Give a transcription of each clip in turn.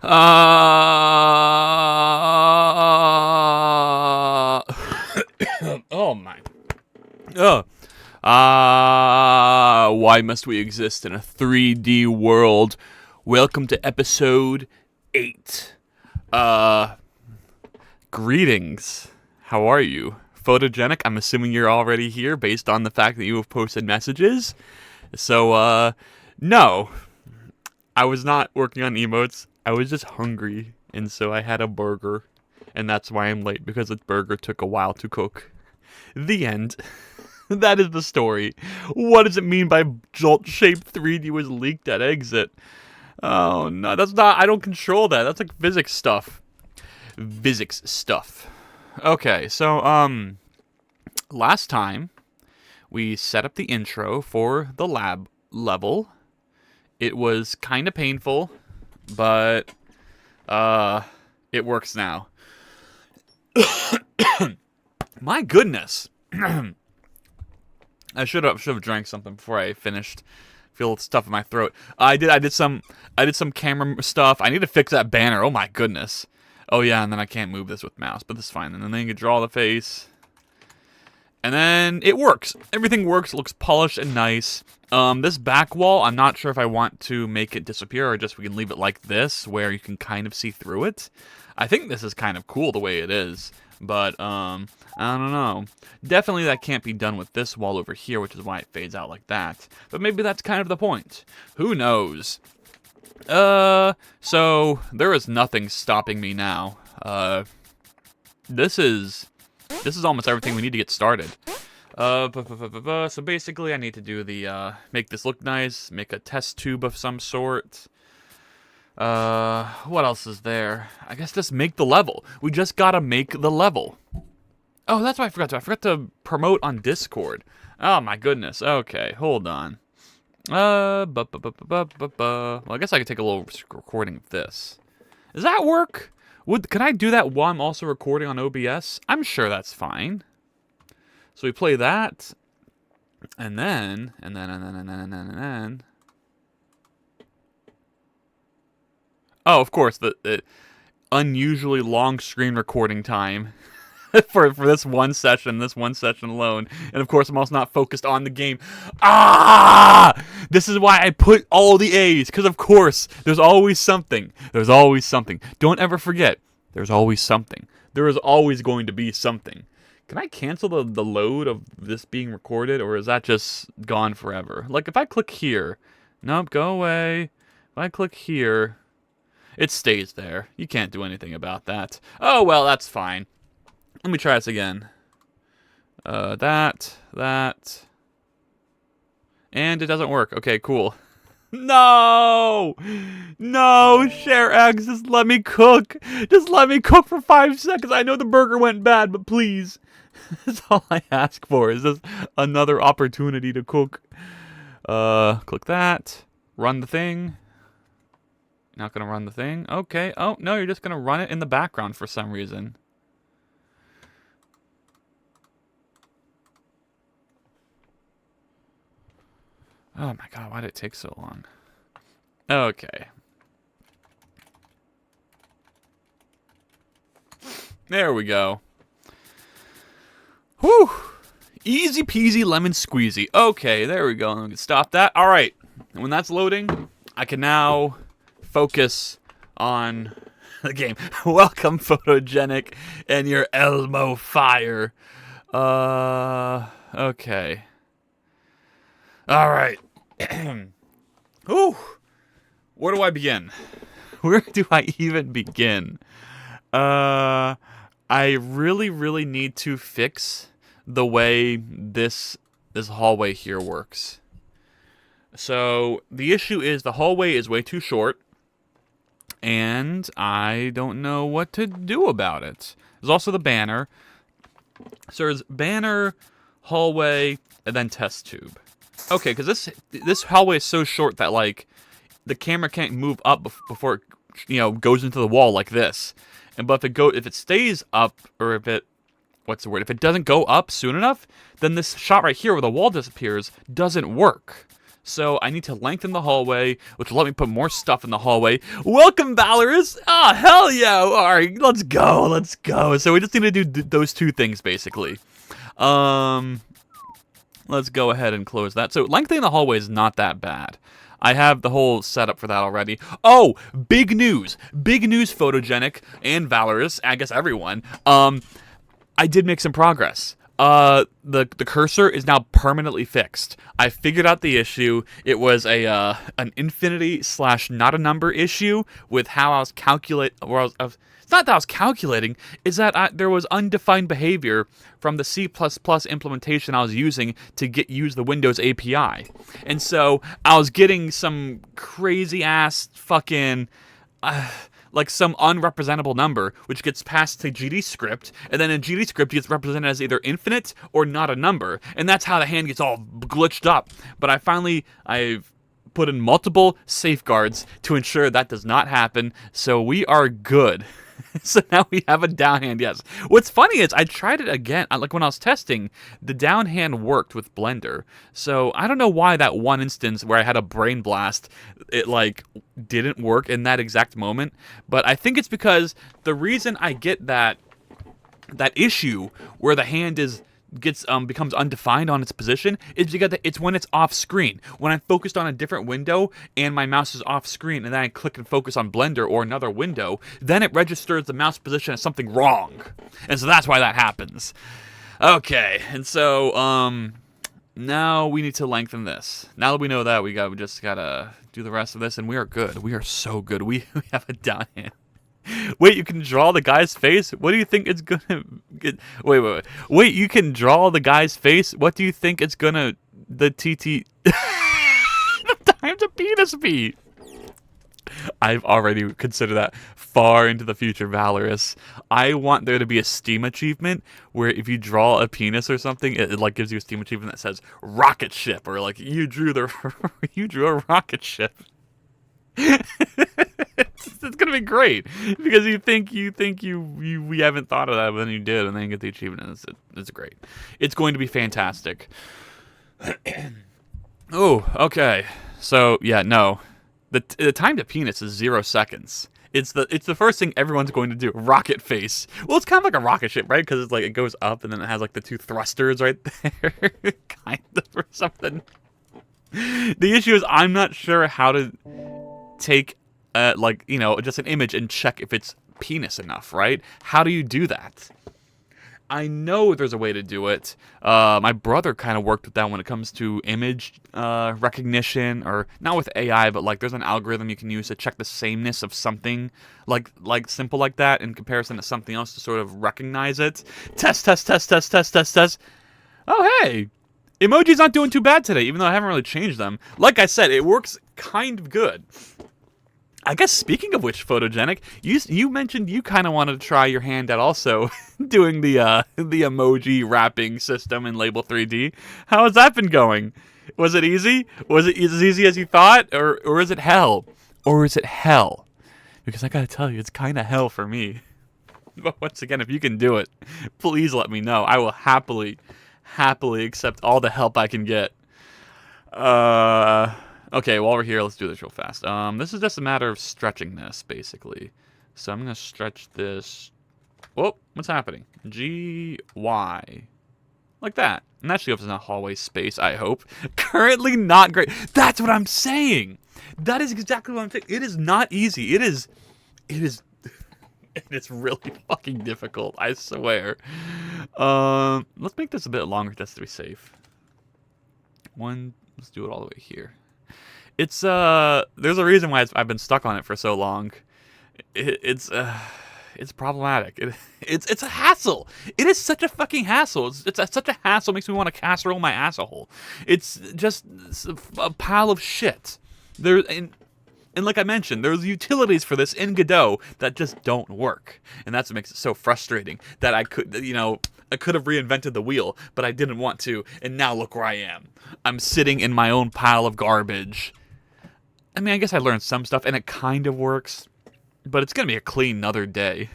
Oh my. Why must we exist in a 3D world? Welcome to episode 8. Greetings. How are you? Photogenic, I'm assuming you're already here based on the fact that you have posted messages. So, no. I was not working on emotes. I was just hungry, and so I had a burger. And that's why I'm late, because the burger took a while to cook. The end. That is the story. What does it mean by jolt-shaped 3D was leaked at exit? Oh, no, that's not... I don't control that. That's like physics stuff. Physics stuff. Okay, so, last time, we set up the intro for the lab level. It was kind of painful, but, it works now. My goodness. I should have drank something before I finished. Feel stuff in my throat. I did some camera stuff. I need to fix that banner. Oh my goodness. Oh yeah, and then I can't move this with mouse, but that's fine. And then you can draw the face. And then it works. Everything works. Looks polished and nice. This back wall, I'm not sure if I want to make it disappear or just we can leave it like this, where you can kind of see through it. I think this is kind of cool the way it is, but I don't know. Definitely that can't be done with this wall over here, which is why it fades out like that. But maybe that's kind of the point. Who knows? So there is nothing stopping me now. This is almost everything we need to get started. So basically I need to do the, make this look nice, make a test tube of some sort. What else is there? I guess just make the level. We just gotta make the level. Oh, that's what I forgot to. I forgot to promote on Discord. Oh my goodness. Okay, hold on. Well, I guess I could take a little recording of this. Does that work? Can I do that while I'm also recording on OBS? I'm sure that's fine. So we play that, and then. Oh, of course, the unusually long screen recording time for this one session alone. And of course, I'm also not focused on the game. This is why I put all the A's, because of course, there's always something. There's always something. Don't ever forget, there's always something. There is always going to be something. Can I cancel the load of this being recorded, or is that just gone forever? Like, if I click here, nope, go away. If I click here, it stays there. You can't do anything about that. Oh, well, that's fine. Let me try this again. That. And it doesn't work. Okay, cool. No! No, ShareX, just let me cook. Just let me cook for 5 seconds. I know the burger went bad, but please. That's all I ask for, is just another opportunity to cook. Click that. Run the thing. Not gonna run the thing. Okay. Oh, no, you're just gonna run it in the background for some reason. Oh my god, why did it take so long? Okay. There we go. Whew! Easy peasy lemon squeezy. Okay, there we go. I'm gonna stop that. Alright. And when that's loading, I can now focus on the game. Welcome, Photogenic, and your Elmo fire. Okay. Alright. Ooh. Where do I begin? Where do I even begin? I really need to fix the way this hallway here works. So, the issue is the hallway is way too short, and I don't know what to do about it. There's also the banner. So there's banner, hallway, and then test tube. Okay, because this hallway is so short that, like, the camera can't move up before it, goes into the wall like this. But if it stays up, or if it doesn't go up soon enough, then this shot right here where the wall disappears doesn't work. So I need to lengthen the hallway, which will let me put more stuff in the hallway. Welcome, Valorous! Ah, hell yeah! Alright, let's go, let's go. So we just need to do those two things, basically. Let's go ahead and close that. So lengthening the hallway is not that bad. I have the whole setup for that already. Oh, big news. Big news, Photogenic and Valorous, I guess everyone. I did make some progress. The cursor is now permanently fixed. I figured out the issue. It was an infinity / not a number issue with how I was it's not that I was calculating, is that there was undefined behavior from the C++ implementation I was using to use the Windows API. And so I was getting some crazy ass fucking like some unrepresentable number, which gets passed to GDScript, and then in GDScript gets represented as either infinite or not a number, and that's how the hand gets all glitched up. But I've put in multiple safeguards to ensure that does not happen, so we are good. So now we have a downhand, yes. What's funny is I tried it again, like when I was testing, the downhand worked with Blender. So I don't know why that one instance where I had a brain blast, it like didn't work in that exact moment. But I think it's because the reason I get that issue where the hand becomes undefined on its position is because it's when it's off screen. When I'm focused on a different window and my mouse is off screen and then I click and focus on Blender or another window, then it registers the mouse position as something wrong. And so that's why that happens. Okay, and so now we need to lengthen this. Now that we know that, we just gotta do the rest of this, and we are good. We are so good. We have a downhand. Wait, you can draw the guy's face? What do you think it's gonna get? Wait. Wait, you can draw the guy's face? What do you think it's gonna the time to penis be? I've already considered that far into the future, Valorous. I want there to be a Steam achievement where if you draw a penis or something, it like gives you a Steam achievement that says rocket ship, or like you drew a rocket ship. It's gonna be great because you think we haven't thought of that, but then you did, and then you get the achievement, and it's great. It's going to be fantastic. Oh, okay. So yeah, no, the time to penis is 0 seconds. It's the first thing everyone's going to do. Rocket face. Well, it's kind of like a rocket ship, right? Because it's like it goes up, and then it has like the 2 thrusters right there, kind of, or something. The issue is I'm not sure how to take just an image and check if it's penis enough, right? How do you do that? I know there's a way to do it. My brother kind of worked with that when it comes to image recognition, or not with AI, but like there's an algorithm you can use to check the sameness of something like simple like that in comparison to something else to sort of recognize it. Test. Oh, hey. Emoji's not doing too bad today, even though I haven't really changed them. Like I said, it works kind of good. I guess speaking of which, Photogenic, you mentioned you kind of wanted to try your hand at also doing the emoji wrapping system in Label 3D. How has that been going? Was it easy? Was it as easy as you thought? Or is it hell? Or is it hell? Because I gotta tell you, it's kind of hell for me. But once again, if you can do it, please let me know. I will happily accept all the help I can get. Okay, while we're here, let's do this real fast. This is just a matter of stretching this, basically. So I'm going to stretch this. Whoa, what's happening? GY. Like that. And that should give us a hallway space, I hope. Currently not great. That's what I'm saying. That is exactly what I'm saying. It is not easy. It is really fucking difficult, I swear. Let's make this a bit longer just to be safe. Let's do it all the way here. It's there's a reason why I've been stuck on it for so long. It's problematic. It's a hassle. It is such a fucking hassle. It's such a hassle. It makes me want to casserole my asshole. It's just a pile of shit. And like I mentioned, there's utilities for this in Godot that just don't work, and that's what makes it so frustrating. That I could have reinvented the wheel, but I didn't want to, and now look where I am. I'm sitting in my own pile of garbage. I mean, I guess I learned some stuff, and it kind of works, but it's gonna be a clean another day.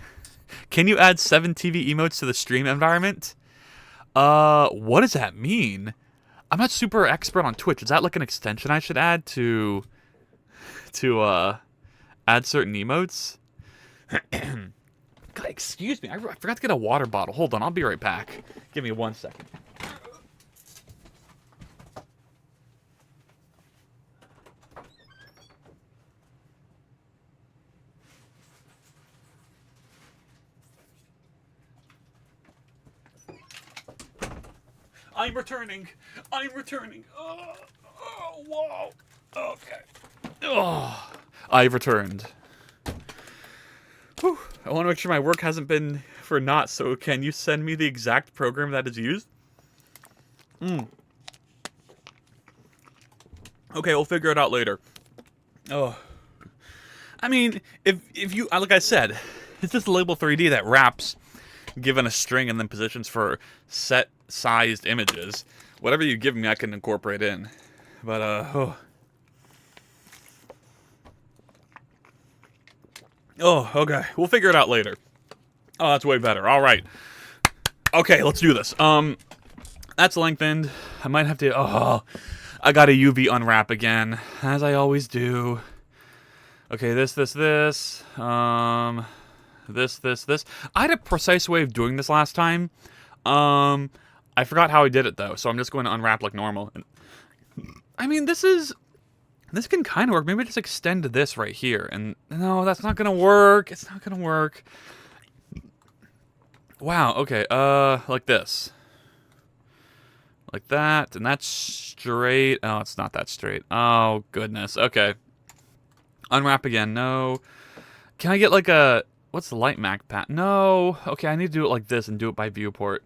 Can you add 7 TV emotes to the stream environment? What does that mean? I'm not super expert on Twitch. Is that like an extension I should add to add certain emotes? God, excuse me. I forgot to get a water bottle. Hold on, I'll be right back. Give me 1 second. I'm returning. Oh, whoa. Okay. Oh, I've returned. Whew. I want to make sure my work hasn't been for naught, so can you send me the exact program that is used? Okay, we'll figure it out later. Oh. I mean, if you, like I said, it's just Label 3D that wraps given a string and then positions for set-sized images. Whatever you give me, I can incorporate in. But, Oh, okay. We'll figure it out later. Oh, that's way better. All right. Okay, let's do this. That's lengthened. I might have to... Oh, I got a UV unwrap again, as I always do. Okay, this. This. I had a precise way of doing this last time. I forgot how I did it, though, so I'm just going to unwrap like normal. I mean, this can kind of work. Maybe just extend this right here. And no, that's not going to work. It's not going to work. Wow, okay, like this. Like that, and that's straight. Oh, it's not that straight. Oh, goodness. Okay. Unwrap again. No. Can I get like a... What's the light Mac path? No. Okay, I need to do it like this and do it by viewport.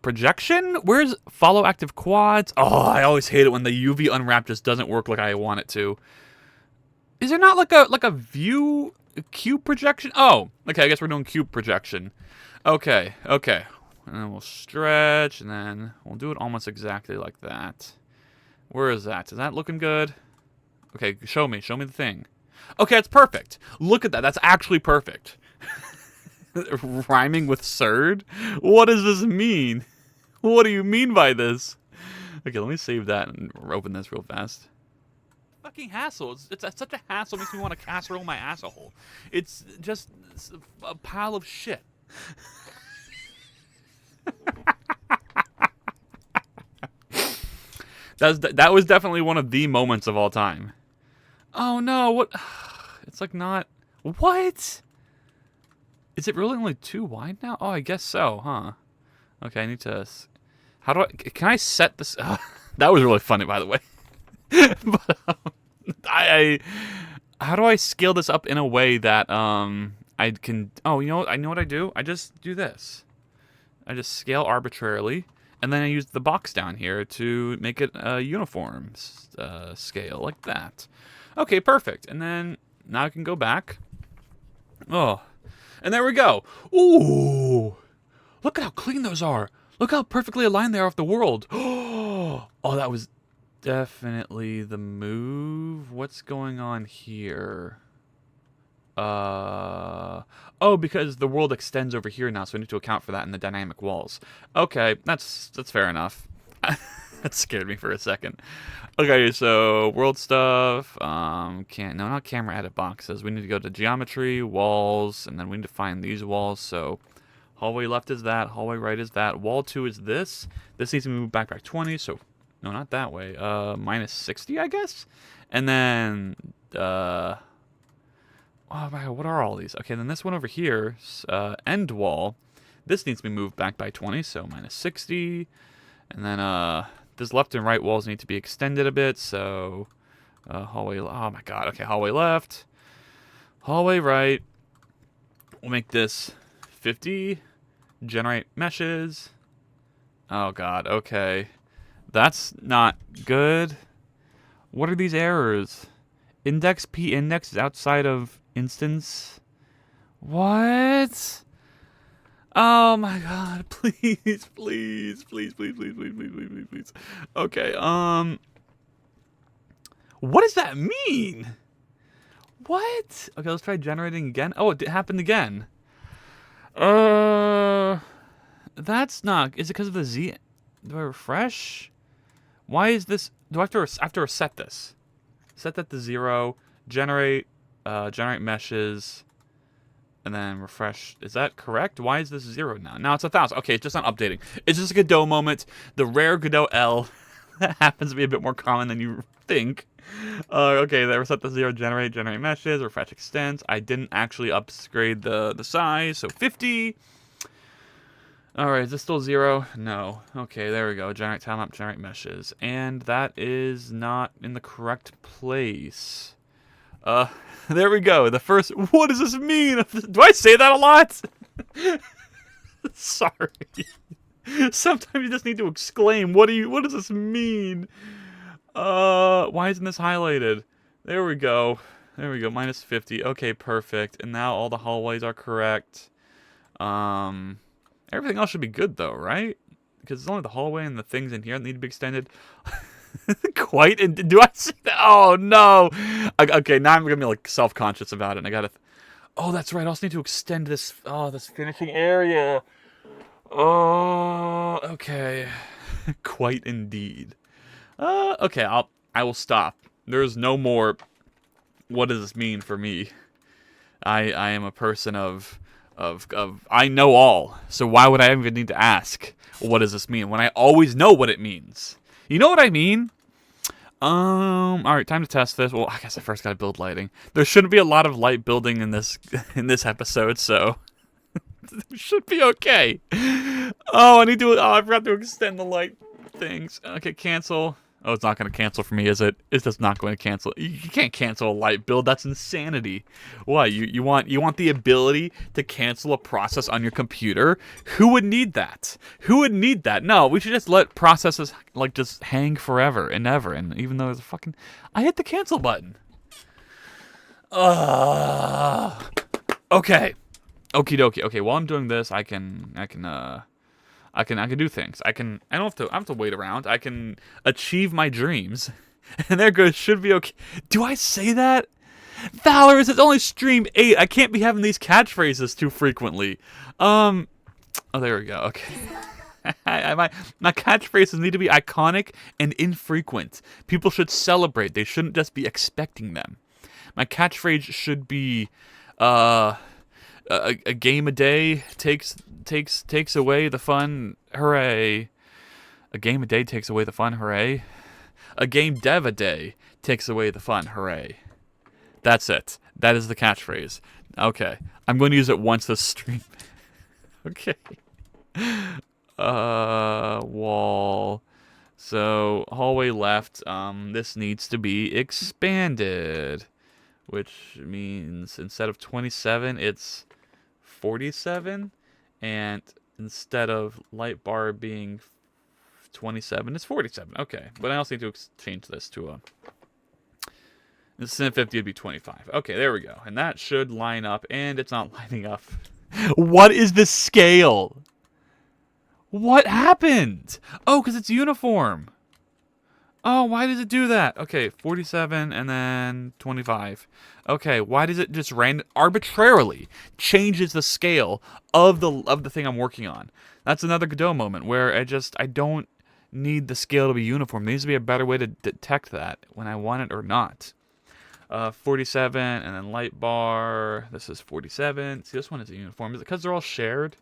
Projection? Where's follow active quads? Oh, I always hate it when the UV unwrap just doesn't work like I want it to. Is there not like a view cube projection? Oh, okay, I guess we're doing cube projection. Okay. And then we'll stretch, and then we'll do it almost exactly like that. Where is that? Is that looking good? Okay, show me the thing. Okay, it's perfect. Look at that. That's actually perfect. Rhyming with surd? What does this mean? What do you mean by this? Okay, let me save that and open this real fast. Fucking hassle. It's such a hassle. It makes me want to casserole my asshole. It's just a pile of shit. That was definitely one of the moments of all time. Oh no, what? It's like not... What? Is it really only too wide now? Oh, I guess so, huh? Okay, I need to... How do I... Can I set this... that was really funny, by the way. But, how do I scale this up in a way that, I can... Oh, you know what? I know what I do? I just do this. I just scale arbitrarily, and then I use the box down here to make it a uniform scale, like that. Okay, perfect. And then now I can go back. Oh, and there we go. Ooh, look at how clean those are. Look how perfectly aligned they are with the world. Oh, that was definitely the move. What's going on here? Oh, because the world extends over here now, so I need to account for that in the dynamic walls. Okay, that's fair enough. That scared me for a second. Okay, so world stuff. No, not camera edit boxes. We need to go to geometry, walls, and then we need to find these walls. So hallway left is that, hallway right is that, wall 2 is this. This needs to move back 20, so no, not that way. Minus 60, I guess. And then oh my god, what are all these? Okay, then this one over here, end wall. This needs to be moved back by 20, so minus 60. And then this left and right walls need to be extended a bit, so hallway, oh my god, okay, hallway left, hallway right. We'll make this 50, generate meshes. Oh god, okay. That's not good. What are these errors? Index P index is outside of instance. What? Oh my god, please. Okay, what does that mean? What? Okay, let's try generating again. Oh, it happened again. That's not, is it because of the Z? Do I refresh? Why is this? Do I have to reset this? Set that to 0. Generate meshes. And then refresh. Is that correct? Why is this 0 now? Now it's 1,000. Okay, it's just not updating. It's just a Godot moment. The rare Godot L. That happens to be a bit more common than you think. Okay, they reset the 0. Generate meshes. Refresh extents. I didn't actually upgrade the size. So 50. Alright, is this still 0? No. Okay, there we go. Generate tilemap, generate meshes. And that is not in the correct place. There we go. The first, what does this mean? Do I say that a lot? Sorry. Sometimes you just need to exclaim, what does this mean? Why isn't this highlighted? There we go. There we go. Minus 50. Okay, perfect. And now all the hallways are correct. Everything else should be good though, right? Because it's only the hallway and the things in here that need to be extended. Quite? And do I say that? Oh no. Okay, now I'm gonna be like self-conscious about it. And I gotta. Oh, that's right. I also need to extend this. Oh, this finishing area. Oh, okay. Quite indeed. Okay. I will stop. There's no more. What does this mean for me? I am a person of I know all. So why would I even need to ask? What does this mean when I always know what it means? You know what I mean? Alright, time to test this. Well, I guess I first gotta build lighting. There shouldn't be a lot of light building in this episode, so it should be okay. Oh, I forgot to extend the light things. Okay, cancel. Oh, it's not going to cancel for me, is it? It's just not going to cancel. You can't cancel a light build. That's insanity. What? You want the ability to cancel a process on your computer? Who would need that? Who would need that? No, we should just let processes like just hang forever and ever. And even though there's a fucking, I hit the cancel button. Okay. Okie dokie. Okay, while I'm doing this, I can do things. I don't have to wait around. I can achieve my dreams. And there goes, should be okay. Do I say that? Valorous, it's only stream 8. I can't be having these catchphrases too frequently. Oh, there we go. Okay. My catchphrases need to be iconic and infrequent. People should celebrate. They shouldn't just be expecting them. My catchphrase should be, a game a day takes away the fun, hooray. A game a day takes away the fun, hooray. A game dev a day takes away the fun, hooray. That's it. That is the catchphrase. Okay. I'm going to use it once this stream. Okay. Wall. So, hallway left. This needs to be expanded. Which means instead of 27, it's 47. And instead of light bar being 27, it's 47. Okay, but I also need to change this to a... Instead of 50, it'd be 25. Okay, there we go. And that should line up, and it's not lining up. What is the scale? What happened? Oh, because it's uniform. Oh, why does it do that? Okay, 47 and then 25. Okay, why does it just arbitrarily changes the scale of the thing I'm working on? That's another Godot moment where I don't need the scale to be uniform. There needs to be a better way to detect that when I want it or not. 47 and then light bar. This is 47. See, this one is a uniform. Is it because they're all shared?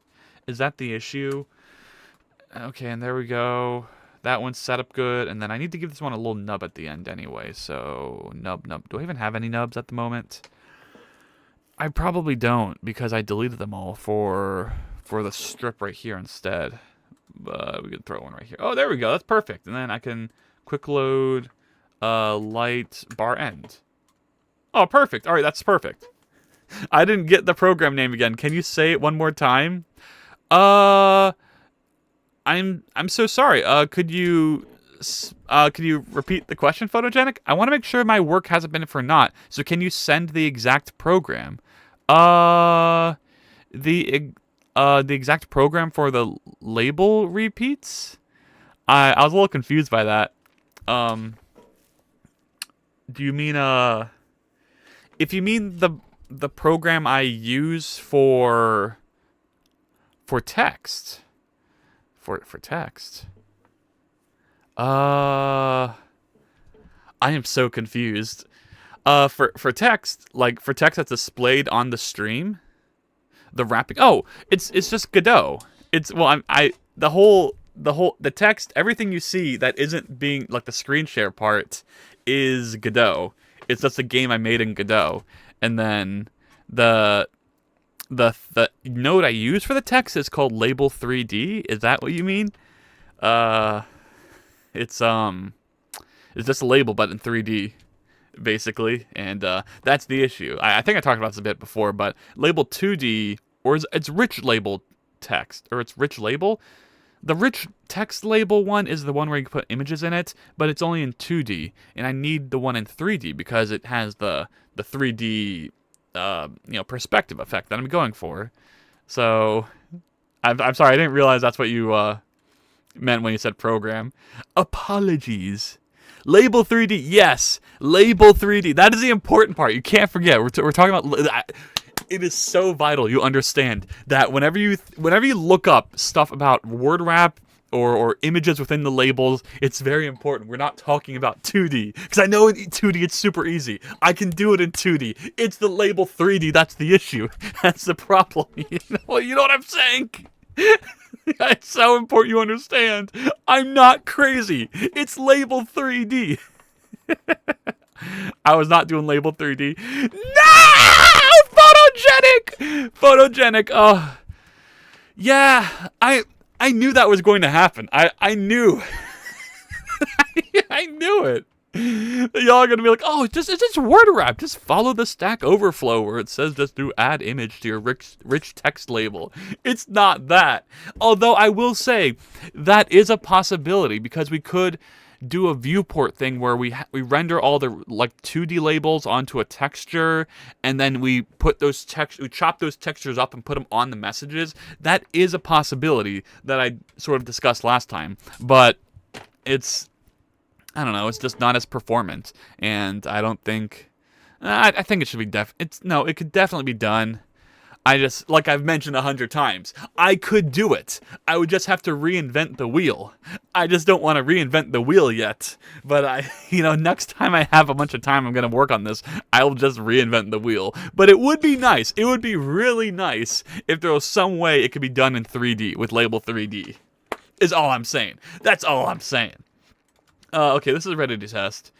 Is that the issue? Okay, and there we go. That one's set up good, and then I need to give this one a little nub at the end anyway, so nub. Do I even have any nubs at the moment? I probably don't, because I deleted them all for the strip right here instead. But we could throw one right here. Oh, there we go, that's perfect. And then I can quick load light bar end. Oh, perfect. All right, that's perfect. I didn't get the program name again. Can you say it one more time? I'm so sorry. Could you repeat the question, Photogenic? I want to make sure my work hasn't been for naught. So can you send the exact program? The exact program for the label repeats? I was a little confused by that. Do you mean if you mean the program I use for text. For text. Uh, I am so confused. For text, like for text that's displayed on the stream, the wrapping. Oh, it's just Godot. It's well, I the text, everything you see that isn't being like the screen share part is Godot. It's just a game I made in Godot, and then the the node I use for the text is called Label 3D. Is that what you mean? Uh, it's it's just a label but in 3D basically, and that's the issue. I think I talked about this a bit before, but label 2D or it's rich label text or it's rich label. The rich text label one is the one where you can put images in it, but it's only in 2D, and I need the one in 3D because it has the 3D perspective effect that I'm going for. So I'm sorry, I didn't realize that's what you meant when you said program. Apologies. Label 3D, yes, label 3D. That is the important part. You can't forget. We're talking about. It is so vital you understand that whenever you look up stuff about word wrap or images within the labels, it's very important. We're not talking about 2D because I know in 2D it's super easy. I can do it in 2D. It's the label 3D that's the issue. That's the problem. You know what I'm saying? It's so important you understand. I'm not crazy. It's label 3D. I was not doing label 3D. No! Photogenic. Oh. Yeah, I knew that was going to happen. I knew. I knew it. Y'all are gonna be like, oh, it's just word wrap. Just follow the Stack Overflow where it says just do add image to your rich text label. It's not that. Although I will say that is a possibility because we could do a viewport thing where we render all the like 2D labels onto a texture, and then we put we chop those textures up and put them on the messages. That is a possibility that I sort of discussed last time, but I don't know, it's just not as performant, and I don't think, I think it should be it could definitely be done. I just, like I've mentioned 100 times, I could do it. I would just have to reinvent the wheel. I just don't want to reinvent the wheel yet. But next time I have a bunch of time I'm going to work on this, I'll just reinvent the wheel. But it would be nice. It would be really nice if there was some way it could be done in 3D with label 3D. Is all I'm saying. That's all I'm saying. Okay, this is ready to test.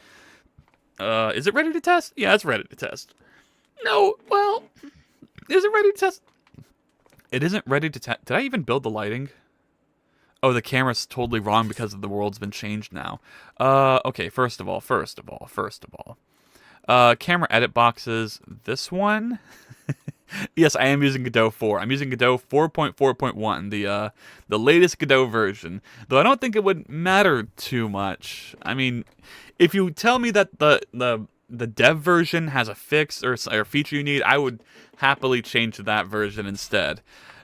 Is it ready to test? Yeah, it's ready to test. No, well, is it ready to test? It isn't ready to test. Did I even build the lighting? Oh, the camera's totally wrong because the world's been changed now. Okay, first of all. Camera edit boxes. This one. Yes, I am using Godot 4. I'm using Godot 4.4.1, the latest Godot version. Though I don't think it would matter too much. I mean, if you tell me that the dev version has a fix or feature you need, I would happily change to that version instead.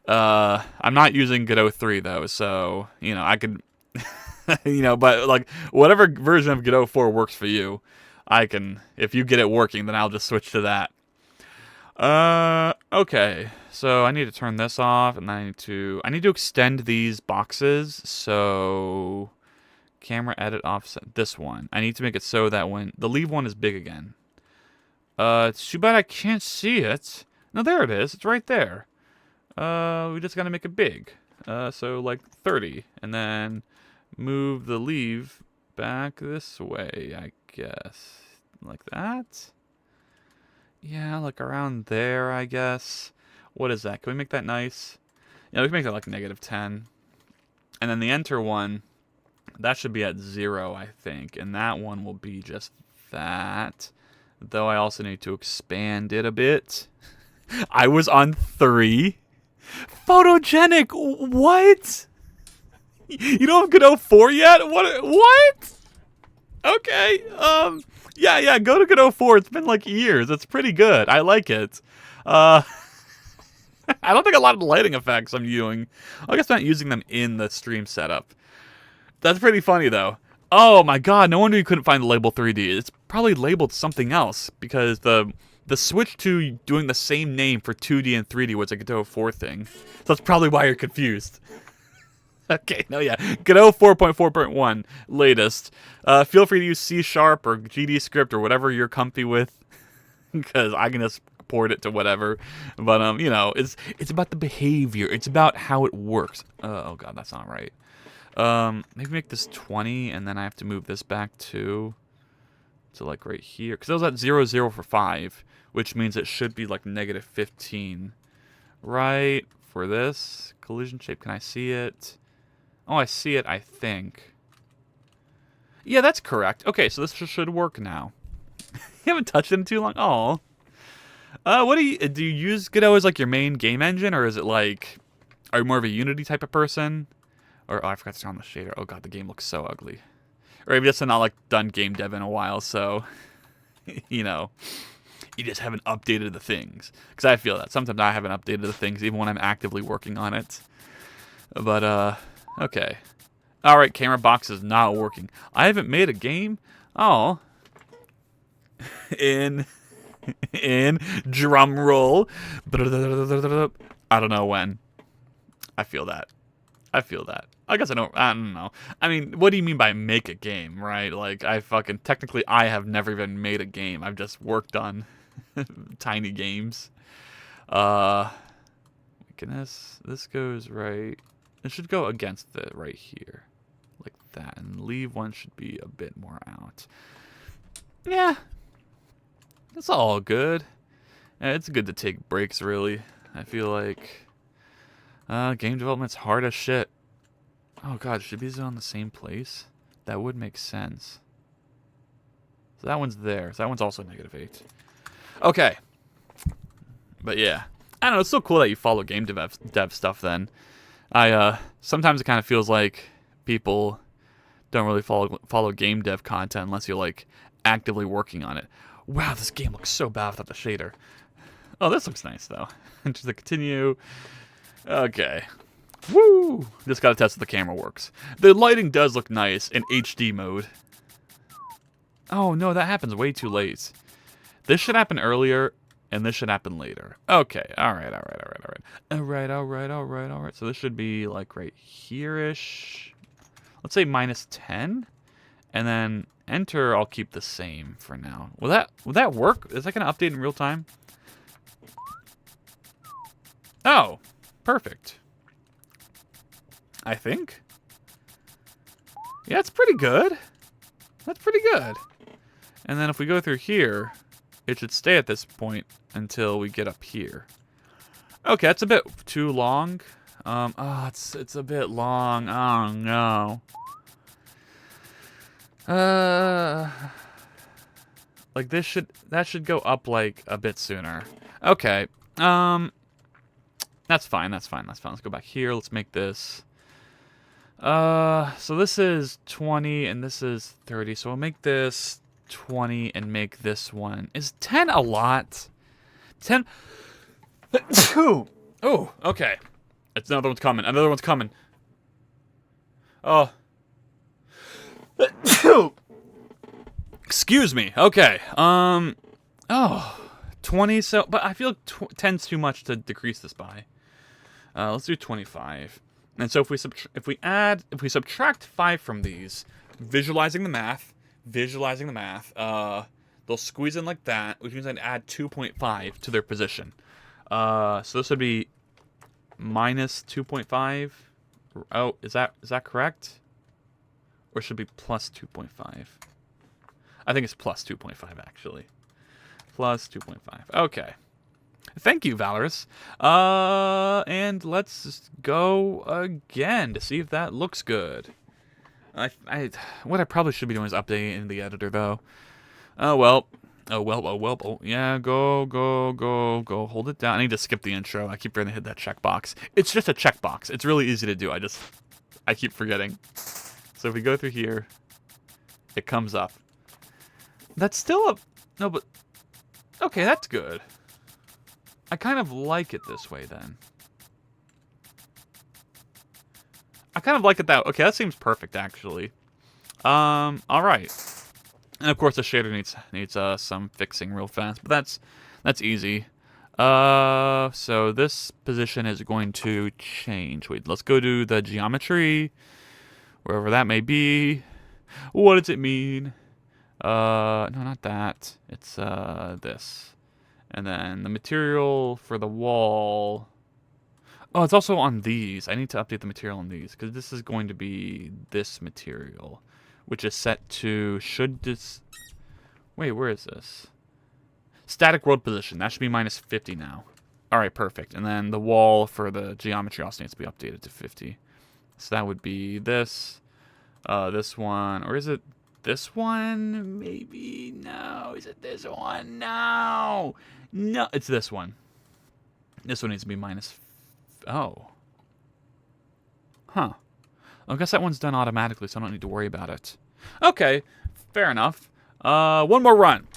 I'm not using Godot 3 though, so I could, but like whatever version of Godot 4 works for you, I can. If you get it working, then I'll just switch to that. Okay. So I need to turn this off, and I need to extend these boxes. So camera edit offset. This one. I need to make it so that when the leave one is big again. It's too bad I can't see it. No, there it is. It's right there. We just gotta make it big. So like 30, and then move the leave back this way, I guess. Like that. Yeah, like around there, I guess. What is that? Can we make that nice? Yeah, we can make that like -10. And then the enter one, that should be at 0, I think. And that one will be just that. Though I also need to expand it a bit. I was on 3. Photogenic! What? You don't have Godot 4 yet? What? Okay, yeah, go to Godot 4. It's been like years. It's pretty good. I like it. I don't think a lot of the lighting effects I'm using. I guess I'm not using them in the stream setup. That's pretty funny, though. Oh my god, no wonder you couldn't find the label 3D. It's probably labeled something else, because the switch to doing the same name for 2D and 3D was a Godot 4 thing. So that's probably why you're confused. Okay, no, yeah. Godot 4.4.1, latest. Feel free to use C# or GD script or whatever you're comfy with, because I can just port it to whatever. But you know, it's about the behavior. It's about how it works. Oh god, that's not right. Maybe make this 20, and then I have to move this back to like right here, because it was at 0, 0 for 5, which means it should be like negative 15, right? For this collision shape, can I see it? Oh, I see it, I think. Yeah, that's correct. Okay, so this should work now. You haven't touched it in too long. Oh. What do you use Godot as like your main game engine, or is it like, are you more of a Unity type of person? Or, oh, I forgot to turn on the shader. Oh god, the game looks so ugly. Or maybe just not like done game dev in a while, so you know, you just haven't updated the things. Because I feel that sometimes I haven't updated the things even when I'm actively working on it. But okay. All right, camera box is not working. I haven't made a game. Oh. in drum roll. I don't know when. I feel that. I guess I don't know. I mean, what do you mean by make a game, right? Like, technically, I have never even made a game. I've just worked on tiny games. Goodness, this goes right. It should go against the right here. Like that. And leave one should be a bit more out. Yeah. It's all good. Yeah, it's good to take breaks, really. I feel like game development's hard as shit. Oh god, should these be on the same place? That would make sense. So that one's there. So that one's also negative 8. Okay. But yeah. I don't know, it's so cool that you follow game dev stuff then. Sometimes it kind of feels like people don't really follow game dev content unless you're like actively working on it. Wow, this game looks so bad without the shader. Oh, this looks nice though. Just to continue. Okay. Woo! Just gotta test if the camera works. The lighting does look nice in HD mode. Oh no, that happens way too late. This should happen earlier, and this should happen later. Okay, alright. So this should be like right here-ish. Let's say -10. And then enter, I'll keep the same for now. Will that work? Is that gonna update in real time? Oh, perfect. I think. Yeah, it's pretty good. That's pretty good. And then if we go through here, it should stay at this point until we get up here. Okay, that's a bit too long. It's a bit long. Oh no. Like that should go up like a bit sooner. Okay. That's fine. Let's go back here. Let's make this. So this is 20 and this is 30. So we'll make this 20 and make this one. Is 10 a lot? 10. Oh, okay. It's another one's coming. Oh. Excuse me. Okay. 20. So, but I feel like 10's too much to decrease this by. Let's do 25. And so if we subtract 5 from these, visualizing the math, they'll squeeze in like that, which means I'd add 2.5 to their position. So this would be minus 2.5. Oh, is that correct? Or should it be plus 2.5? I think it's plus 2.5 actually. Plus 2.5. Okay. Thank you, Valorous. And let's go again to see if that looks good. What I probably should be doing is updating it in the editor, though. Oh, well. Oh, yeah, go. Hold it down. I need to skip the intro. I keep forgetting to hit that checkbox. It's just a checkbox. It's really easy to do. I keep forgetting. So if we go through here, it comes up. That's still no, but... Okay, that's good. I kind of like it this way, then. I kind of like it that... Okay, that seems perfect, actually. Alright. And, of course, the shader needs some fixing real fast, but that's easy. So this position is going to change. Wait, let's go to the geometry, wherever that may be. What does it mean? No, not that. It's, this. And then the material for the wall. Oh, it's also on these. I need to update the material on these, because this is going to be this material, which is set to, wait, where is this? Static world position. That should be minus 50 now. All right, perfect. And then the wall for the geometry also needs to be updated to 50. So that would be this, this one, or is it this one? Maybe. No. Is it this one? No. No, it's this one. This one needs to be minus. Oh. Huh. I guess that one's done automatically, so I don't need to worry about it. Okay, fair enough. One more run.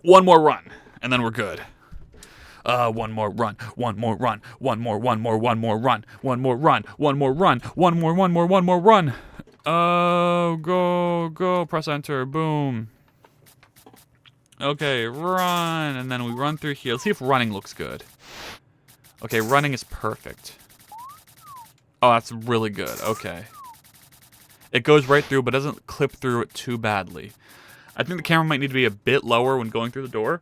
One more run, and then we're good. One more run, one more run, one more run, one more run, one more run, one more run, one more run. Oh, go, press enter, boom. Okay, run, and then we run through here. Let's see if running looks good. Okay, running is perfect. Oh, that's really good, okay. It goes right through, but doesn't clip through it too badly. I think the camera might need to be a bit lower when going through the door,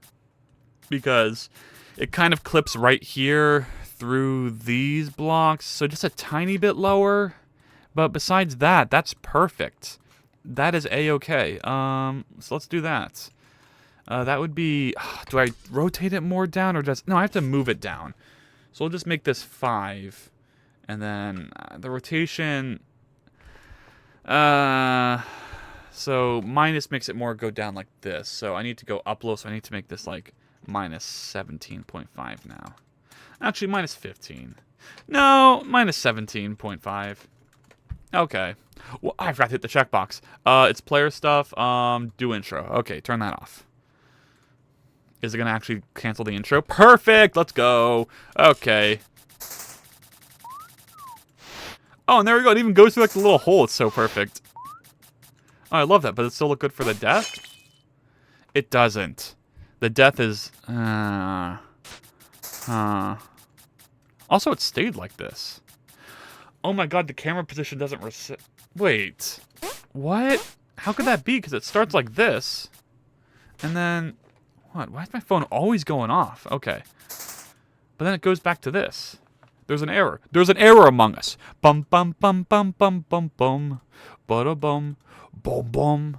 because it kind of clips right here through these blocks, so just a tiny bit lower. But besides that, that's perfect. That is a-okay. So let's do that. That would be, do I rotate it more down or just, no, I have to move it down. So we'll just make this 5, and then the rotation, so minus makes it more go down like this. So I need to go up low, so I need to make this like minus 17.5 now. Actually, minus 15. No, minus 17.5. Okay. Well, I forgot to hit the checkbox. It's player stuff. Do intro. Okay, turn that off. Is it going to actually cancel the intro? Perfect! Let's go. Okay. Oh, and there we go. It even goes through like the little hole. It's so perfect. Oh, I love that. But it still look good for the death? It doesn't. The death is... Also, it stayed like this. Oh my god, the camera position doesn't reset. Wait. What? How could that be? Because it starts like this. And then... What? Why is my phone always going off? Okay. But then it goes back to this. There's an error. There's an error among us. Bum bum bum bum bum bum bum. Bada bum. Bum bum.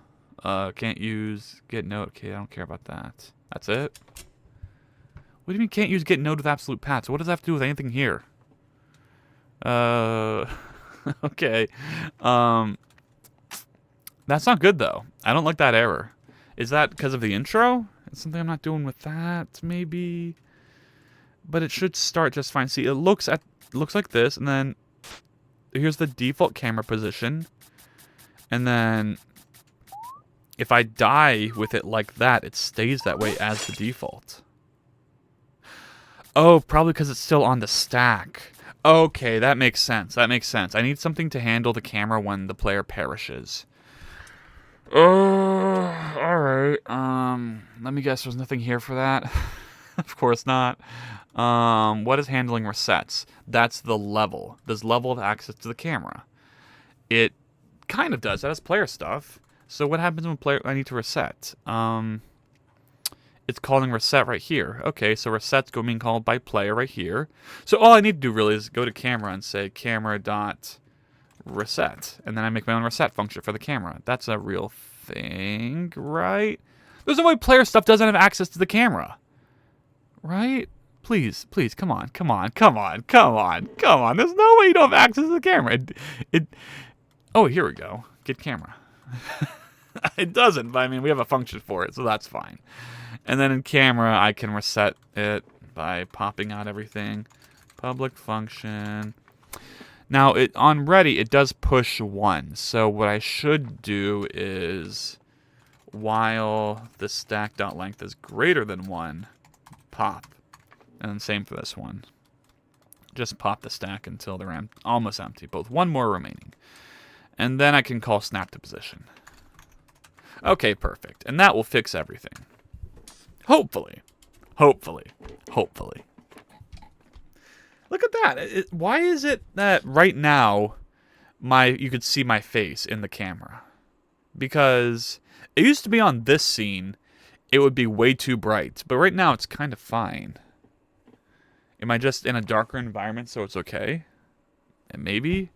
Can't use get node. Okay, I don't care about that. That's it? What do you mean can't use get node with absolute paths? What does that have to do with anything here? Okay. That's not good though. I don't like that error. Is that because of the intro? It's something I'm not doing with that, maybe. But it should start just fine. See, it looks like this, and then here's the default camera position. And then if I die with it like that, it stays that way as the default. Oh, probably because it's still on the stack. Okay, that makes sense. That makes sense. I need something to handle the camera when the player perishes. Alright. Let me guess, there's nothing here for that. Of course not. What is handling resets? That's the level. Does level have access to the camera? It kind of does. That has player stuff. So what happens when I need to reset? It's calling reset right here. Okay, so reset's being called by player right here. So all I need to do really is go to camera and say camera.reset. And then I make my own reset function for the camera. That's a real thing, right? There's no way player stuff doesn't have access to the camera. Right? Please, come on. There's no way you don't have access to the camera. Oh, here we go. Get camera. It doesn't, but I mean, we have a function for it, so that's fine. And then in camera, I can reset it by popping out everything. Public function. Now, on ready, it does push 1. So what I should do is, while the stack.length is greater than 1, pop. And same for this one. Just pop the stack until they're almost empty. Both one more remaining. And then I can call snap to position. Okay, perfect. And that will fix everything. Hopefully. Hopefully. Hopefully. Look at that. Why is it that right now you could see my face in the camera? Because it used to be on this scene, it would be way too bright. But right now, it's kind of fine. Am I just in a darker environment so it's okay? And maybe?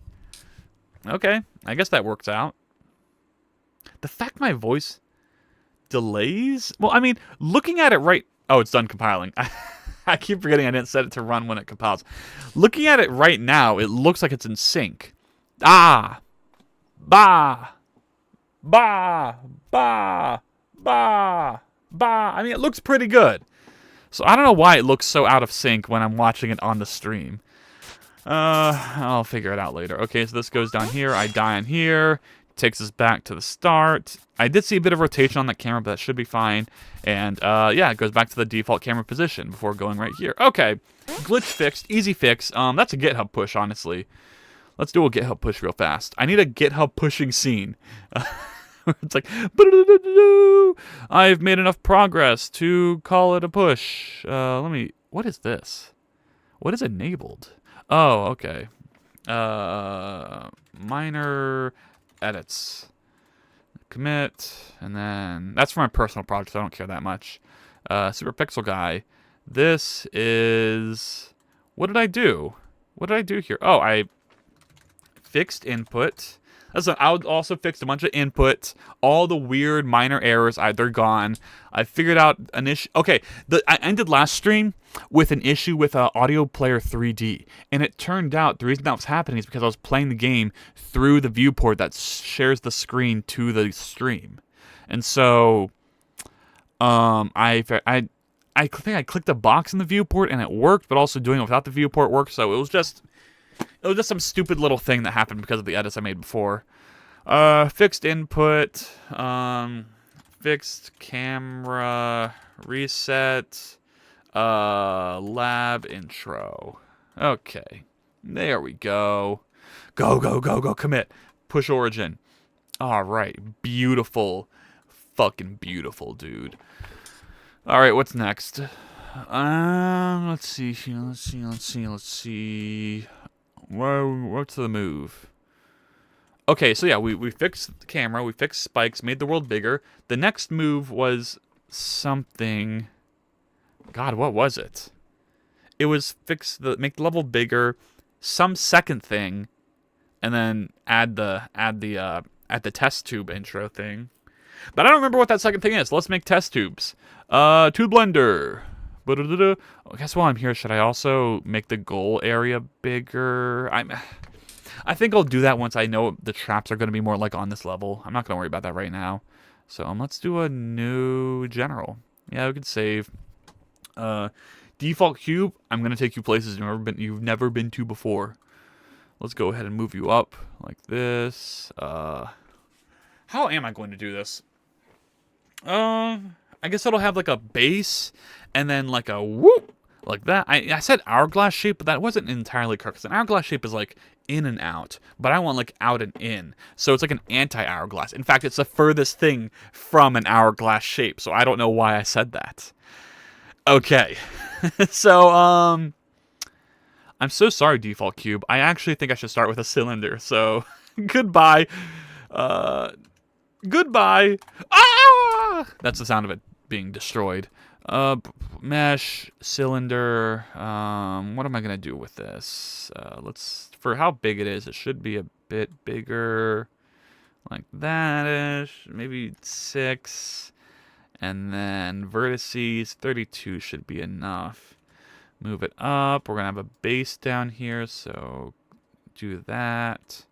Okay, I guess that works out. The fact my voice delays? Well, I mean, looking at it right... Oh, it's done compiling. I keep forgetting I didn't set it to run when it compiles. Looking at it right now, it looks like it's in sync. Ah! Bah! Bah! Bah! Bah! Bah! I mean, it looks pretty good. So I don't know why it looks so out of sync when I'm watching it on the stream. I'll figure it out later. Okay, so this goes down here. I die on here. Takes us back to the start. I did see a bit of rotation on that camera, but that should be fine. And, yeah, it goes back to the default camera position before going right here. Okay, glitch fixed. Easy fix. That's a GitHub push, honestly. Let's do a GitHub push real fast. I need a GitHub pushing scene. It's like, I've made enough progress to call it a push. What is this? What is enabled? Oh, okay. Minor edits. Commit, and then, that's for my personal project, so I don't care that much. Super Pixel Guy. This is, what did I do? What did I do here? Oh, I fixed input. I also fixed a bunch of input. All the weird minor errors, they're gone. I figured out an issue. Okay, I ended last stream with an issue with Audio Player 3D. And it turned out the reason that was happening is because I was playing the game through the viewport that shares the screen to the stream. And so, I think I clicked a box in the viewport and it worked, but also doing it without the viewport worked. So it was just some stupid little thing that happened because of the edits I made before. Fixed input, fixed camera, reset, lab intro. Okay, there we go. Go, commit. Push origin. All right, beautiful. Fucking beautiful, dude. All right, what's next? Let's see here. Let's see. What's the move? Okay, so yeah, we fixed the camera, we fixed spikes, made the world bigger. The next move was something. God, what was it? It was make the level bigger, some second thing, and then add the test tube intro thing. But I don't remember what that second thing is. Let's make test tubes. Tube blender. I guess while I'm here, should I also make the goal area bigger? I think I'll do that once I know the traps are going to be more like on this level. I'm not going to worry about that right now. So let's do a new general. Yeah, we could save. Default cube. I'm going to take you places you've never been to before. Let's go ahead and move you up like this. How am I going to do this? I guess it'll have like a base and then like a whoop like that. I said hourglass shape, but that wasn't entirely correct. 'Cause an hourglass shape is like in and out, but I want like out and in. So it's like an anti-hourglass. In fact, it's the furthest thing from an hourglass shape. So I don't know why I said that. Okay. So, I'm so sorry, default cube. I actually think I should start with a cylinder. So, goodbye. Goodbye. Ah! That's the sound of it being destroyed. Mesh, cylinder. What am I gonna do with this? For how big it is, it should be a bit bigger, like that-ish. Maybe 6, and then vertices 32 should be enough. Move it up. We're gonna have a base down here, so do that.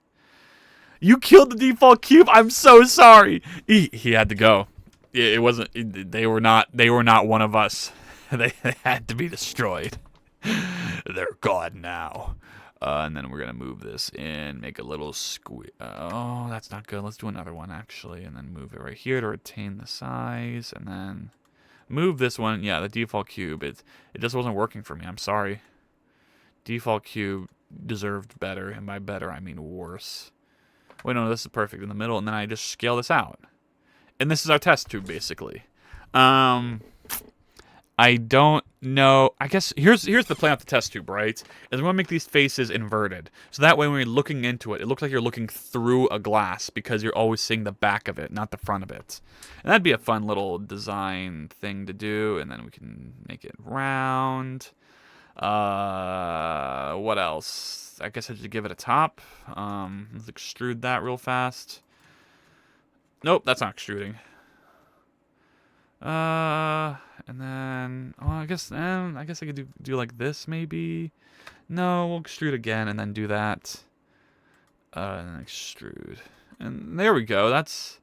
You killed the default cube. I'm so sorry. He had to go. It wasn't. They were not one of us. They had to be destroyed. They're gone now. And then we're gonna move this in, make a little squeeze. Oh, that's not good. Let's do another one actually, and then move it right here to retain the size, and then move this one. Yeah, the default cube. It just wasn't working for me. I'm sorry. Default cube deserved better, and by better I mean worse. Wait, no, this is perfect in the middle, and then I just scale this out. And this is our test tube, basically. I don't know. I guess here's the plan of the test tube, right? Is we want to make these faces inverted. So that way when you're looking into it, it looks like you're looking through a glass because you're always seeing the back of it, not the front of it. And that'd be a fun little design thing to do. And then we can make it round. What else? I guess I should give it a top. Let's extrude that real fast. Nope, that's not extruding. And then, oh, I guess I could do like this maybe. No, we'll extrude again and then do that. And then extrude, and there we go. That's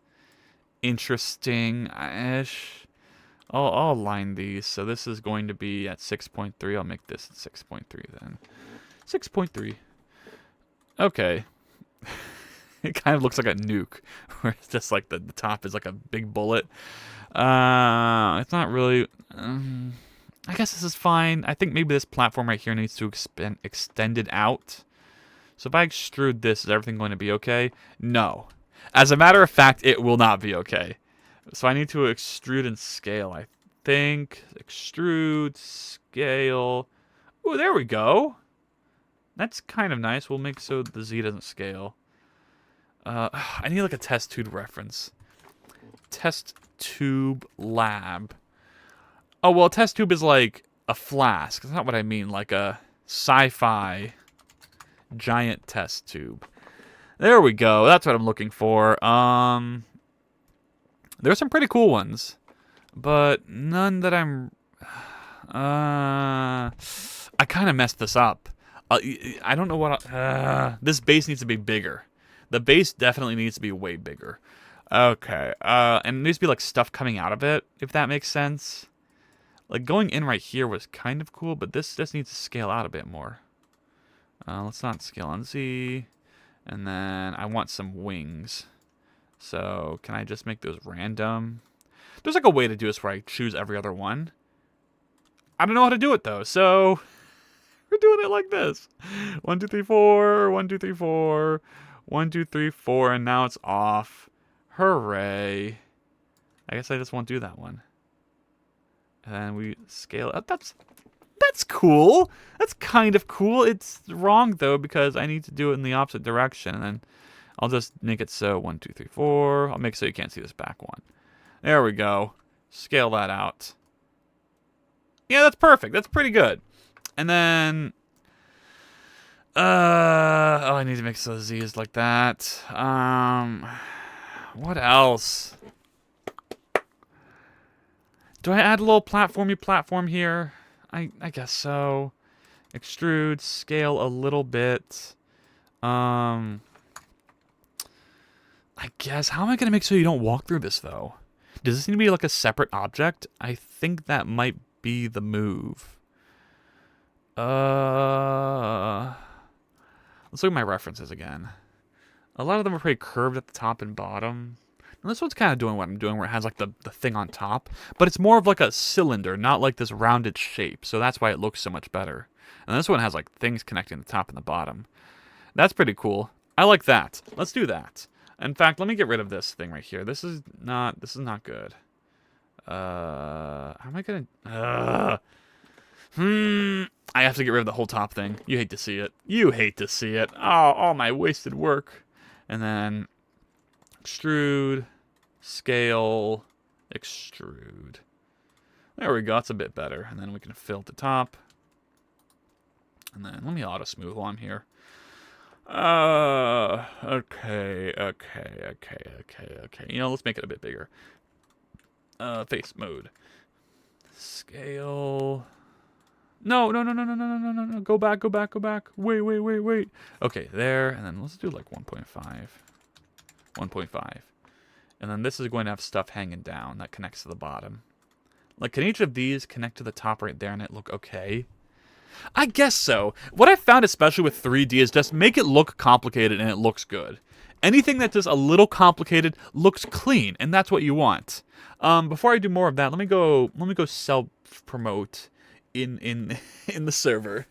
interesting-ish. I'll align these. So this is going to be at 6.3. I'll make this at 6.3 then. 6.3. Okay. It kind of looks like a nuke, where it's just like the top is like a big bullet. It's not really. I guess this is fine. I think maybe this platform right here needs to extend it out. So if I extrude this, is everything going to be okay? No. As a matter of fact, it will not be okay. So I need to extrude and scale, I think. Extrude, scale. Oh, there we go. That's kind of nice. We'll make so the Z doesn't scale. I need like a test tube reference. Test tube lab. Oh, well, a test tube is like a flask. That's not what I mean. Like a sci-fi giant test tube. There we go. That's what I'm looking for. There's some pretty cool ones, but none that I'm. I kind of messed this up. I don't know what. This base needs to be bigger. The base definitely needs to be way bigger. Okay. And there needs to be like stuff coming out of it, if that makes sense. Like going in right here was kind of cool, but this just needs to scale out a bit more. Let's not scale on Z. And then I want some wings. So can I just make those random? There's like a way to do this where I choose every other one. I don't know how to do it though, so we're doing it like this. 1, 2, 3, 4. 1, 2, 3, 4. 1, 2, 3, 4, and now it's off. Hooray. I guess I just won't do that one. And then we scale up. That's cool. That's kind of cool. It's wrong though because I need to do it in the opposite direction, and then I'll just make it so 1, 2, 3, 4. I'll make it so you can't see this back one. There we go. Scale that out. Yeah, that's perfect. That's pretty good. And then oh, I need to make so the Z is like that. What else? Do I add a little platform here? I guess so. Extrude, scale a little bit. I guess. How am I going to make so you don't walk through this, though? Does this need to be like a separate object? I think that might be the move. Let's look at my references again. A lot of them are pretty curved at the top and bottom. And this one's kind of doing what I'm doing, where it has like the thing on top. But it's more of like a cylinder, not like this rounded shape. So that's why it looks so much better. And this one has like things connecting the top and the bottom. That's pretty cool. I like that. Let's do that. In fact, let me get rid of this thing right here. This is not good. How am I gonna... I have to get rid of the whole top thing. You hate to see it. You hate to see it. Oh, all my wasted work. And then extrude, scale, extrude. There we go. That's a bit better. And then we can fill at the top. And then let me auto smooth while I'm here. Okay. You know, let's make it a bit bigger. Face mode. Scale. No. Go back. Wait. Okay, there. And then let's do like 1.5. 1.5. And then this is going to have stuff hanging down that connects to the bottom. Like, can each of these connect to the top right there and it look okay? I guess so. What I found, especially with 3D, is just make it look complicated and it looks good. Anything that's just a little complicated looks clean, and that's what you want. Before I do more of that, let me go self-promote in the server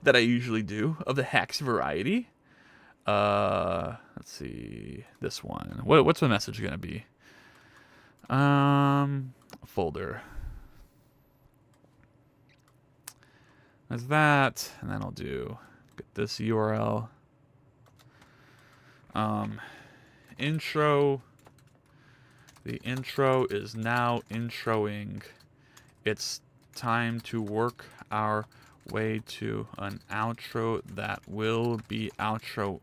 that I usually do of the Hacks variety. Let's see, this one. What's the message gonna be? Folder. There's that, and then I'll do get this URL. Intro. The intro is now introing. It's time to work our way to an outro that will be outroing.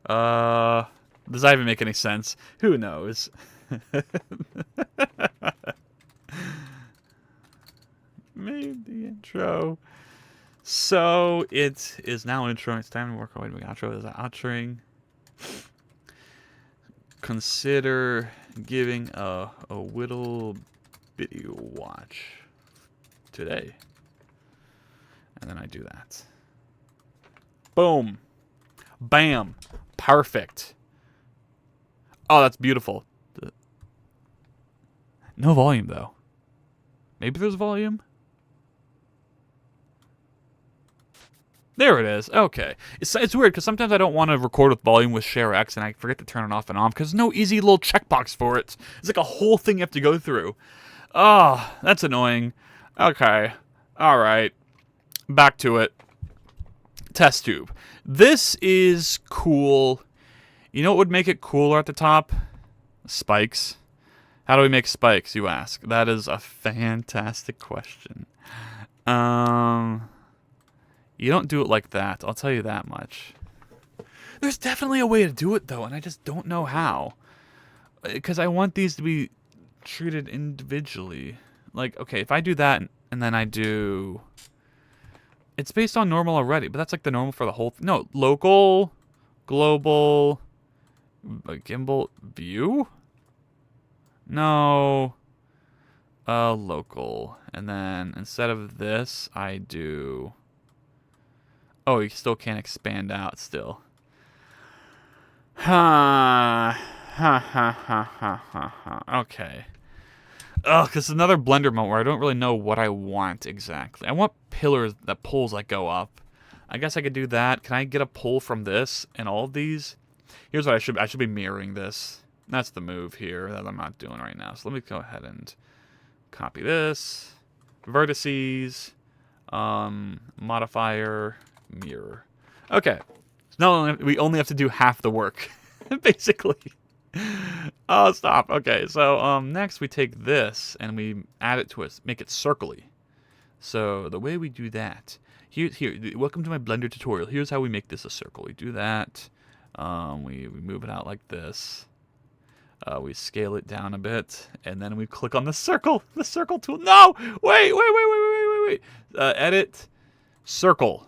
Does that even make any sense? Who knows? Made the intro. So it is now intro. It's time to work our way to an outro. Is outroing. Consider giving a whittle video watch today. And then I do that. Boom. Bam. Perfect. Oh, that's beautiful. No volume, though. Maybe there's volume? There it is. Okay. It's weird because sometimes I don't want to record with volume with ShareX and I forget to turn it off and on because there's no easy little checkbox for it. It's like a whole thing you have to go through. Oh, that's annoying. Okay. All right. Back to it. Test tube. This is cool. You know what would make it cooler at the top? Spikes. How do we make spikes, you ask? That is a fantastic question. You don't do it like that. I'll tell you that much. There's definitely a way to do it, though, and I just don't know how. Because I want these to be treated individually. Like, okay, if I do that and then I do... It's based on normal already, but that's like the normal for the whole... No, local, global, gimbal, view? No. Local. And then instead of this, I do... Oh, you still can't expand out still. Ha ha ha ha ha ha. Okay. Ugh, this is another Blender moment where I don't really know what I want exactly. I want pillars, that poles that go up. I guess I could do that. Can I get a pole from this and all of these? Here's what I should be mirroring this. That's the move here that I'm not doing right now. So let me go ahead and copy this. Vertices. Modifier. Mirror. Okay. So we only have to do half the work, basically. Oh, stop. Okay, so next we take this and we add it to us, make it circly. So the way we do that, here, welcome to my Blender tutorial. Here's how we make this a circle. We do that. We move it out like this. We scale it down a bit, and then we click on the circle tool. No, wait. Edit, circle.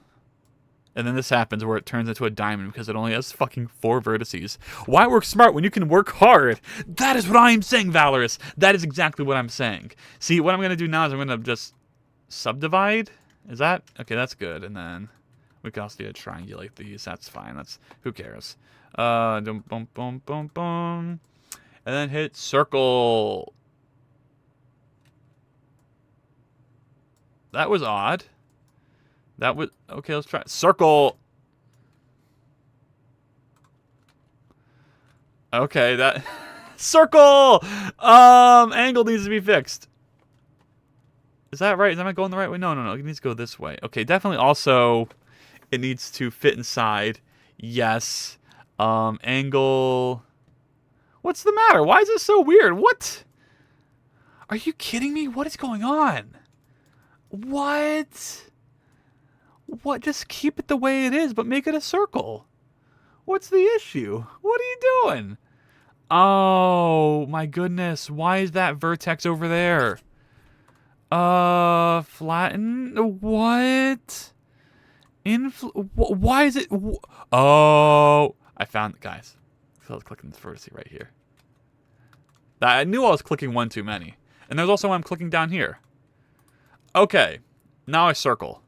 And then this happens where it turns into a diamond because it only has fucking 4 vertices. Why work smart when you can work hard? That is what I'm saying, Valorous. That is exactly what I'm saying. See, what I'm going to do now is I'm going to just subdivide. Is that? Okay, that's good. And then we can also triangulate these. That's fine. Who cares? Boom, boom, boom, boom, boom. And then hit circle. That was odd. That was... Okay, let's try... Circle! Okay, that... Circle! Angle needs to be fixed. Is that right? Am I going the right way? No. It needs to go this way. Okay, definitely also... It needs to fit inside. Yes. Angle... What's the matter? Why is this so weird? What? Are you kidding me? What is going on? What? What? Just keep it the way it is, but make it a circle. What's the issue? What are you doing? Oh, my goodness. Why is that vertex over there? Flatten? What? Why is it? Oh, I found it, guys. So I was clicking this vertex right here. I knew I was clicking one too many. And there's also one I'm clicking down here. Okay. Now I circle.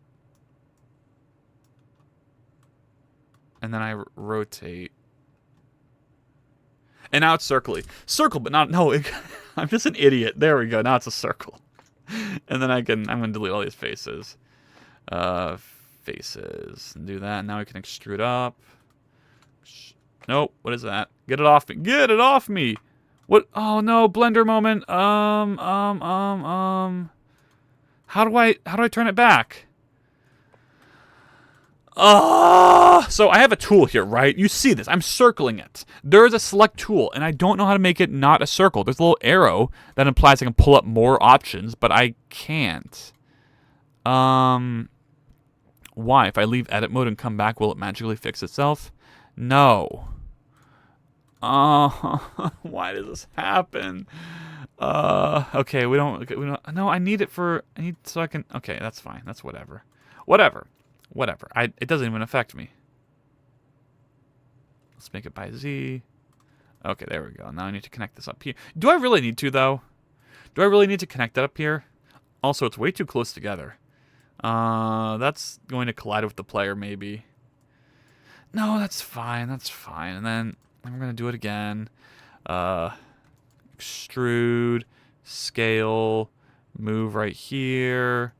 And then I rotate. And now it's circly. Circle, but not... No, I'm just an idiot. There we go. Now it's a circle. And then I'm going to delete all these faces. Faces. And do that. Now we can extrude up. Nope. What is that? Get it off me. Get it off me! What? Oh, no. Blender moment. How How do I turn it back? So I have a tool here, right? You see this. I'm circling it. There is a select tool, and I don't know how to make it not a circle. There's a little arrow that implies I can pull up more options, but I can't. Why? If I leave edit mode and come back, will it magically fix itself? No. Why does this happen? Okay, we don't, no, I need so I can, okay, that's fine. That's whatever. Whatever. It doesn't even affect me. Let's make it by Z. Okay, there we go. Now I need to connect this up here. Do I really need to, though? Do I really need to connect that up here? Also, it's way too close together. That's going to collide with the player, maybe. No, that's fine. And then we're going to do it again. Extrude, scale, move right here,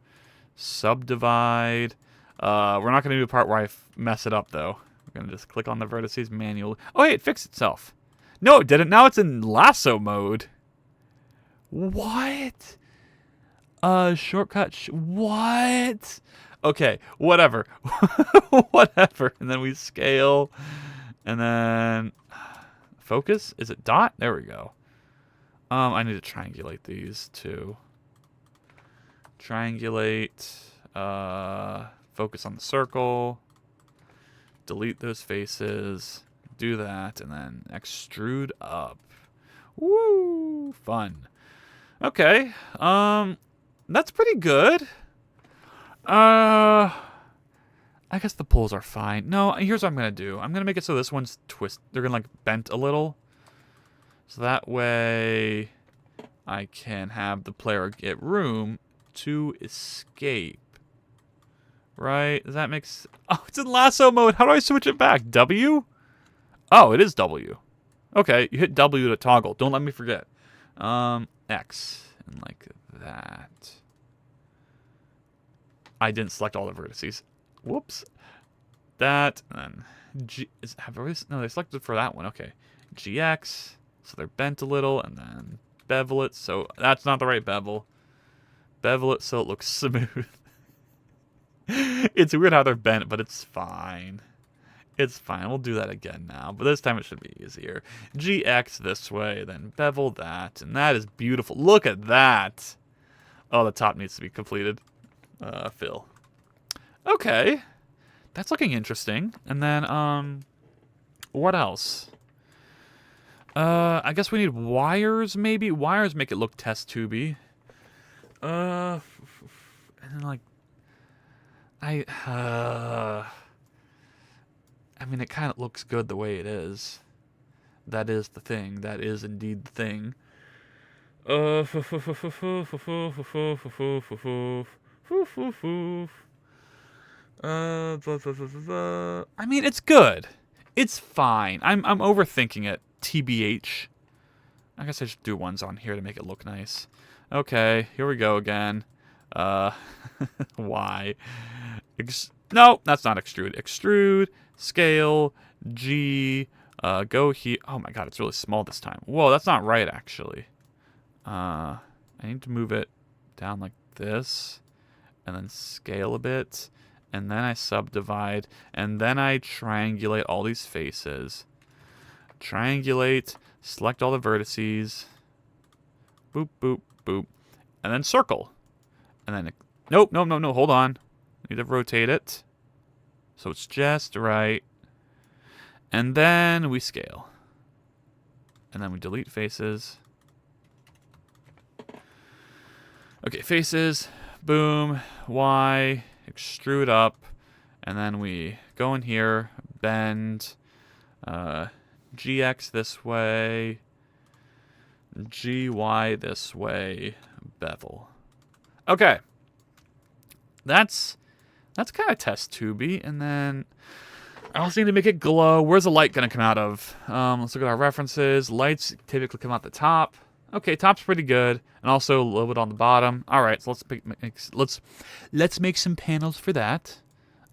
subdivide. We're not going to do the part where I mess it up, though. We're going to just click on the vertices manually. Oh, hey, it fixed itself. No, it didn't. Now it's in lasso mode. What? Shortcut. What? Okay, whatever. Whatever. And then we scale. And then focus. Is it dot? There we go. I need to triangulate these too. Triangulate. Focus on the circle. Delete those faces. Do that, and then extrude up. Woo! Fun. Okay. That's pretty good. I guess the pulls are fine. No, here's what I'm gonna do. I'm gonna make it so this one's they're gonna like bent a little. So that way I can have the player get room to escape. Right? Does that make sense? Oh, it's in lasso mode. How do I switch it back? W? Oh, it is W. Okay, you hit W to toggle. Don't let me forget. X. And like that. I didn't select all the vertices. Whoops. That. And then G. No, they selected for that one. Okay. GX. So they're bent a little. And then bevel it. So that's not the right bevel. Bevel it so it looks smooth. It's weird how they're bent, but it's fine. It's fine. We'll do that again now, but this time it should be easier. GX this way, then bevel that, and that is beautiful. Look at that. Oh, the top needs to be completed. Fill. Okay. That's looking interesting. And then, what else? I guess we need wires, maybe? Wires make it look test tubey. And then, like, I mean, it kind of looks good the way it is. That is the thing. That is indeed the thing. I mean, it's good. It's fine. I'm overthinking it. TBH. I guess I should do ones on here to make it look nice. Okay, here we go again. Y. No, that's not extrude. Extrude, scale, G, go here. Oh my god, it's really small this time. Whoa, that's not right, actually. I need to move it down like this, and then scale a bit, and then I subdivide, and then I triangulate all these faces. Triangulate, select all the vertices. Boop, boop, boop. And then circle. And then, nope, no, hold on. Need to rotate it so it's just right. And then we scale. And then we delete faces. Okay, faces, boom, Y, extrude up, and then we go in here, bend, GX this way, GY this way, bevel. Okay. That's kind of test tubey, and then I also need to make it glow. Where's the light going to come out of? Let's look at our references. Lights typically come out the top. Okay, top's pretty good, and also a little bit on the bottom. All right, so let's make some panels for that.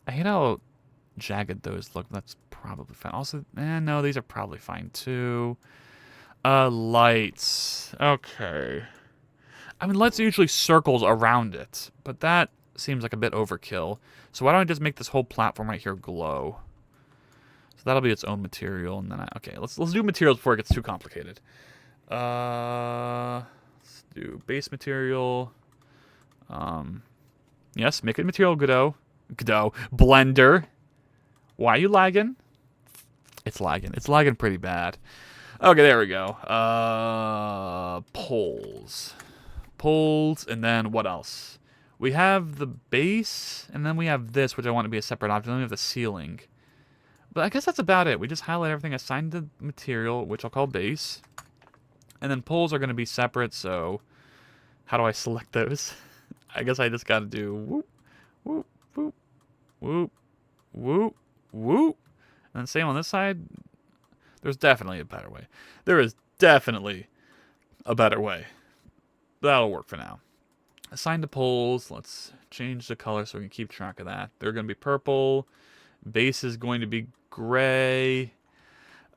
I hate how jagged those look. That's probably fine. Also, no, these are probably fine too. Lights. Okay. I mean, lights usually circles around it, but that seems like a bit overkill. So why don't I just make this whole platform right here glow? So that'll be its own material, and then okay, let's do materials before it gets too complicated. Let's do base material. Yes, make it material Godot. Blender. Why are you lagging? It's lagging. It's lagging pretty bad. Okay, there we go. Poles. Poles, and then what else? We have the base, and then we have this, which I want to be a separate object. Then we have the ceiling. But I guess that's about it. We just highlight everything, assign the material, which I'll call base. And then poles are going to be separate, so how do I select those? I guess I just got to do whoop, whoop, whoop, whoop, whoop, whoop. And then same on this side. There's definitely a better way. There is definitely a better way. That'll work for now. Assign to poles. Let's change the color so we can keep track of that. They're going to be purple. Base is going to be gray.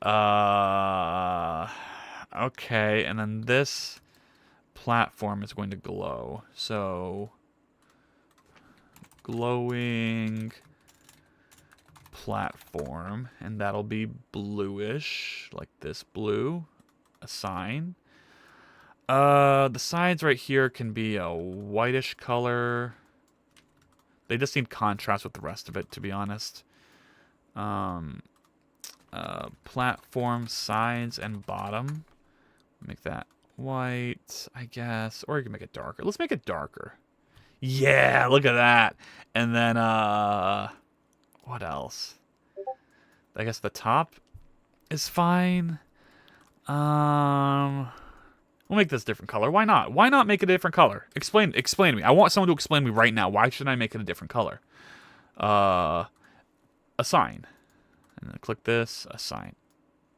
Okay, and then this platform is going to glow. So, glowing platform, and that'll be bluish, like this blue. Assign. The sides right here can be a whitish color. They just need contrast with the rest of it, to be honest. Platform sides and bottom. Make that white, I guess. Or you can make it darker. Let's make it darker. Yeah, look at that. And then, what else? I guess the top is fine. We'll make this a different color. Why not? Why not make it a different color? Explain to me. I want someone to explain to me right now. Why should I make it a different color? Assign. And then click this. Assign.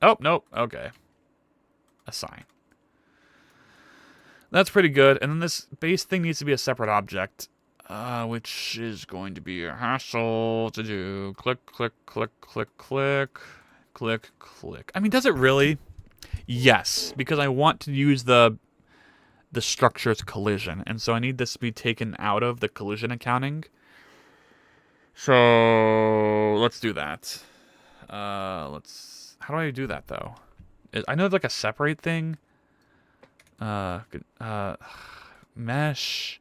Oh, nope. Okay. Assign. That's pretty good. And then this base thing needs to be a separate object, which is going to be a hassle to do. Click, click, click, click, click, click, click. I mean, does it really? Yes, because I want to use the structure's collision, and so I need this to be taken out of the collision accounting. So let's do that. How do I do that though? I know it's like a separate thing. Mesh.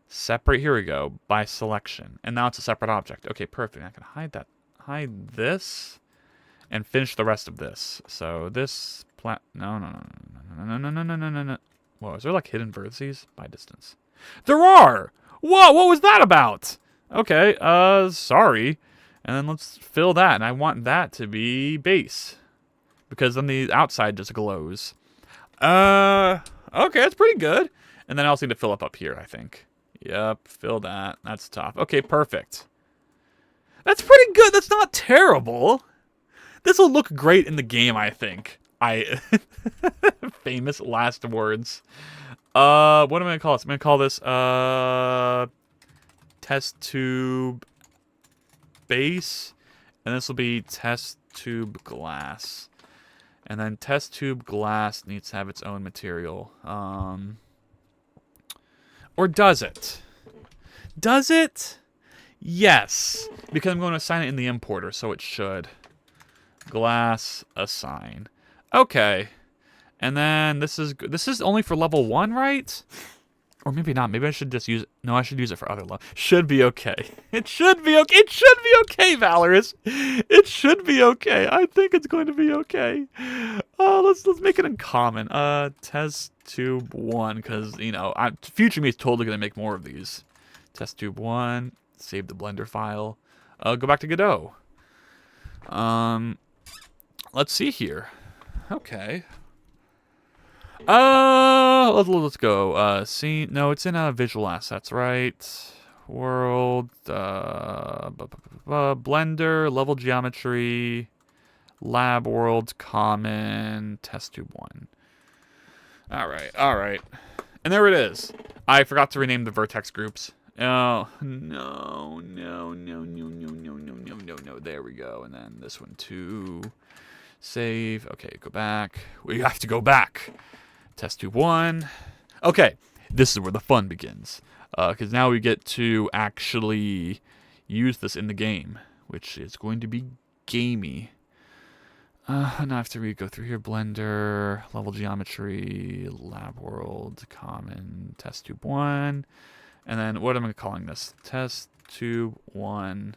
Separate. Here we go. By selection, and now it's a separate object. Okay, perfect. I can hide that. Hide this. And finish the rest of this. So this no. Whoa, is there like hidden vertices? By distance. There are! Whoa, what was that about? Okay, sorry. And then let's fill that. And I want that to be base. Because then the outside just glows. Okay, that's pretty good. And then I also need to fill up here, I think. Yep, fill that. That's top. Okay, perfect. That's pretty good. That's not terrible. This will look great in the game, I think. Famous last words. What am I gonna call this? I'm gonna call this test tube base, and this will be test tube glass. And then test tube glass needs to have its own material. Or does it? Does it? Yes, because I'm going to assign it in the importer, so it should. Glass assign. Okay. And then this is only for level 1, right? Or maybe not. Maybe I should just use it. No, I should use it for other levels. Should be okay. It should be okay. It should be okay, Valorous. It should be okay. I think it's going to be okay. Let's make it uncommon. Test tube 1, because you know, future me is totally gonna make more of these. Test tube 1. Save the Blender file. Go back to Godot. Let's see here. Okay. Let's go. Scene. No, it's in visual assets, right? World. Blender. Level geometry. Lab world. Common. Test tube 1. All right. All right. And there it is. I forgot to rename the vertex groups. Oh no! There we go. And then this one too. Save. Okay, go back. We have to go back. Test tube 1. Okay, this is where the fun begins. Because now we get to actually use this in the game, which is going to be gamey. Now I have to go through here. Blender, level geometry, lab world, common, test tube 1. And then what am I calling this? Test tube 1,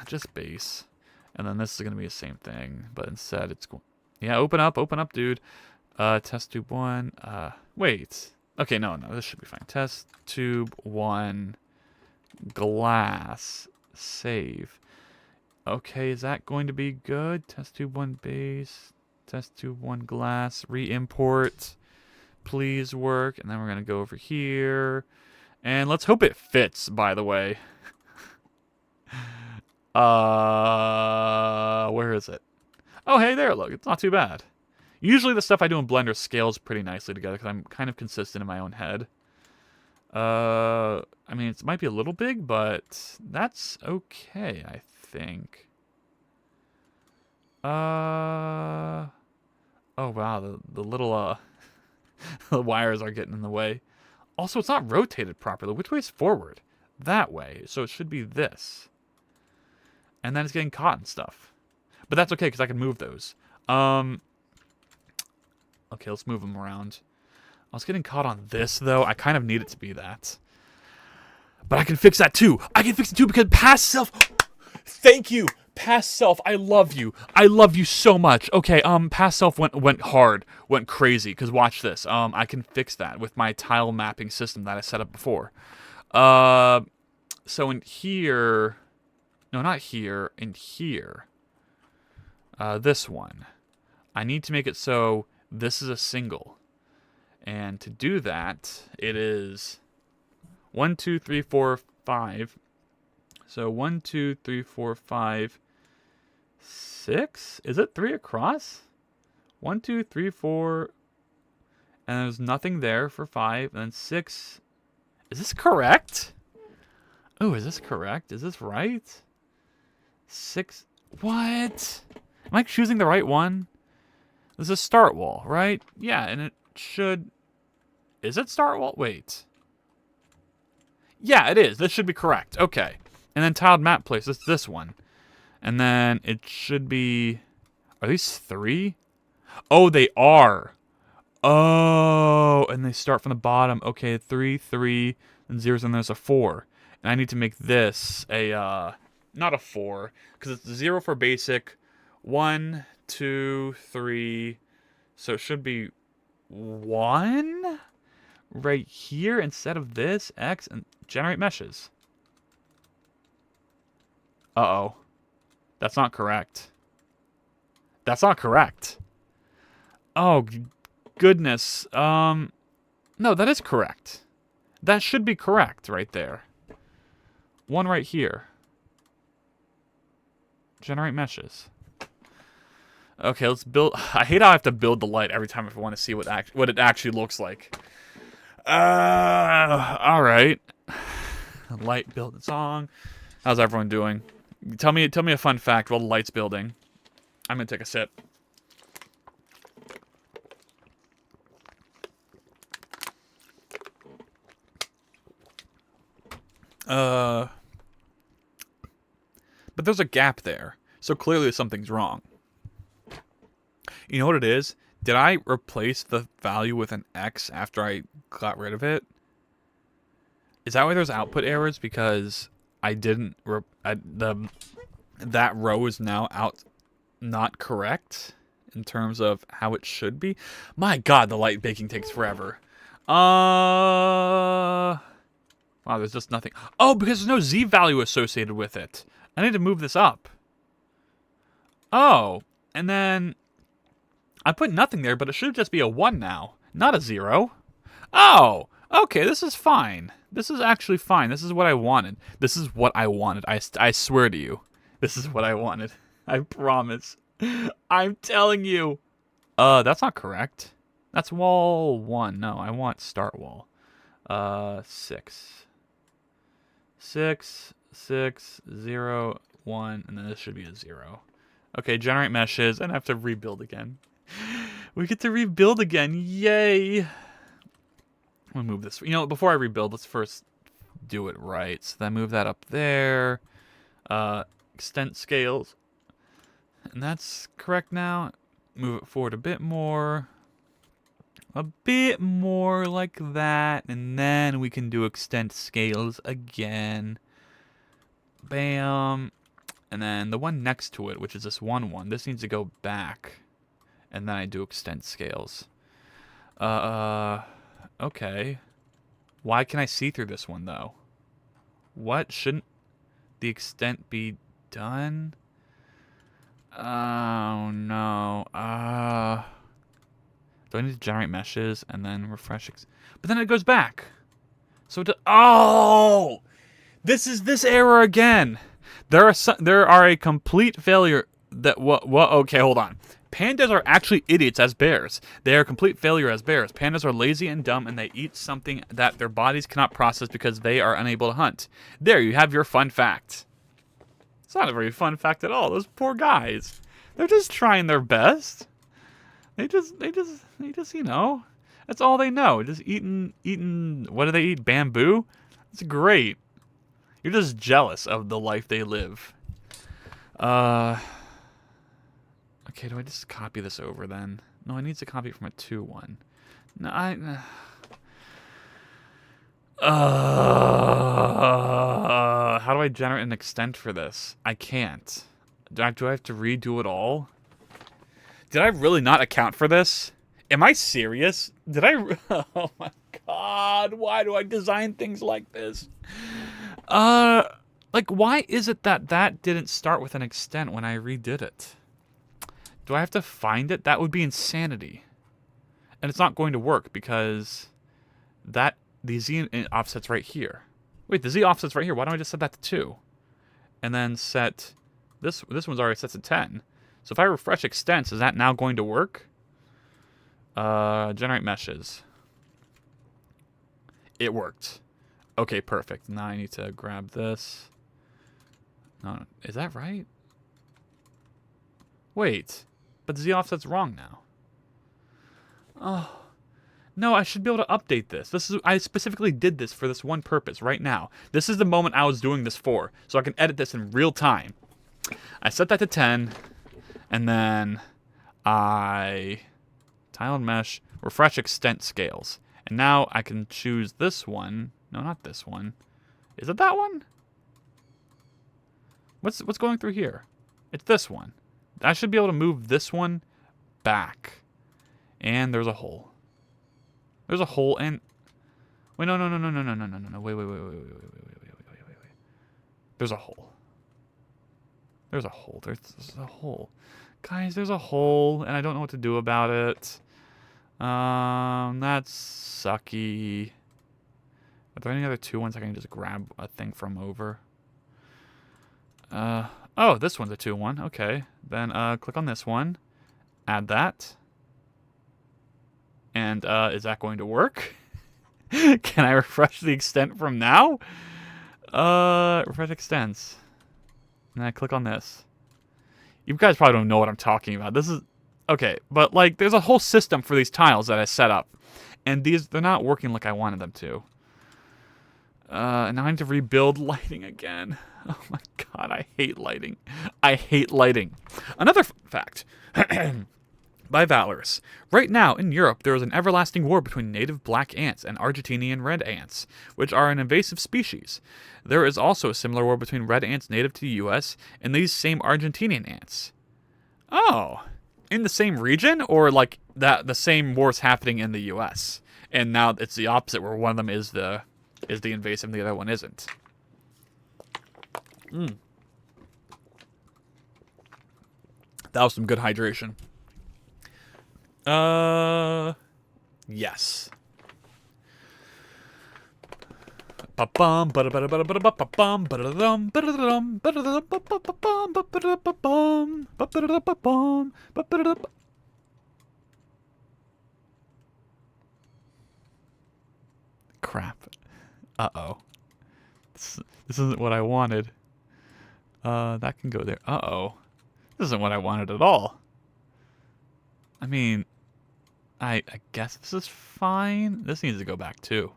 just base. And then this is going to be the same thing, but instead it's going... Yeah, open up, dude. Test tube 1, wait. Okay, no, this should be fine. Test tube 1, glass, save. Okay, is that going to be good? Test tube 1 base, test tube 1 glass, re-import, please work. And then we're going to go over here. And let's hope it fits, by the way. Where is it? Oh, hey there, look, it's not too bad. Usually the stuff I do in Blender scales pretty nicely together because I'm kind of consistent in my own head. I mean, it might be a little big, but that's okay, I think. Oh, wow, the little, the wires are getting in the way. Also, it's not rotated properly. Which way is forward? That way. So it should be this. And then it's getting caught and stuff. But that's okay, because I can move those. Okay, let's move them around. I was getting caught on this, though. I kind of need it to be that. But I can fix that, too. I can fix it, too, because past self... Thank you, past self. I love you. I love you so much. Okay, past self went hard, went crazy, because watch this. I can fix that with my tile mapping system that I set up before. So in here... No, not here. In here. This one. I need to make it so this is a single. And to do that, it is 1, 2, 3, 4, 5. So 1, 2, 3, 4, 5, 6? Is it 3 across? 1, 2, 3, 4. And there's nothing there for 5. And then 6. Is this correct? Oh, is this correct? Is this right? 6. What? Am I choosing the right one? This is start wall, right? Yeah, and it should... Is it start wall? Wait. Yeah, it is. This should be correct. Okay. And then tiled map place. It's this one. And then it should be... Are these 3? Oh, they are. Oh, and they start from the bottom. Okay, 3, 3, and 0s, and there's a 4. And I need to make this a... Not a 4, because it's 0 for basic. 1, 2, 3. So it should be 1 right here instead of this. X and generate meshes. Uh-oh. That's not correct. That's not correct. Oh, goodness. No, that is correct. That should be correct right there. 1 right here. Generate meshes. Okay, let's build... I hate how I have to build the light every time if I want to see what it actually looks like. Alright. Light build song. How's everyone doing? Tell me a fun fact while the light's building. I'm gonna take a sip. But there's a gap there. So clearly something's wrong. You know what it is? Did I replace the value with an X after I got rid of it? Is that why there's output errors? Because I didn't... that row is now not correct in terms of how it should be. My God, the light baking takes forever. Wow, there's just nothing. Oh, because there's no Z value associated with it. I need to move this up. Oh, and then I put nothing there, but it should just be a 1 now, not a 0. Oh, okay, this is fine. This is actually fine. This is what I wanted. This is what I wanted. I swear to you. This is what I wanted. I promise. I'm telling you. That's not correct. That's wall 1. No, I want start wall. 6. 6, 6, 0, 1, and then this should be a 0. Okay, generate meshes, and I have to rebuild again. We get to rebuild again. Yay! I'm gonna move this. You know, before I rebuild, let's first do it right. So then move that up there. Extent scales. And that's correct now. Move it forward a bit more. A bit more like that. And then we can do extent scales again. Bam. And then the one next to it, which is this 1-1, this needs to go back. And then I do extent scales. Okay. Why can I see through this one, though? What? Shouldn't the extent be done? Oh, no. Do I need to generate meshes and then refresh? But then it goes back. So, oh! This is this error again. There are a complete failure that, what, okay, hold on. Pandas are actually idiots as bears. They are a complete failure as bears. Pandas are lazy and dumb, and they eat something that their bodies cannot process because they are unable to hunt. There, you have your fun fact. It's not a very fun fact at all. Those poor guys. They're just trying their best. They just, you know, that's all they know. Just eating, what do they eat? Bamboo? It's great. You're just jealous of the life they live. Okay, do I just copy this over then? No, I need to copy it from a 2-1. No, how do I generate an extent for this? I can't. Do I have to redo it all? Did I really not account for this? Am I serious? Did I? Oh my god, why do I design things like this? Like, why is it that didn't start with an extent when I redid it? Do I have to find it? That would be insanity. And it's not going to work because the Z offset's right here. Wait, the Z offset's right here. Why don't I just set that to 2? And then set... This one's already set to 10. So if I refresh extents, is that now going to work? Generate meshes. It worked. Okay, perfect. Now I need to grab this. No, is that right? Wait. But the Z offset's wrong now. Oh. No, I should be able to update this. I specifically did this for this one purpose right now. This is the moment I was doing this for, so I can edit this in real time. I set that to 10, and then I tile and mesh, refresh extent scales. And now I can choose this one. No, not this one. Is it that one? What's going through here? It's this one. I should be able to move this one back. And there's a hole. There's a hole and... Wait, no. Wait. There's a hole. There's a hole. There's a hole. Guys, there's a hole, and I don't know what to do about it. That's sucky. Are there any other 2-1s I can just grab a thing from over? Oh, this one's a 2-1. Okay. Then click on this one. Add that. And is that going to work? Can I refresh the extent from now? Refresh extents. And I click on this. You guys probably don't know what I'm talking about. This is... Okay, but like there's a whole system for these tiles that I set up. And they're not working like I wanted them to. And now I need to rebuild lighting again. Oh my god, I hate lighting. I hate lighting. Another fact. By Valorous. Right now, in Europe, there is an everlasting war between native black ants and Argentinian red ants, which are an invasive species. There is also a similar war between red ants native to the US and these same Argentinian ants. Oh. In the same region? Or like the same war's happening in the US? And now it's the opposite, where one of them is the invasive and the other one isn't. That was some good hydration. Yes. Crap. Uh-oh. This isn't what I wanted. That can go there. Uh-oh. This isn't what I wanted at all. I mean, I guess this is fine. This needs to go back too.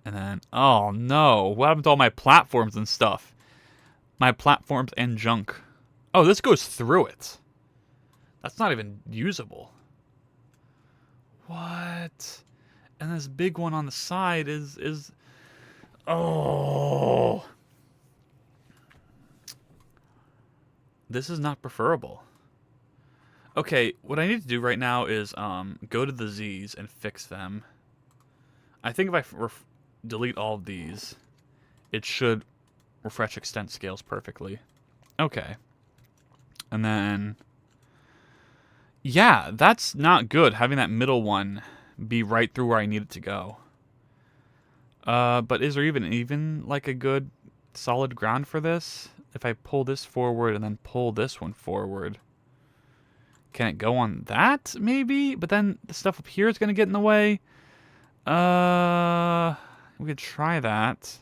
And then, oh no, what happened to all my platforms and stuff? My platforms and junk. Oh, this goes through it. That's not even usable. What? And this big one on the side is oh. This is not preferable. Okay, what I need to do right now is go to the Z's and fix them. I think if I delete all of these, it should refresh extent scales perfectly. Okay. And then, yeah, that's not good, having that middle one be right through where I need it to go. But is there even like a good solid ground for this? If I pull this forward and then pull this one forward, can it go on that, maybe? But then the stuff up here is going to get in the way. We could try that.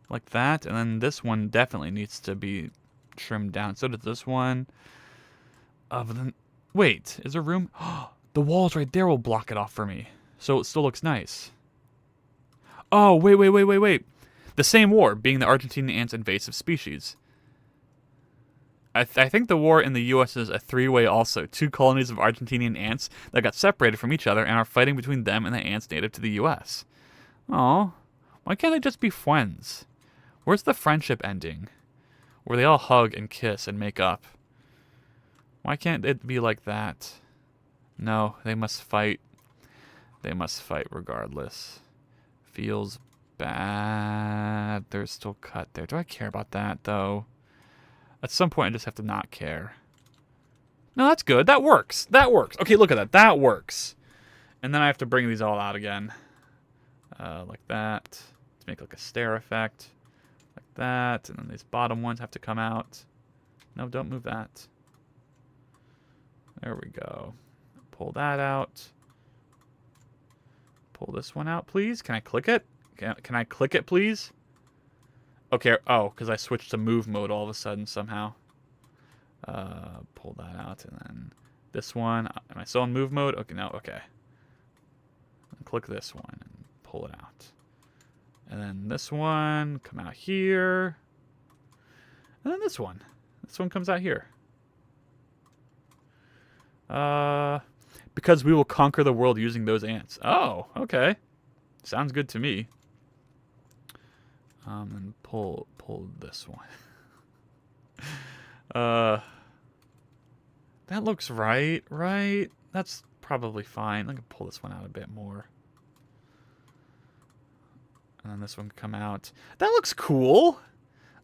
Like that. And then this one definitely needs to be trimmed down. So does this one. But then, wait, is there room? The walls right there will block it off for me. So it still looks nice. Oh, wait. The same war, being the Argentinian ant's invasive species. I think the war in the U.S. is a three-way also. 2 colonies of Argentinian ants that got separated from each other and are fighting between them and the ants native to the U.S. Oh, why can't they just be friends? Where's the friendship ending? Where they all hug and kiss and make up? Why can't it be like that? No, they must fight. They must fight regardless. Feels bad. They're still cut there. Do I care about that, though? At some point, I just have to not care. No, that's good. That works. That works. Okay, look at that. That works. And then I have to bring these all out again. Like that. To make like a stair effect. Like that. And then these bottom ones have to come out. No, don't move that. There we go. Pull that out. Pull this one out, please. Can I click it? Can I click it, please? Okay, oh, because I switched to move mode all of a sudden somehow. Pull that out, and then this one. Am I still in move mode? Okay, no, okay. And click this one and pull it out. And then this one, come out here. And then this one. This one comes out here. Because we will conquer the world using those ants. Oh, okay. Sounds good to me. And pull this one. That looks right? That's probably fine. I can pull this one out a bit more. And then this one can come out. That looks cool!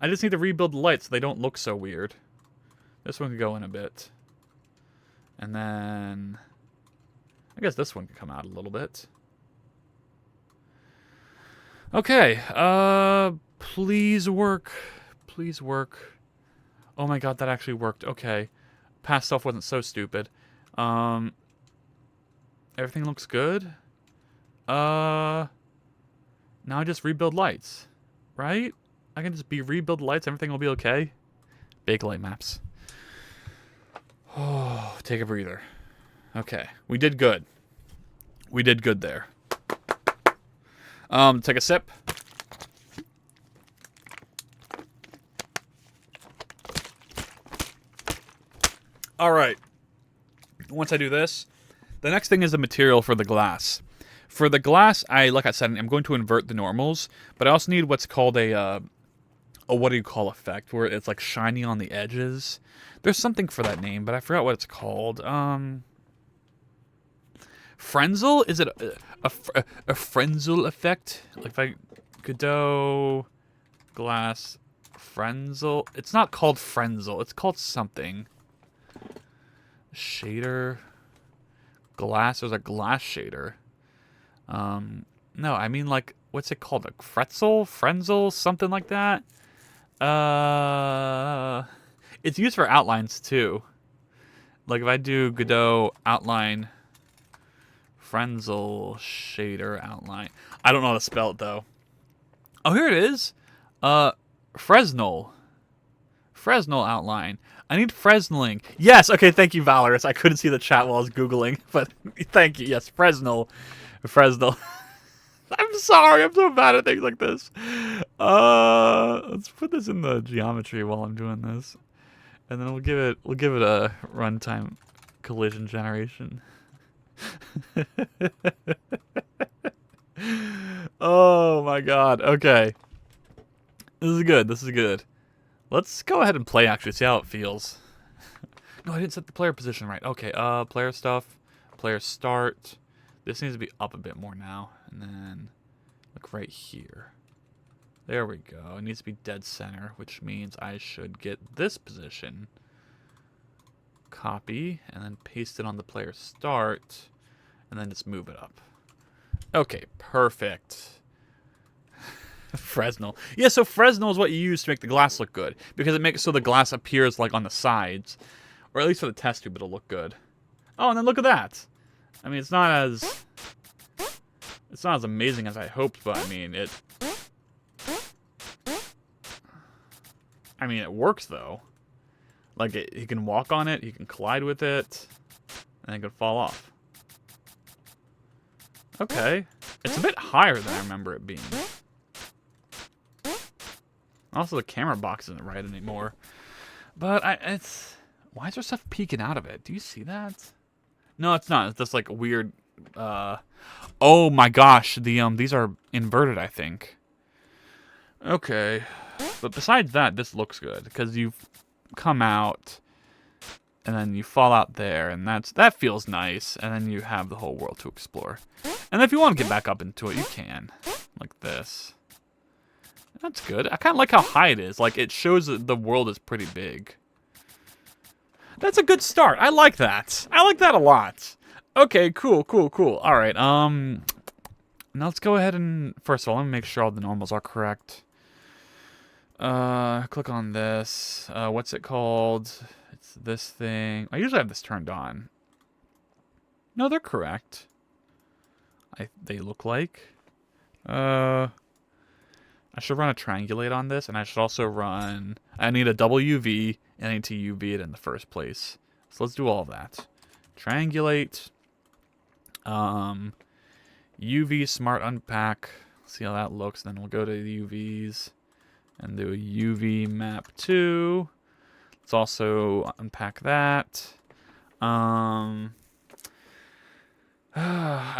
I just need to rebuild the lights so they don't look so weird. This one can go in a bit. And then I guess this one can come out a little bit. Okay, please work. Please work. Oh my god, that actually worked. Okay. Past stuff wasn't so stupid. Everything looks good. Now I just rebuild lights. Right? I can just rebuild lights, everything will be okay. Big light maps. Oh, take a breather. Okay, we did good. We did good there. Take a sip. All right. Once I do this, the next thing is the material for the glass. For the glass, like I said, I'm going to invert the normals, but I also need what's called a what do you call effect, where it's like shiny on the edges. There's something for that name, but I forgot what it's called. Frenzel? Is it a Frenzel effect? Like if I Godot glass Frenzel. It's not called Frenzel. It's called something. Shader. Glass. There's a glass shader. No, I mean like, what's it called? Like Fretzel? Frenzel? Something like that? It's used for outlines too. Like if I do Godot outline Frenzel shader outline. I don't know how to spell it though. Oh, here it is. Fresnel. Fresnel outline. I need Fresneling. Yes, okay, thank you, Valorous. I couldn't see the chat while I was Googling, but thank you. Yes, Fresnel. Fresnel. I'm sorry, I'm so bad at things like this. Let's put this in the geometry while I'm doing this. And then we'll give it a runtime collision generation. Oh my god. Okay. This is good. This is good. Let's go ahead and play, actually, see how it feels. No, I didn't set the player position right. Okay, player stuff, player start. This needs to be up a bit more now. And then look right here. There we go. It needs to be dead center, which means I should get this position. Copy, and then paste it on the player start, and then just move it up. Okay, perfect. Fresnel. Yeah, so Fresnel is what you use to make the glass look good, because it makes it so the glass appears like on the sides, or at least for the test tube it'll look good. Oh, and then look at that. I mean, it's not as amazing as I hoped, but I mean it works though. Like he can walk on it, he can collide with it, and it can fall off. Okay, it's a bit higher than I remember it being. Also, the camera box isn't right anymore. But why is there stuff peeking out of it? Do you see that? No, it's not. It's just like a weird. Oh my gosh, these are inverted, I think. Okay, but besides that, this looks good because you've come out, and then you fall out there, and that feels nice. And then you have the whole world to explore. And if you want to get back up into it, you can, like this. That's good. I kind of like how high it is. Like, it shows that the world is pretty big. That's a good start. I like that. I like that a lot. Okay, cool, cool, cool. All right, now let's go ahead and... First of all, let me make sure all the normals are correct. Click on this. What's it called? It's this thing. I usually have this turned on. No, they're correct. They look like. I should run a triangulate on this, and I should also run... I need a double UV, and I need to UV it in the first place. So let's do all of that. Triangulate. UV Smart Unpack. See how that looks. Then we'll go to the UVs and do a UV Map 2. Let's also unpack that. I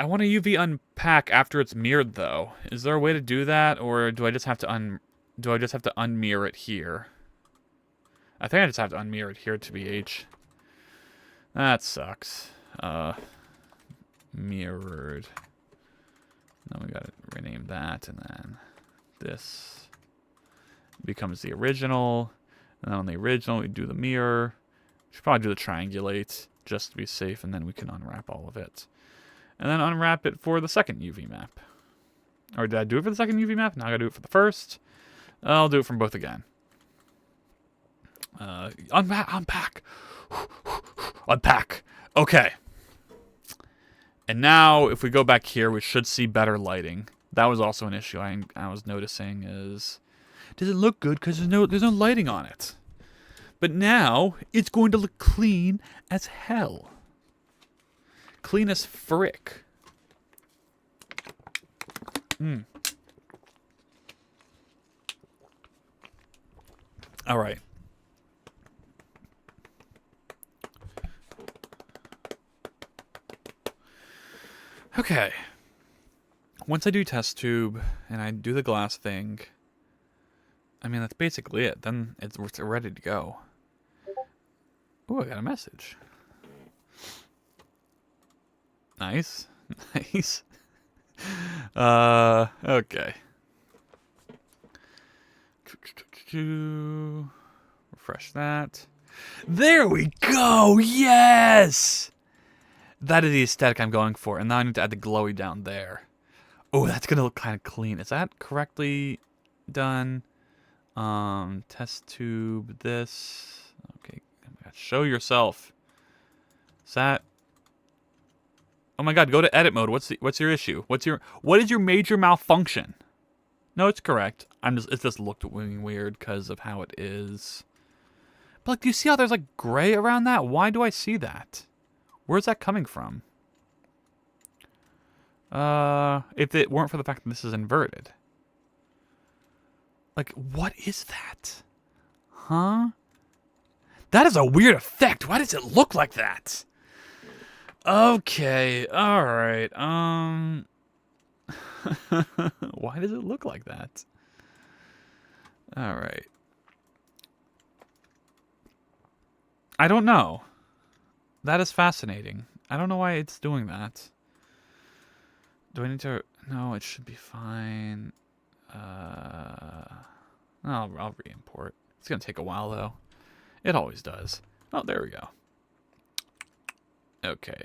want to UV unpack after it's mirrored, though. Is there a way to do that, or do I just have to unmirror it here? I think I just have to unmirror it here to BH. That sucks. Mirrored. Then we gotta rename that, and then this becomes the original. And then on the original, we do the mirror. Should probably do the triangulate just to be safe, and then we can unwrap all of it. And then unwrap it for the second UV map. Or did I do it for the second UV map? Now I gotta do it for the first. I'll do it from both again. Unpack. Unpack. Okay. And now, if we go back here, we should see better lighting. That was also an issue I was noticing is... Does it look good? Because there's no lighting on it. But now, it's going to look clean as hell. Clean as frick. All right. Okay. Once I do test tube and I do the glass thing, I mean, that's basically it. Then it's ready to go. Ooh, I got a message. Nice. Nice. Okay. Refresh that. There we go! Yes! That is the aesthetic I'm going for. And now I need to add the glowy down there. Oh, that's going to look kind of clean. Is that correctly done? Test tube this. Okay. Show yourself. Is that... Oh my god, go to edit mode. What's your issue? What is your major malfunction? No, it's correct. It just looked weird because of how it is. But like, do you see how there's like gray around that? Why do I see that? Where's that coming from? If it weren't for the fact that this is inverted. Like, what is that? Huh? That is a weird effect. Why does it look like that? Okay, alright, why does it look like that? Alright. I don't know. That is fascinating. I don't know why it's doing that. Do I need to... No, it should be fine. I'll re-import. It's gonna take a while, though. It always does. Oh, there we go. Okay.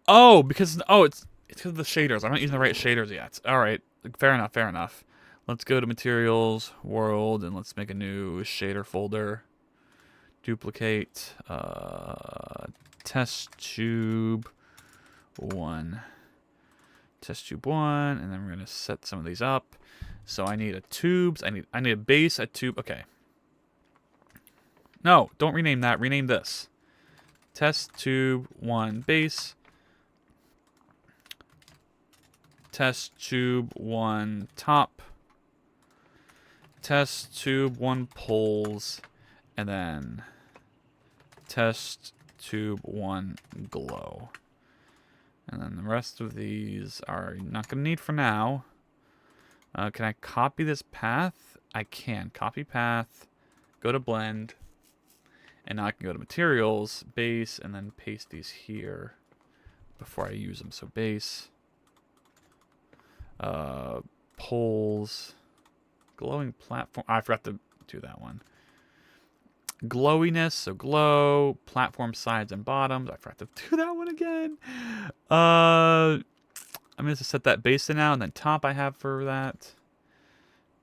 Oh, because... Oh, it's because of the shaders. I'm not using the right shaders yet. Alright. Fair enough, fair enough. Let's go to Materials, World, and let's make a new shader folder. Duplicate. Test tube 1. Test tube 1, and then we're gonna set some of these up. So I need a tubes. I need a base, a tube. Okay. No, don't rename that. Rename this. Test tube 1 base. Test tube 1 top. Test tube 1 poles, and then test tube 1 glow. And then the rest of these are not going to need for now. Can I copy this path? I can. Copy path. Go to blend. And now I can go to materials, base, and then paste these here before I use them. So base. Poles. Glowing platform. I forgot to do that one. Glowiness, so glow, platform sides and bottoms. I forgot to do that one again. I'm going to set that base in now, and then top I have for that.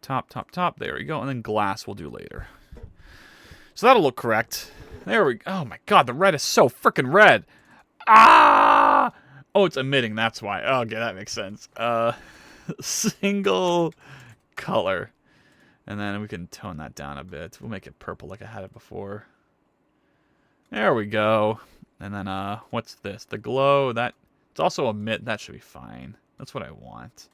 Top, top, top. There we go. And then glass we'll do later. So that'll look correct. There we go. Oh my god, the red is so freaking red. Ah! Oh, it's emitting, that's why. Okay, that makes sense. Single color. And then we can tone that down a bit. We'll make it purple like I had it before. There we go. And then, what's this? The glow, that... It's also emit. That should be fine. That's what I want.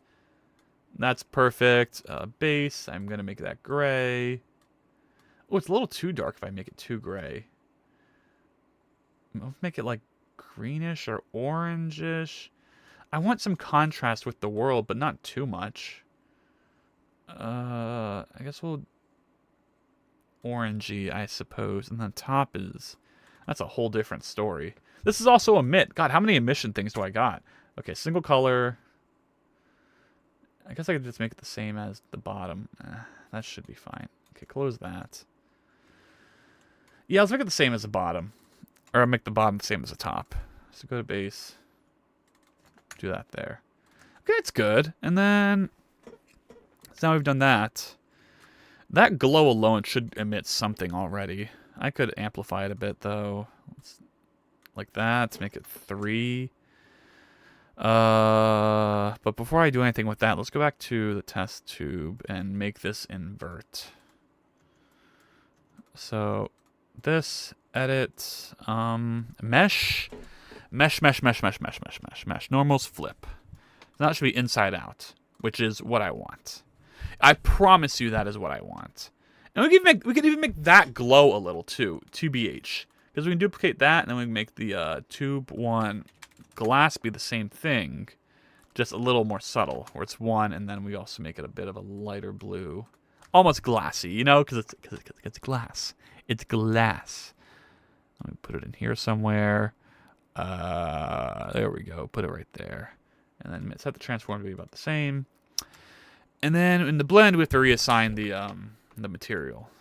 That's perfect. Base, I'm going to make that gray. Oh, it's a little too dark if I make it too gray. I'll make it like greenish or orangish. I want some contrast with the world, but not too much. I guess we'll orangey, I suppose. And then top is... That's a whole different story. This is also emit. God, how many emission things do I got? Okay, single color. I guess I could just make it the same as the bottom. That should be fine. Okay, close that. Yeah, let's make it the same as the bottom. Or I'll make the bottom the same as the top. So go to base. Do that there. Okay, it's good. And then... So now we've done that. That glow alone should emit something already. I could amplify it a bit, though. Like that. Make it 3. But before I do anything with that, let's go back to the test tube and make this invert. So... This, edit, mesh, normals flip. So that should be inside out, which is what I want. I promise you that is what I want. And we could even make that glow a little too, 2BH. Because we can duplicate that, and then we can make the tube 1 glass be the same thing, just a little more subtle, where it's 1, and then we also make it a bit of a lighter blue. Almost glassy, you know, because it's glass. It's glass. Let me put it in here somewhere. There we go. Put it right there. And then set the transform to be about the same. And then in the blend, we have to reassign the material.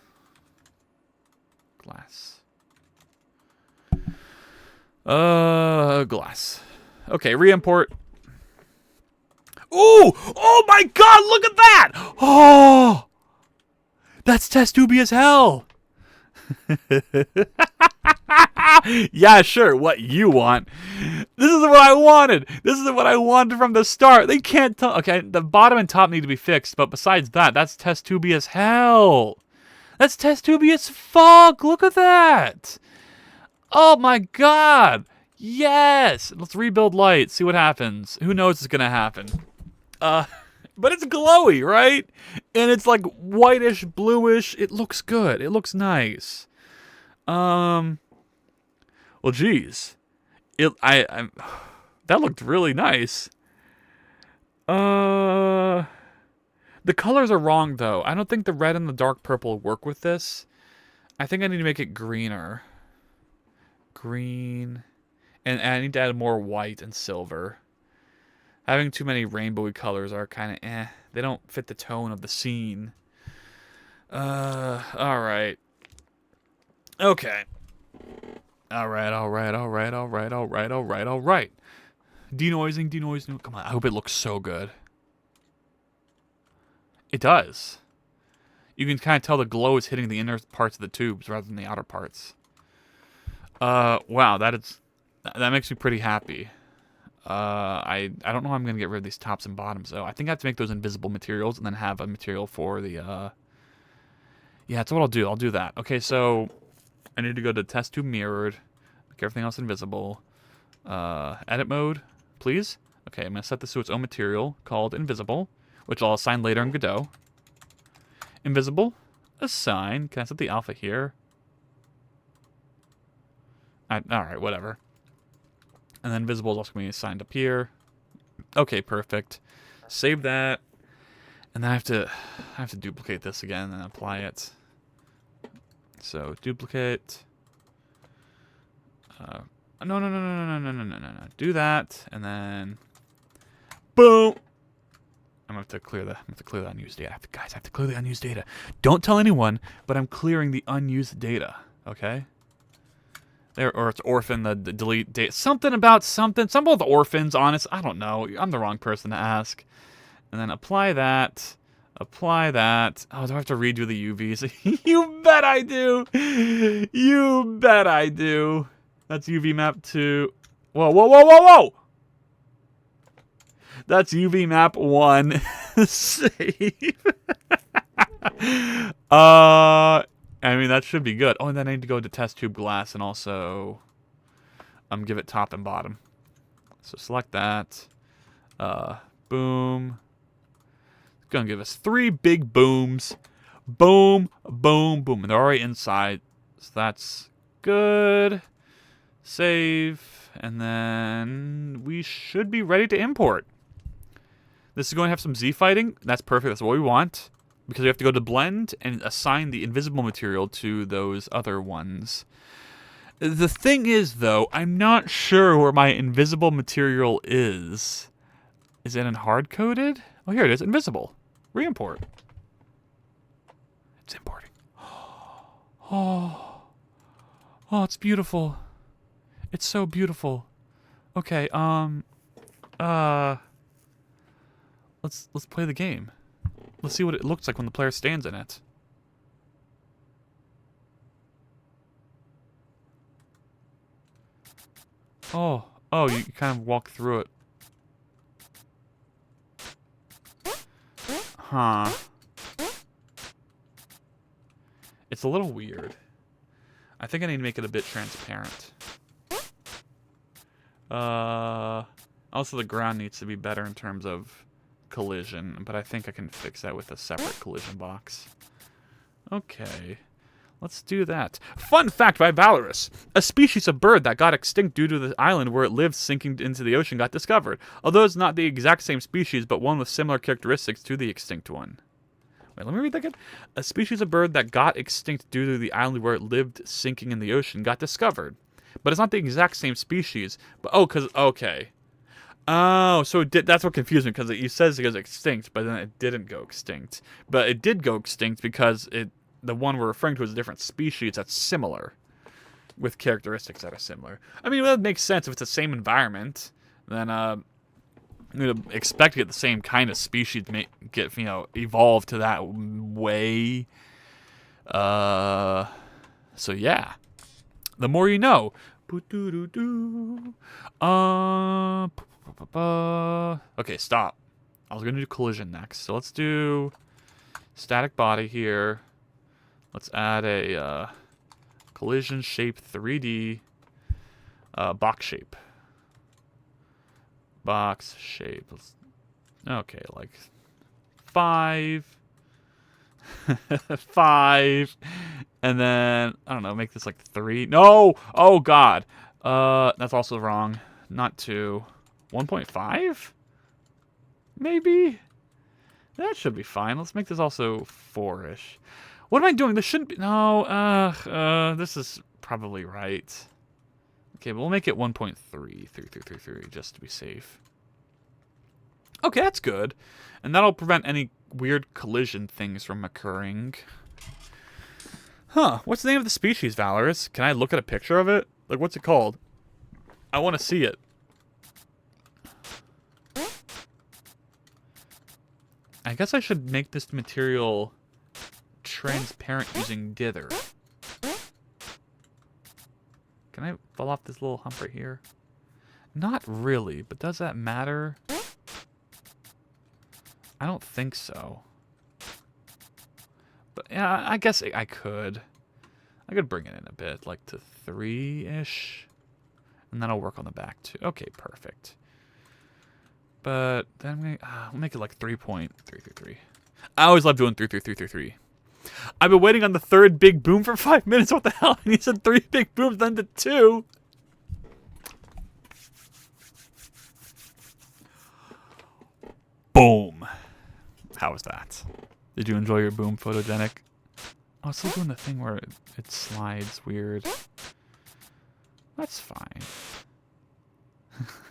Glass. Glass. Okay, re-import. Ooh! Oh my god, look at that! Oh! That's test tubey as hell! Yeah, sure, what you want. This is what I wanted. This is what I wanted from the start. They can't tell. Okay, the bottom and top need to be fixed, but besides that, that's test tubey as hell. That's test tubey as fuck. Look at that. Oh my god. Yes. Let's rebuild light. See what happens. Who knows what's gonna happen. But it's glowy, right? And it's like whitish, bluish. It looks good. It looks nice. Well, geez. That looked really nice. The colors are wrong, though. I don't think the red and the dark purple work with this. I think I need to make it greener. Green. And I need to add more white and silver. Having too many rainbowy colors are kind of eh. They don't fit the tone of the scene. Alright. Okay. Alright. Denoising. Come on, I hope it looks so good. It does. You can kind of tell the glow is hitting the inner parts of the tubes rather than the outer parts. Wow, that makes me pretty happy. I don't know how I'm gonna get rid of these tops and bottoms though. I think I have to make those invisible materials and then have a material for the yeah, that's what I'll do. I'll do that. Okay, so I need to go to test tube mirrored, make everything else invisible. Edit mode, please. Okay, I'm gonna set this to its own material called invisible, which I'll assign later in Godot. Invisible, assign. Can I set the alpha here? Alright, whatever. And then visible is also going to be assigned up here. Okay, perfect. Save that. And then I have to duplicate this again and apply it. So duplicate. No. Do that, and then boom. I'm gonna have to clear the unused data. Guys, I have to clear the unused data. Don't tell anyone, but I'm clearing the unused data. Okay. There, or it's orphan, the delete date. Something about something. Something with orphans, honest. I don't know. I'm the wrong person to ask. And then apply that. Apply that. Oh, do I have to redo the UVs? You bet I do. You bet I do. That's UV map 2. Whoa. That's UV map 1. Save. I mean, that should be good. Oh, and then I need to go to test tube glass and also give it top and bottom. So select that. Boom. It's gonna give us 3 big booms. Boom, boom, boom. And they're already inside. So that's good. Save. And then we should be ready to import. This is going to have some Z fighting. That's perfect. That's what we want. Because we have to go to blend and assign the invisible material to those other ones. The thing is, though, I'm not sure where my invisible material is. Is it in hard-coded? Oh, here it is. Invisible. Re-import. It's importing. Oh, it's beautiful. It's so beautiful. Okay, let's play the game. Let's see what it looks like when the player stands in it. Oh, you kind of walk through it. Huh. It's a little weird. I think I need to make it a bit transparent. Also the ground needs to be better in terms of collision, but I think I can fix that with a separate collision box. Okay, let's do that. Fun fact by Valorous. A species of bird that got extinct due to the island where it lived sinking into the ocean got discovered. Although it's not the exact same species, but one with similar characteristics to the extinct one. Wait, let me read that again. A species of bird that got extinct due to the island where it lived sinking in the ocean got discovered. But it's not the exact same species. But okay. Oh, so it did, that's what confused me, because it says it goes extinct, but then it didn't go extinct. But it did go extinct because the one we're referring to is a different species that's similar, with characteristics that are similar. I mean, that makes sense if it's the same environment. Then you'd expect to get the same kind of species get evolve to that way. So yeah, the more you know. Okay, stop. I was gonna do collision next, so let's do static body here. Let's add a collision shape 3D box shape. Box shape. Okay, like 5. 5. And then, I don't know, make this like 3. No! Oh, God. That's also wrong. Not 2. 1.5? Maybe? That should be fine. Let's make this also 4-ish. What am I doing? This shouldn't be... No, this is probably right. Okay, but we'll make it 1.3, just to be safe. Okay, that's good. And that'll prevent any weird collision things from occurring. Huh, what's the name of the species, Valorous? Can I look at a picture of it? Like, what's it called? I want to see it. I guess I should make this material transparent using dither. Can I fall off this little hump right here? Not really, but does that matter? I don't think so. But yeah, I guess I could. I could bring it in a bit, like to 3-ish. And then I'll work on the back too. Okay, perfect. But then I'm gonna we'll make it like 3.333. I always love doing 33333. I've been waiting on the third big boom for 5 minutes. What the hell? And he said 3 big booms, then to 2. Boom. How was that? Did you enjoy your boom, Photogenic? Oh, it's still doing the thing where it slides weird. That's fine.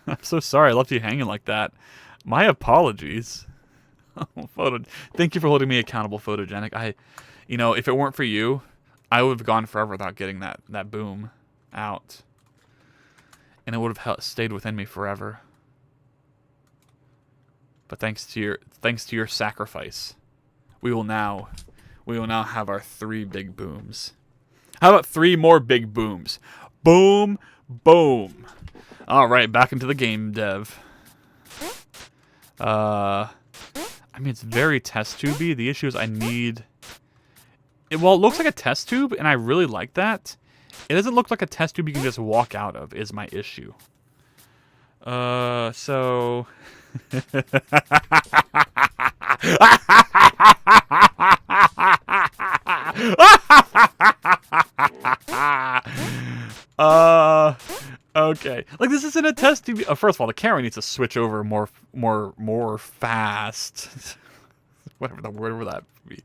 I'm so sorry I left you hanging like that. My apologies. Thank you for holding me accountable, Photogenic. You know, if it weren't for you, I would have gone forever without getting that boom out. And it would have stayed within me forever. But thanks to your sacrifice, we will now have our 3 big booms. How about 3 more big booms? Boom, boom. All right, back into the game, Dev. I mean, it's very test tubey. The issue is I need... Well, it looks like a test tube, and I really like that. It doesn't look like a test tube you can just walk out of, is my issue. So... Okay. Like, this isn't a test tube. First of all, the camera needs to switch over more fast. Whatever the word for that would be.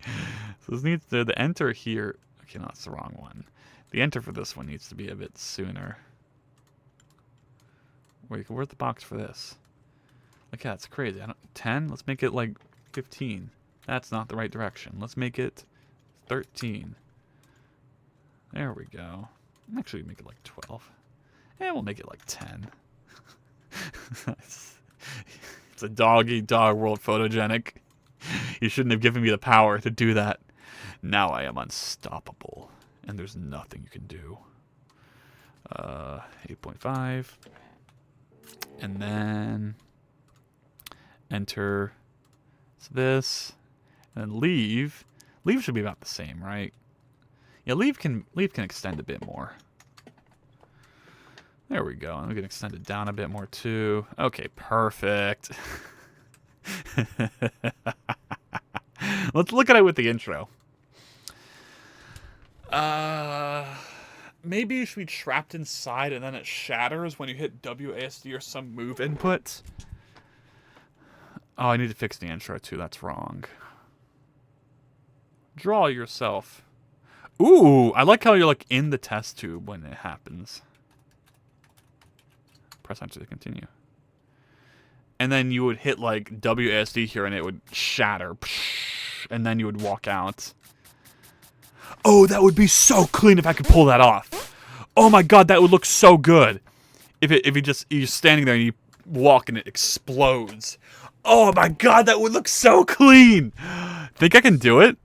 So this needs to, the enter here. Okay, no, that's the wrong one. The enter for this one needs to be a bit sooner. Wait, where's the box for this? Like, yeah, it's crazy. 10? Let's make it like 15. That's not the right direction. Let's make it 13. There we go. Actually, make it like 12. And we'll make it like 10. It's a dog-eat-dog world, Photogenic. You shouldn't have given me the power to do that. Now I am unstoppable. And there's nothing you can do. 8.5. And then... enter this. And then leave. Leave should be about the same, right? Yeah, leave can extend a bit more. There we go. And we can extend it down a bit more too. Okay, perfect. Let's look at it with the intro. Maybe you should be trapped inside and then it shatters when you hit WASD or some move input. Oh, I need to fix the intro too. That's wrong. Draw yourself. Ooh, I like how you're like in the test tube when it happens. Press enter to continue. And then you would hit like WASD here and it would shatter. And then you would walk out. Oh, that would be so clean if I could pull that off. Oh my god, that would look so good. If you're standing there and you walk and it explodes. Oh my god, that would look so clean. Think I can do it?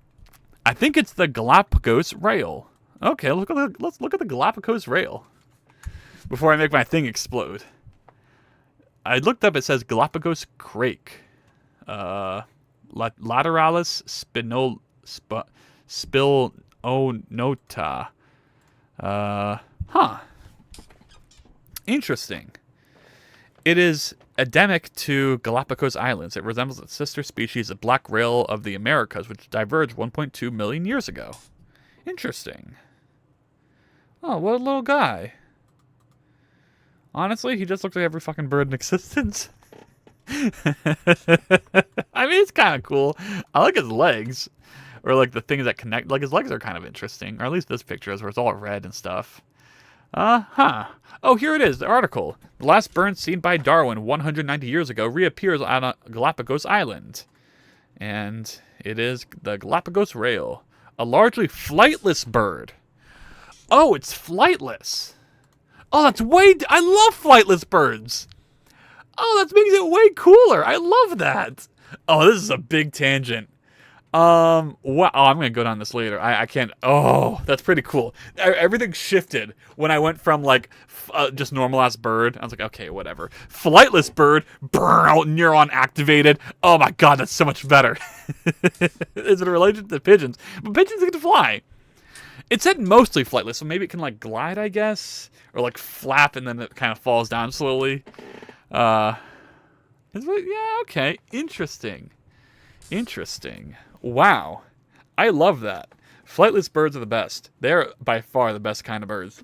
I think it's the Galapagos rail. Okay, let's look at the Galapagos rail. Before I make my thing explode. I looked up, it says Galapagos crake. Lateralis onota. Huh. Interesting. It is endemic to Galapagos Islands. It resembles its sister species, the black rail of the Americas, which diverged 1.2 million years ago. Interesting. Oh, what a little guy. Honestly, he just looks like every fucking bird in existence. I mean, it's kind of cool. I like his legs. Or like the things that connect. Like his legs are kind of interesting. Or at least this picture is where it's all red and stuff. Oh, here it is, the article. The last bird seen by Darwin 190 years ago reappears on a Galapagos Island. And it is the Galapagos rail. A largely flightless bird. Oh, it's flightless. Oh, that's I love flightless birds. Oh, that makes it way cooler. I love that. Oh, this is a big tangent. Wow. Oh, I'm going to go down this later. I can't. Oh, that's pretty cool. Everything shifted when I went from like just normal ass bird. I was like, okay, whatever. Flightless bird, neuron activated. Oh my God, that's so much better. Is it related to pigeons? But pigeons get to fly. It said mostly flightless, so maybe it can like glide, I guess, or like flap and then it kind of falls down slowly. Yeah, okay. Interesting. Wow. I love that. Flightless birds are the best. They're by far the best kind of birds.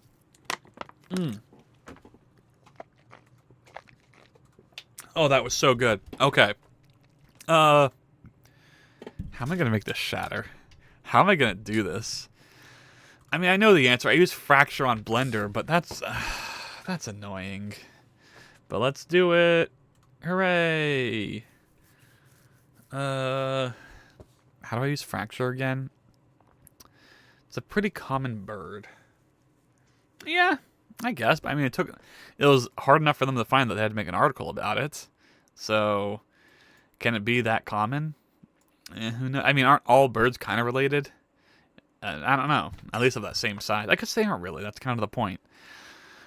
Oh, that was so good. Okay. How am I going to make this shatter? How am I going to do this? I mean, I know the answer. I use fracture on Blender, but that's annoying. But let's do it. Hooray. How do I use fracture again? It's a pretty common bird. Yeah, I guess. But I mean, it was hard enough for them to find that they had to make an article about it. So, can it be that common? Who knows? I mean, aren't all birds kind of related? I don't know. At least of that same size. I guess they aren't really. That's kind of the point.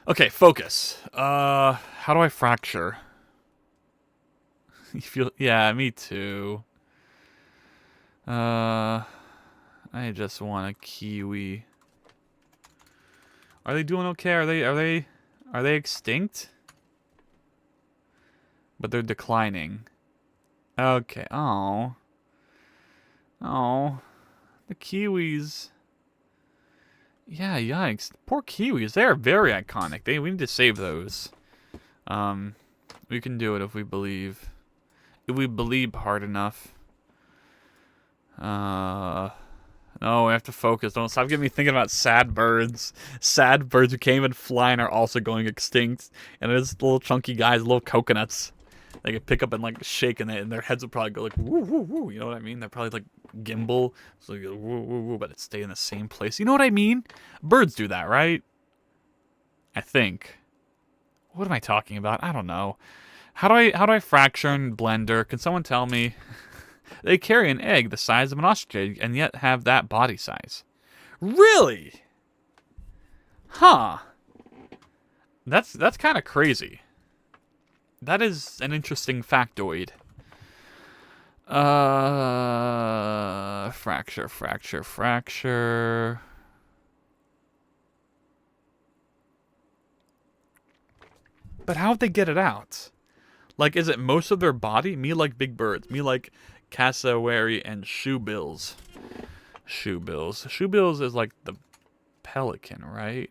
Okay, focus. How do I fracture? You feel? Yeah, me too. I just want a kiwi. Are they doing okay? Are they extinct? But they're declining. Okay. Oh. The kiwis. Yeah, yikes. Poor kiwis. They are very iconic. We need to save those. We can do it if we believe. If we believe hard enough. No, we have to focus. Don't stop getting me thinking about sad birds. Sad birds who can't even fly and are also going extinct. And there's little chunky guys, little coconuts. They could pick up and like shake, and their heads would probably go like woo woo woo. You know what I mean? They're probably like gimbal, so they go woo woo woo, but it stay in the same place. You know what I mean? Birds do that, right? I think. What am I talking about? I don't know. How do I fracture in Blender? Can someone tell me? They carry an egg the size of an ostrich egg and yet have that body size. Really? Huh. That's kind of crazy. That is an interesting factoid. Fracture. But how'd they get it out? Like, is it most of their body? Me like big birds. Me like cassowary and shoebills. Shoebills is like the pelican, right?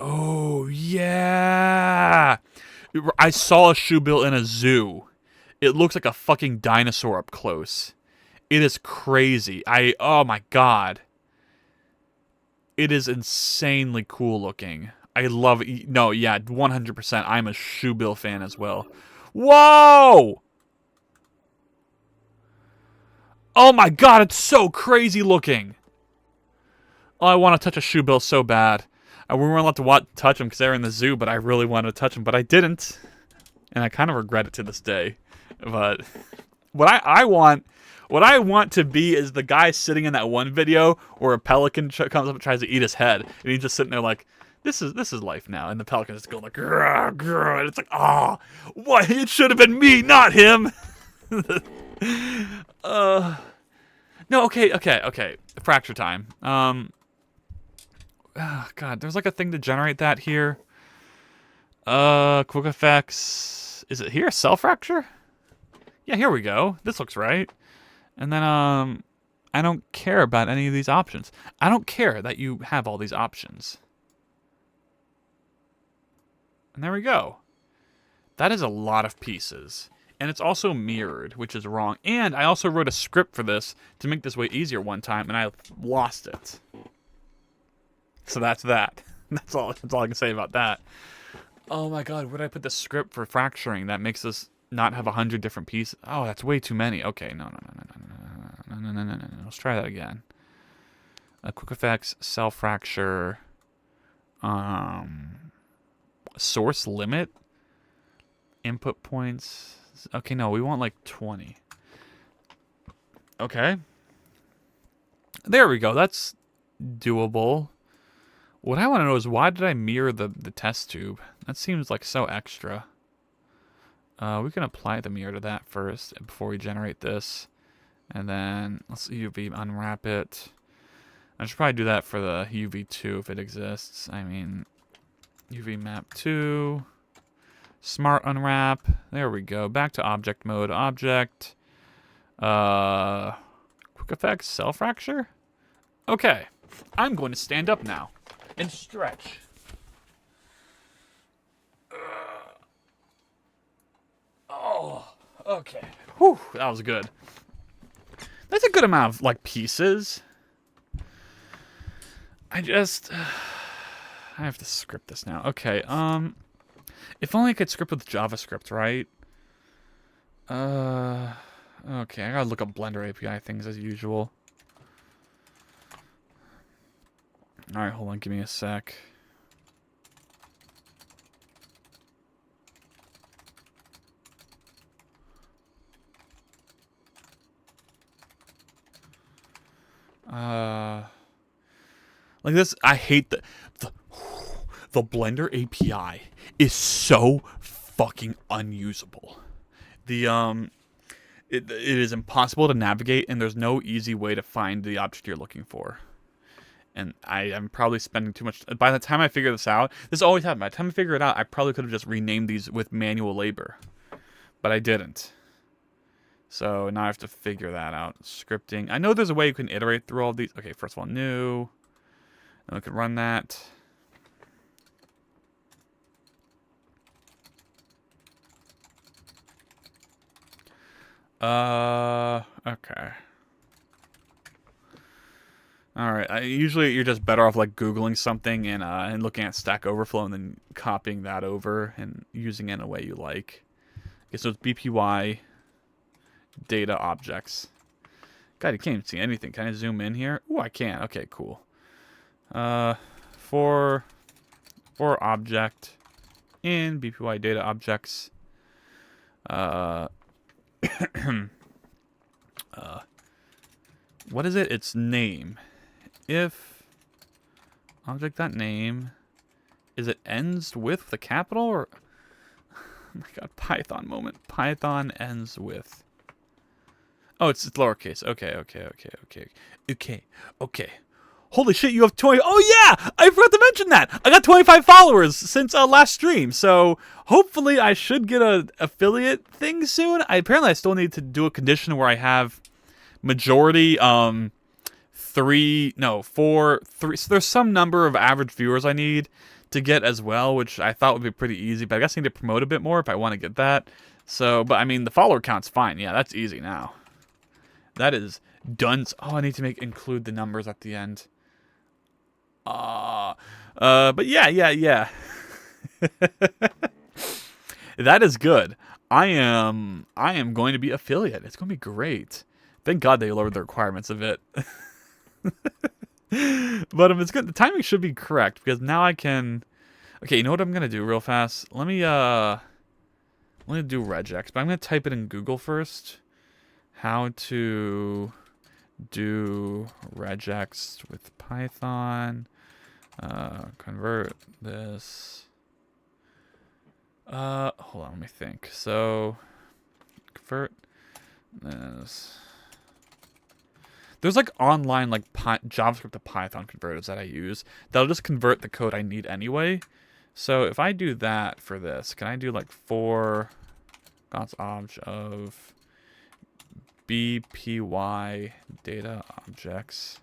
Oh, yeah. I saw a shoebill in a zoo. It looks like a fucking dinosaur up close. It is crazy. Oh my God. It is insanely cool looking. I love it. No, yeah, 100%. I'm a shoebill fan as well. Whoa! Oh my God, it's so crazy looking. Oh, I want to touch a shoebill so bad. We weren't allowed to touch them because they were in the zoo, but I really wanted to touch them, but I didn't. And I kind of regret it to this day. But what I want to be is the guy sitting in that one video where a pelican comes up and tries to eat his head, and he's just sitting there like, this is life now, and the pelican is going like, grr, grr, and it's like, oh, what? It should have been me, not him. No, okay. Fracture time. God, there's like a thing to generate that here. Quick effects. Is it here? Cell fracture? Yeah, here we go. This looks right. And then, I don't care about any of these options. I don't care that you have all these options. And there we go. That is a lot of pieces. And it's also mirrored, which is wrong. And I also wrote a script for this to make this way easier one time, and I lost it. So that's that. That's all I can say about that. Oh my god, where did I put the script for fracturing that makes us not have 100 different pieces? Oh, that's way too many. Okay, no. Let's try that again. Quick effects, cell fracture, source limit, input points. Okay, no, we want like 20. Okay. There we go. That's doable. What I want to know is why did I mirror the test tube? That seems like so extra. We can apply the mirror to that first before we generate this. And then let's UV unwrap it. I should probably do that for the UV2 if it exists. I mean, UV map 2. Smart unwrap. There we go. Back to object mode. Object. Quick effects. Cell fracture? Okay. I'm going to stand up now and stretch. Oh, okay. Whew, that was good. That's a good amount of, like, pieces. I have to script this now. Okay, if only I could script with JavaScript, right? Okay, I gotta look up Blender API things as usual. Alright, hold on, give me a sec. Like this, I hate the Blender API is so fucking unusable. It is impossible to navigate, and there's no easy way to find the object you're looking for. And I am probably spending too much. By the time I figure this out, this always happens. By the time I figure it out, I probably could have just renamed these with manual labor, but I didn't. So now I have to figure that out. Scripting. I know there's a way you can iterate through all these. Okay, first of all, new. And we can run that. Okay. Alright, usually you're just better off like Googling something and looking at Stack Overflow and then copying that over and using it in a way you like. Okay, so it's BPY data objects. God, you can't even see anything. Can I zoom in here? Ooh, I can. Okay, cool. For object in BPY data objects. What is it? It's name. If object.name, is it ends with the capital or? Oh my god, Python moment. Python ends with. Oh, it's lowercase. Okay. Holy shit, you have 20. Oh yeah, I forgot to mention that. I got 25 followers since last stream. So hopefully I should get a affiliate thing soon. Apparently I still need to do a condition where I have majority 3, no, 4, 3. So there's some number of average viewers I need to get as well, which I thought would be pretty easy. But I guess I need to promote a bit more if I want to get that. So, but I mean, the follower count's fine. Yeah, that's easy now. That is done. Oh, I need to include the numbers at the end. But yeah. That is good. I am going to be affiliate. It's going to be great. Thank God they lowered the requirements a bit. But it's good. The timing should be correct because now I can. Okay, you know what I'm gonna do real fast? Let me do regex, but I'm gonna type it in Google first. How to do regex with Python. Convert this. Hold on, let me think. So, convert this. There's like online like JavaScript to Python converters that I use that'll just convert the code I need anyway. So if I do that for this, can I do like for const obj of BPY data objects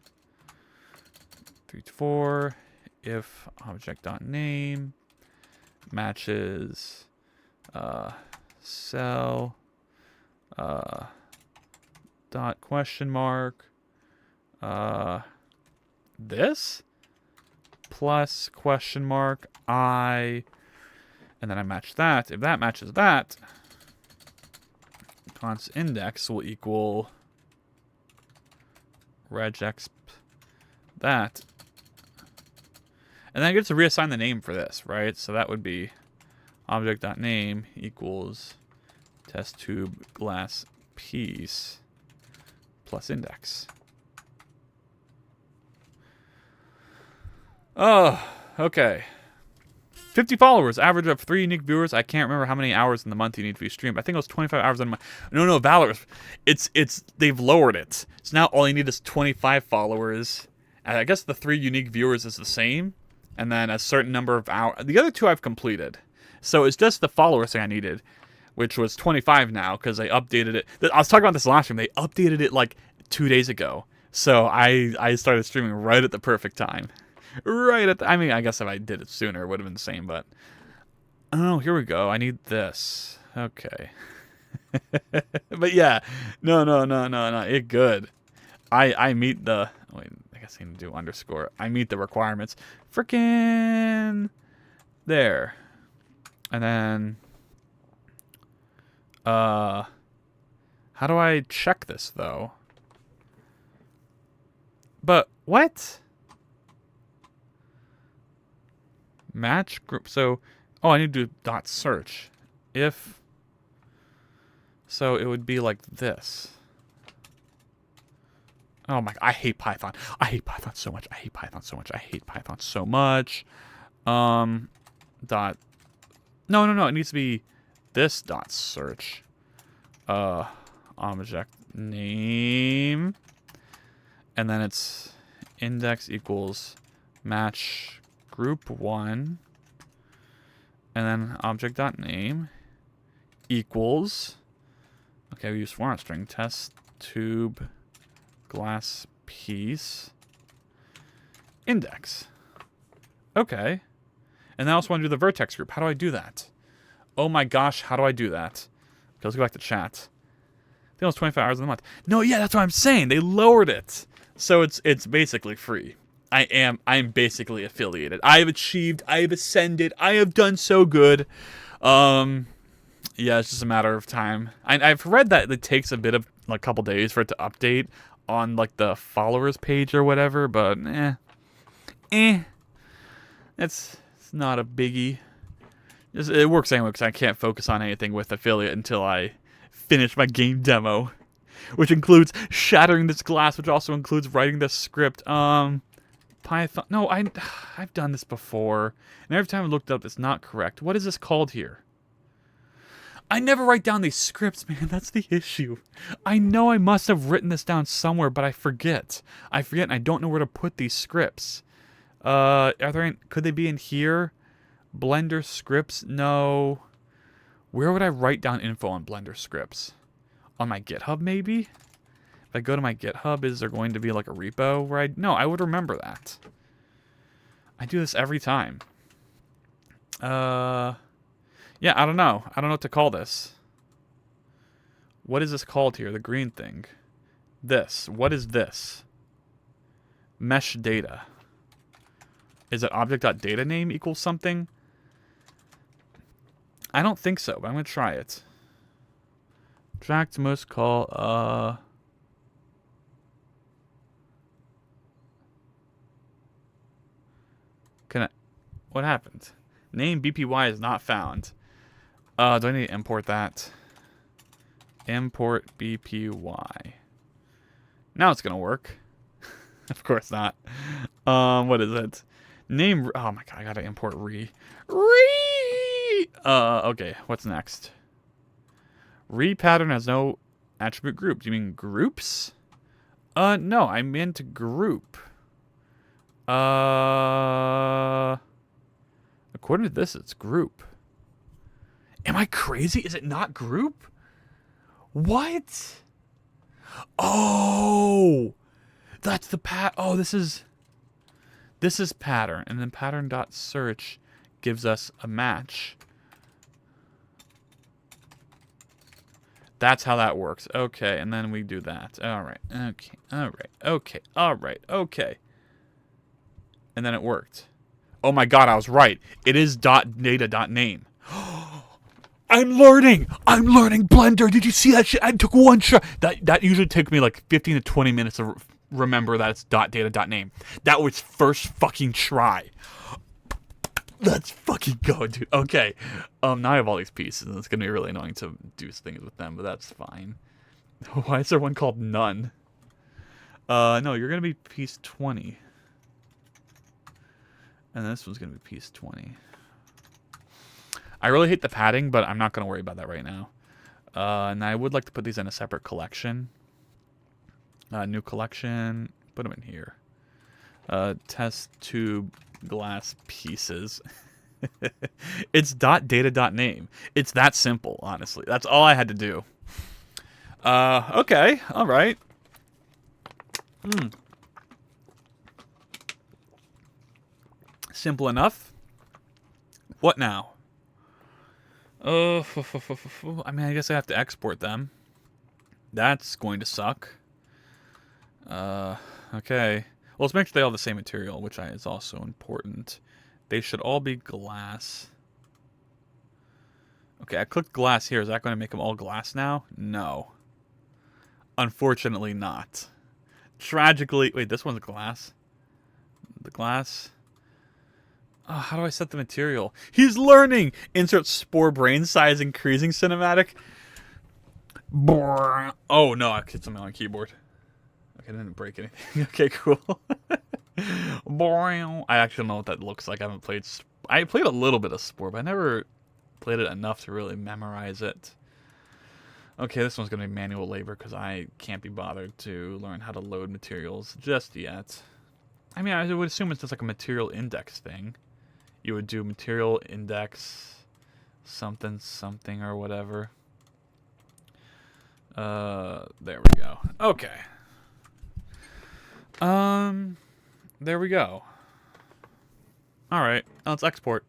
3 to 4 if object.name matches cell dot question mark this plus question mark I, and then I match that. If that matches that, const index will equal regex that, and then I get to reassign the name for this, right? So that would be object.name equals test tube glass piece plus index. Oh, okay. 50 followers, average of 3 unique viewers. I can't remember how many hours in the month you need to be streamed. I think it was 25 hours in a month. No, Valor. They've lowered it. So now all you need is 25 followers. And I guess the 3 unique viewers is the same. And then a certain number of hours. The other 2 I've completed. So it's just the followers thing I needed, which was 25 now because they updated it. I was talking about this last stream. They updated it like 2 days ago. So I started streaming right at the perfect time. Right at the, I mean, I guess if I did it sooner, it would have been the same, but... Oh, here we go. I need this. Okay. But yeah. No. It good. I meet the... Wait, I guess I need to do underscore. I meet the requirements. Frickin' there. And then... How do I check this, though? But, what? Match group. So, oh, I need to do dot search. If, so it would be like this. Oh my, I hate Python. I hate Python so much. I hate Python so much. I hate Python so much. Dot. No. It needs to be this dot search. Object name. And then it's index equals match group 1, and then object.name equals, okay, we use format string, test tube glass piece index. Okay. And I also want to do the vertex group. How do I do that? Oh my gosh, how do I do that? Okay, let's go back to chat. I think it was 25 hours in the month. No, yeah, that's what I'm saying. They lowered it. So it's basically free. I am basically affiliated. I have achieved, I have ascended, I have done so good. Yeah, it's just a matter of time. I've read that it takes a bit of like a couple days for it to update on like the followers page or whatever, but it's not a biggie. It works anyway because I can't focus on anything with affiliate until I finish my game demo, which includes shattering this glass, which also includes writing this script. Python. No, I've done this before, and every time I looked up, it's not correct. What is this called here? I never write down these scripts, man. That's the issue. I know I must have written this down somewhere, but I forget. And I don't know where to put these scripts. Are there? Could they be in here? Blender scripts? No. Where would I write down info on Blender scripts? On my GitHub, maybe? If I go to my GitHub, is there going to be like a repo where I... No, I would remember that. I do this every time. Yeah, I don't know. I don't know what to call this. What is this called here? The green thing. This. What is this? Mesh data. Is it object.data name equals something? I don't think so, but I'm going to try it. Tract most call, Can I... What happened? Name BPY is not found. Do I need to import that? Import BPY. Now it's going to work. Of course not. What is it? Name... Oh my god, I got to import okay, what's next? Pattern has no attribute group. Do you mean groups? No, I meant group. According to this, it's group. Am I crazy? Is it not group? What? Oh, that's the oh, this is pattern, and then pattern.search gives us a match. That's how that works. Okay, and then we do that. All right. Okay. All right. Okay. All right. Okay. And then it worked. Oh my god, I was right. It is .data.name. I'm learning Blender. Did you see that shit? I took one shot. That usually takes me like 15 to 20 minutes to remember that it's .data.name. That was first fucking try. Let's fucking go, dude. Okay. Now I have all these pieces, and it's gonna be really annoying to do things with them, but that's fine. Why is there one called none? No, you're gonna be piece 20. And this one's gonna be piece 20. I really hate the padding, but I'm not gonna worry about that right now. And I would like to put these in a separate collection. New collection. Put them in here. Test tube glass pieces. It's .data.name. It's that simple, honestly. That's all I had to do. Okay, all right. Simple enough. What now? I mean, I guess I have to export them. That's going to suck. Okay. Well, let's make sure they all have the same material, which is also important. They should all be glass. Okay, I clicked glass here. Is that going to make them all glass now? No. Unfortunately not. Tragically... Wait, this one's glass? The glass... Oh, how do I set the material? He's learning! Insert spore brain size increasing cinematic. Oh, no, I hit something on my keyboard. Okay, I didn't break anything. Okay, cool. I actually don't know what that looks like. I haven't played... I played a little bit of Spore, but I never played it enough to really memorize it. Okay, this one's going to be manual labor because I can't be bothered to learn how to load materials just yet. I mean, I would assume it's just like a material index thing. You would do material index something something or whatever. There we go. Okay. There we go. All right, now let's export.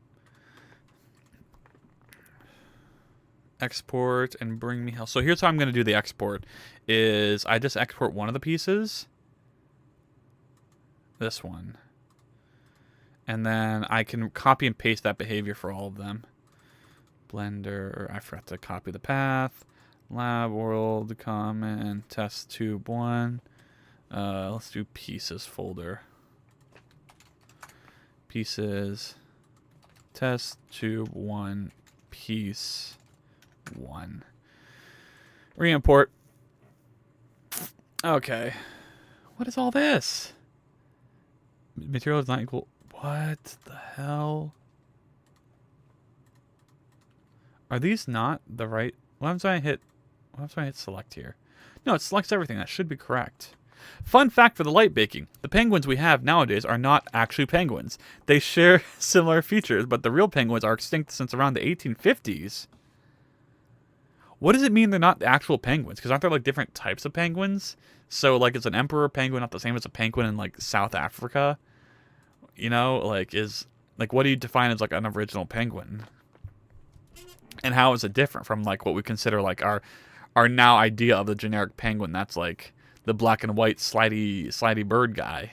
Export and bring me hell. So here's how I'm going to do the export. Is I just export one of the pieces. This one. And then I can copy and paste that behavior for all of them. Blender, I forgot to copy the path. Lab world, comment, test tube 1. Let's do pieces folder. Pieces, test tube 1, piece 1. Re-import. Okay. What is all this? Material is not equal. What the hell? Are these not the right? What happens when I hit select here? No, it selects everything. That should be correct. Fun fact for the light baking. The penguins we have nowadays are not actually penguins. They share similar features, but the real penguins are extinct since around the 1850s. What does it mean they're not the actual penguins? Because aren't there like different types of penguins? So like is an emperor penguin not the same as a penguin in like South Africa? You know, like what do you define as like an original penguin? And how is it different from like what we consider like our now idea of the generic penguin? That's like the black and white slidey bird guy.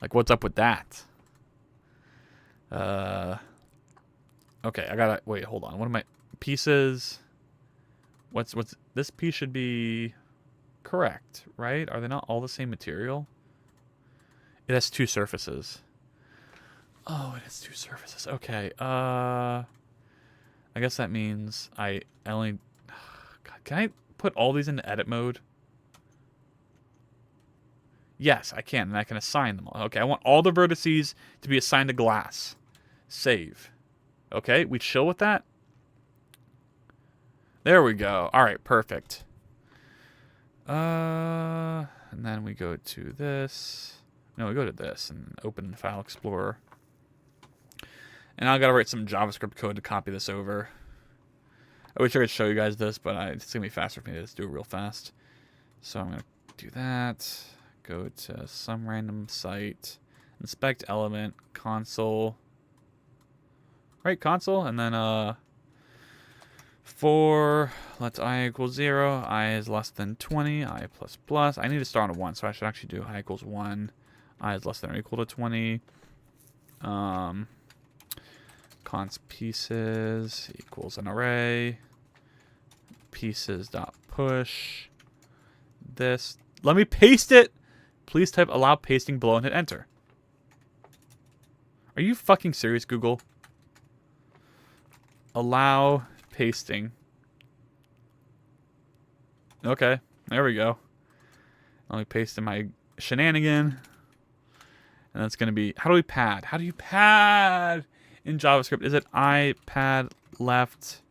Like what's up with that? Okay, I gotta wait. Hold on. What are my pieces? What's this piece should be correct, right? Are they not all the same material? It has 2 surfaces. Oh, it has 2 surfaces. Okay. I guess that means I only... God, can I put all these into edit mode? Yes, I can, and I can assign them all. Okay, I want all the vertices to be assigned to glass. Save. Okay, we chill with that? There we go. All right, perfect. And then we go to this. No, we go to this and open File Explorer. And I gotta write some JavaScript code to copy this over. I wish I could show you guys this, but it's gonna be faster for me to just do it real fast. So I'm gonna do that. Go to some random site. Inspect element, console. Right, console, and then for let's I equals 0, I is less than 20, I plus plus. I need to start on a 1, so I should actually do I equals 1, I is less than or equal to 20. Const pieces equals an array. Pieces dot push. This. Let me paste it. Please type allow pasting below and hit enter. Are you fucking serious, Google? Allow pasting. Okay, there we go. Let me paste in my shenanigan. And that's going to be, how do we pad? How do you pad in JavaScript? Is it I pad left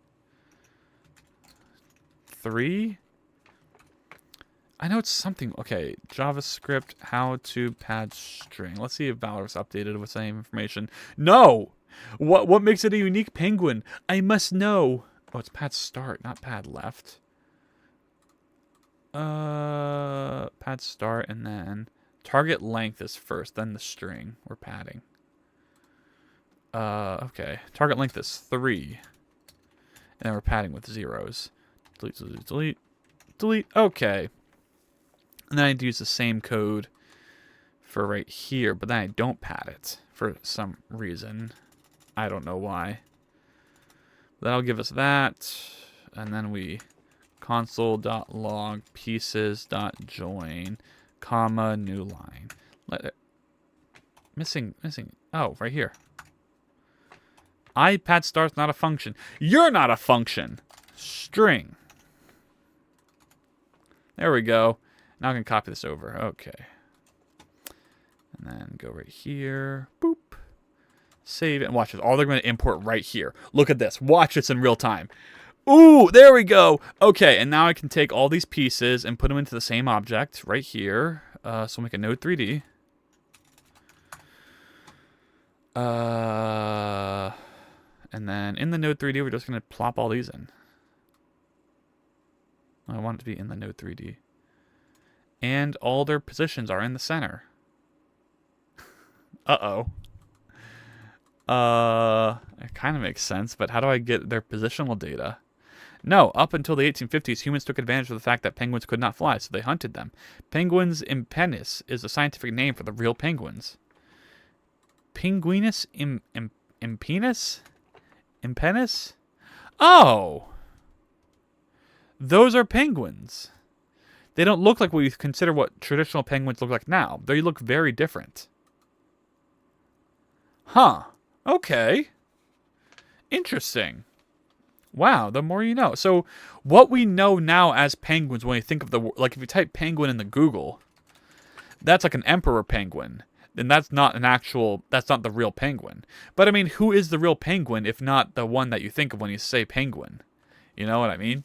3? I know it's something. Okay, JavaScript, how to pad string. Let's see if Valor's updated with the same information. No! What makes it a unique penguin? I must know. Oh, it's pad start, not pad left. Pad start, and then target length is first, then the string we're padding. Okay. Target length is 3. And then we're padding with zeros. Delete, delete, delete. Delete. Okay. And then I need to use the same code for right here, but then I don't pad it for some reason. I don't know why. That'll give us that. And then we console.log pieces.join, comma, new line. Missing. Oh, right here. iPad start's not a function. You're not a function. String. There we go. Now I can copy this over. Okay. And then go right here. Boop. Save it. And watch this. All they're going to import right here. Look at this. Watch this in real time. Ooh, there we go. Okay, and now I can take all these pieces and put them into the same object right here. So we'll make a node 3D. And then in the node 3D, we're just going to plop all these in. I want it to be in the node 3D. And all their positions are in the center. Uh-oh. It kind of makes sense, but how do I get their positional data? No, up until the 1850s, humans took advantage of the fact that penguins could not fly, so they hunted them. Penguins impennis is a scientific name for the real penguins. Penguinus impennis? Impennis? Oh! Those are penguins. They don't look like we consider what traditional penguins look like now. They look very different. Huh. Okay. Interesting. Wow, the more you know. So, what we know now as penguins, when we think of the... Like, if you type penguin in the Google, that's like an emperor penguin. Then that's not an actual... That's not the real penguin. But, I mean, who is the real penguin if not the one that you think of when you say penguin? You know what I mean?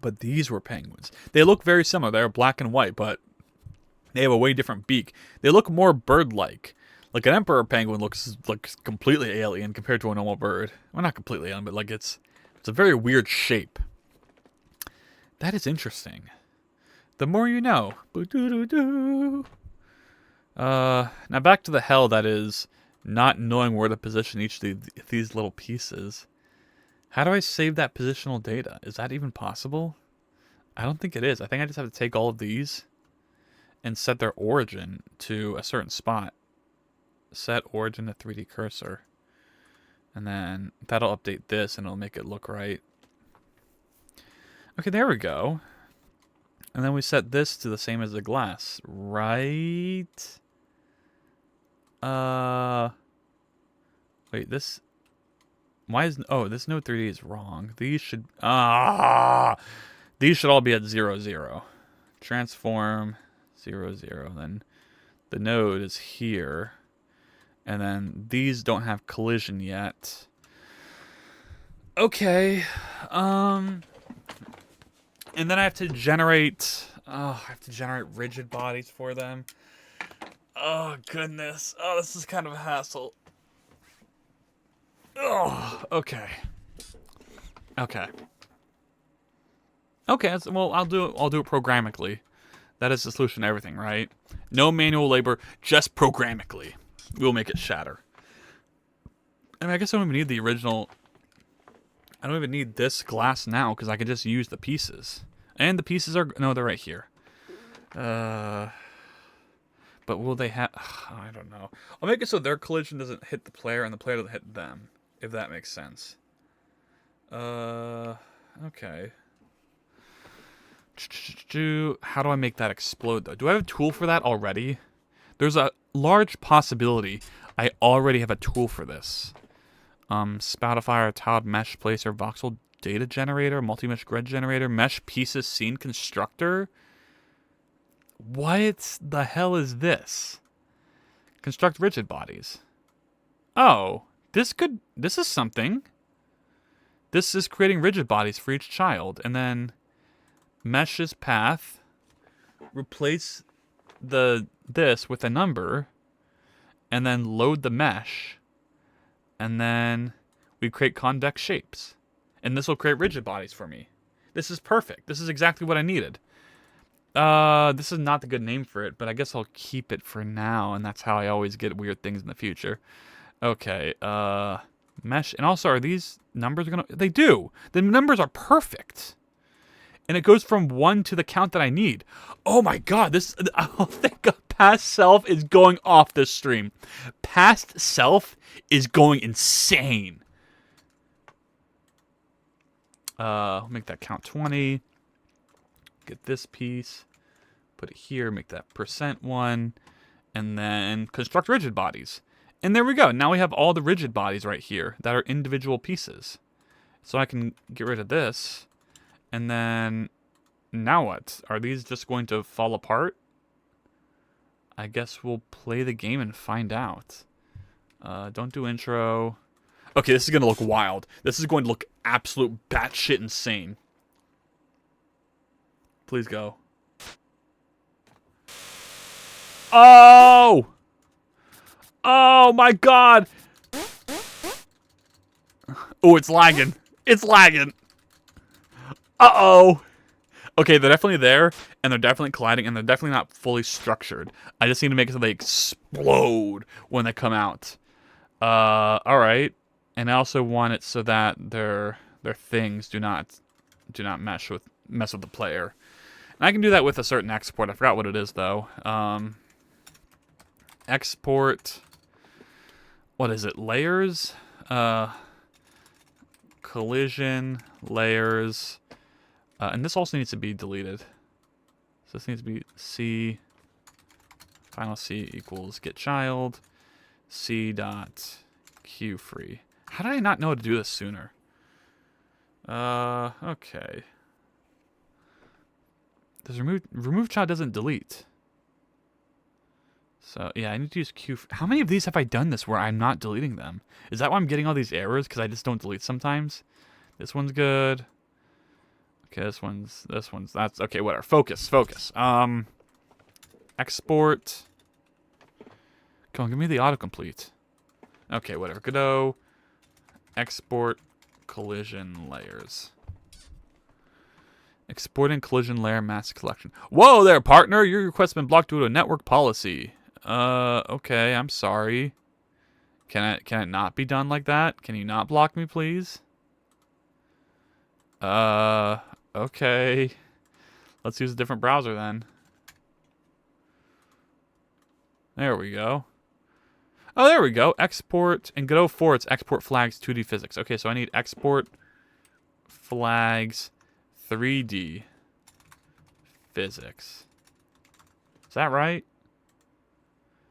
But these were penguins. They look very similar. They're black and white, but they have a way different beak. They look more bird-like. Like an emperor penguin looks like completely alien compared to a normal bird. Well, not completely alien, but like it's a very weird shape. That is interesting. The more you know. Now back to the hell that is not knowing where to position each of these little pieces. How do I save that positional data? Is that even possible? I don't think it is. I think I just have to take all of these and set their origin to a certain spot. Set origin to 3D cursor. And then that'll update this and it'll make it look right. Okay, there we go. And then we set this to the same as the glass, right? Wait, this... Why is... Oh, this node 3D is wrong. These should... These should all be at 0, 0. Transform 0, 0. Then the node is here. And then these don't have collision yet. Okay. And then I have to generate. Oh, I have to generate rigid bodies for them. Oh goodness. Oh, this is kind of a hassle. Oh, okay. Okay. Okay. Well, I'll do it. I'll do it programmatically. That is the solution to everything, right? No manual labor, just programmatically. We'll make it shatter. I mean, I guess I don't even need the original. I don't even need this glass now because I can just use the pieces. And the pieces are no, they're right here. But will they have? I don't know. I'll make it so their collision doesn't hit the player and the player doesn't hit them, if that makes sense. Okay. How do I make that explode though? Do I have a tool for that already? There's a large possibility I already have a tool for this. Spoutify, tiled mesh placer, voxel data generator, multi-mesh grid generator, mesh pieces scene constructor. What the hell is this? Construct rigid bodies. Oh, this is something. This is creating rigid bodies for each child, and then meshes path. Replace this with a number, and then load the mesh, and then we create convex shapes, and this will create rigid bodies for me. This is perfect. This is exactly what I needed. This is not the good name for it, but I guess I'll keep it for now, and that's how I always get weird things in the future. Okay, mesh, and also are these numbers gonna? They do. The numbers are perfect. And it goes from 1 to the count that I need. Oh my god, this, I think past self is going off this stream. Past self is going insane. I'll make that count 20. Get this piece. Put it here, make that %1. And then construct rigid bodies. And there we go. Now we have all the rigid bodies right here that are individual pieces. So I can get rid of this. And then, now what? Are these just going to fall apart? I guess we'll play the game and find out. Don't do intro. Okay, this is going to look wild. This is going to look absolute batshit insane. Please go. Oh! Oh my god! Oh, it's lagging. It's lagging. Uh-oh. Okay, they're definitely there, and they're definitely colliding, and they're definitely not fully structured. I just need to make it so they explode when they come out. Alright. And I also want it so that their things do not mess with the player. And I can do that with a certain export. I forgot what it is, though. Export... What is it? Layers? Collision, layers... and this also needs to be deleted. So this needs to be C, final C equals get child, C dot Q free. How did I not know how to do this sooner? Okay. Does remove child doesn't delete. So yeah, I need to use Q. How many of these have I done this where I'm not deleting them? Is that why I'm getting all these errors? Because I just don't delete sometimes? This one's good. Okay, this one's, that's, okay, whatever. Focus. Export. Come on, give me the autocomplete. Okay, whatever. Godot. Export collision layers. Exporting collision layer mask collection. Whoa there, partner! Your request's been blocked due to a network policy. Okay, I'm sorry. Can it not be done like that? Can you not block me, please? Okay. Let's use a different browser then. There we go. Oh, there we go. Export, and Godot 4, it's export flags 2D physics. Okay, so I need export flags 3D physics. Is that right?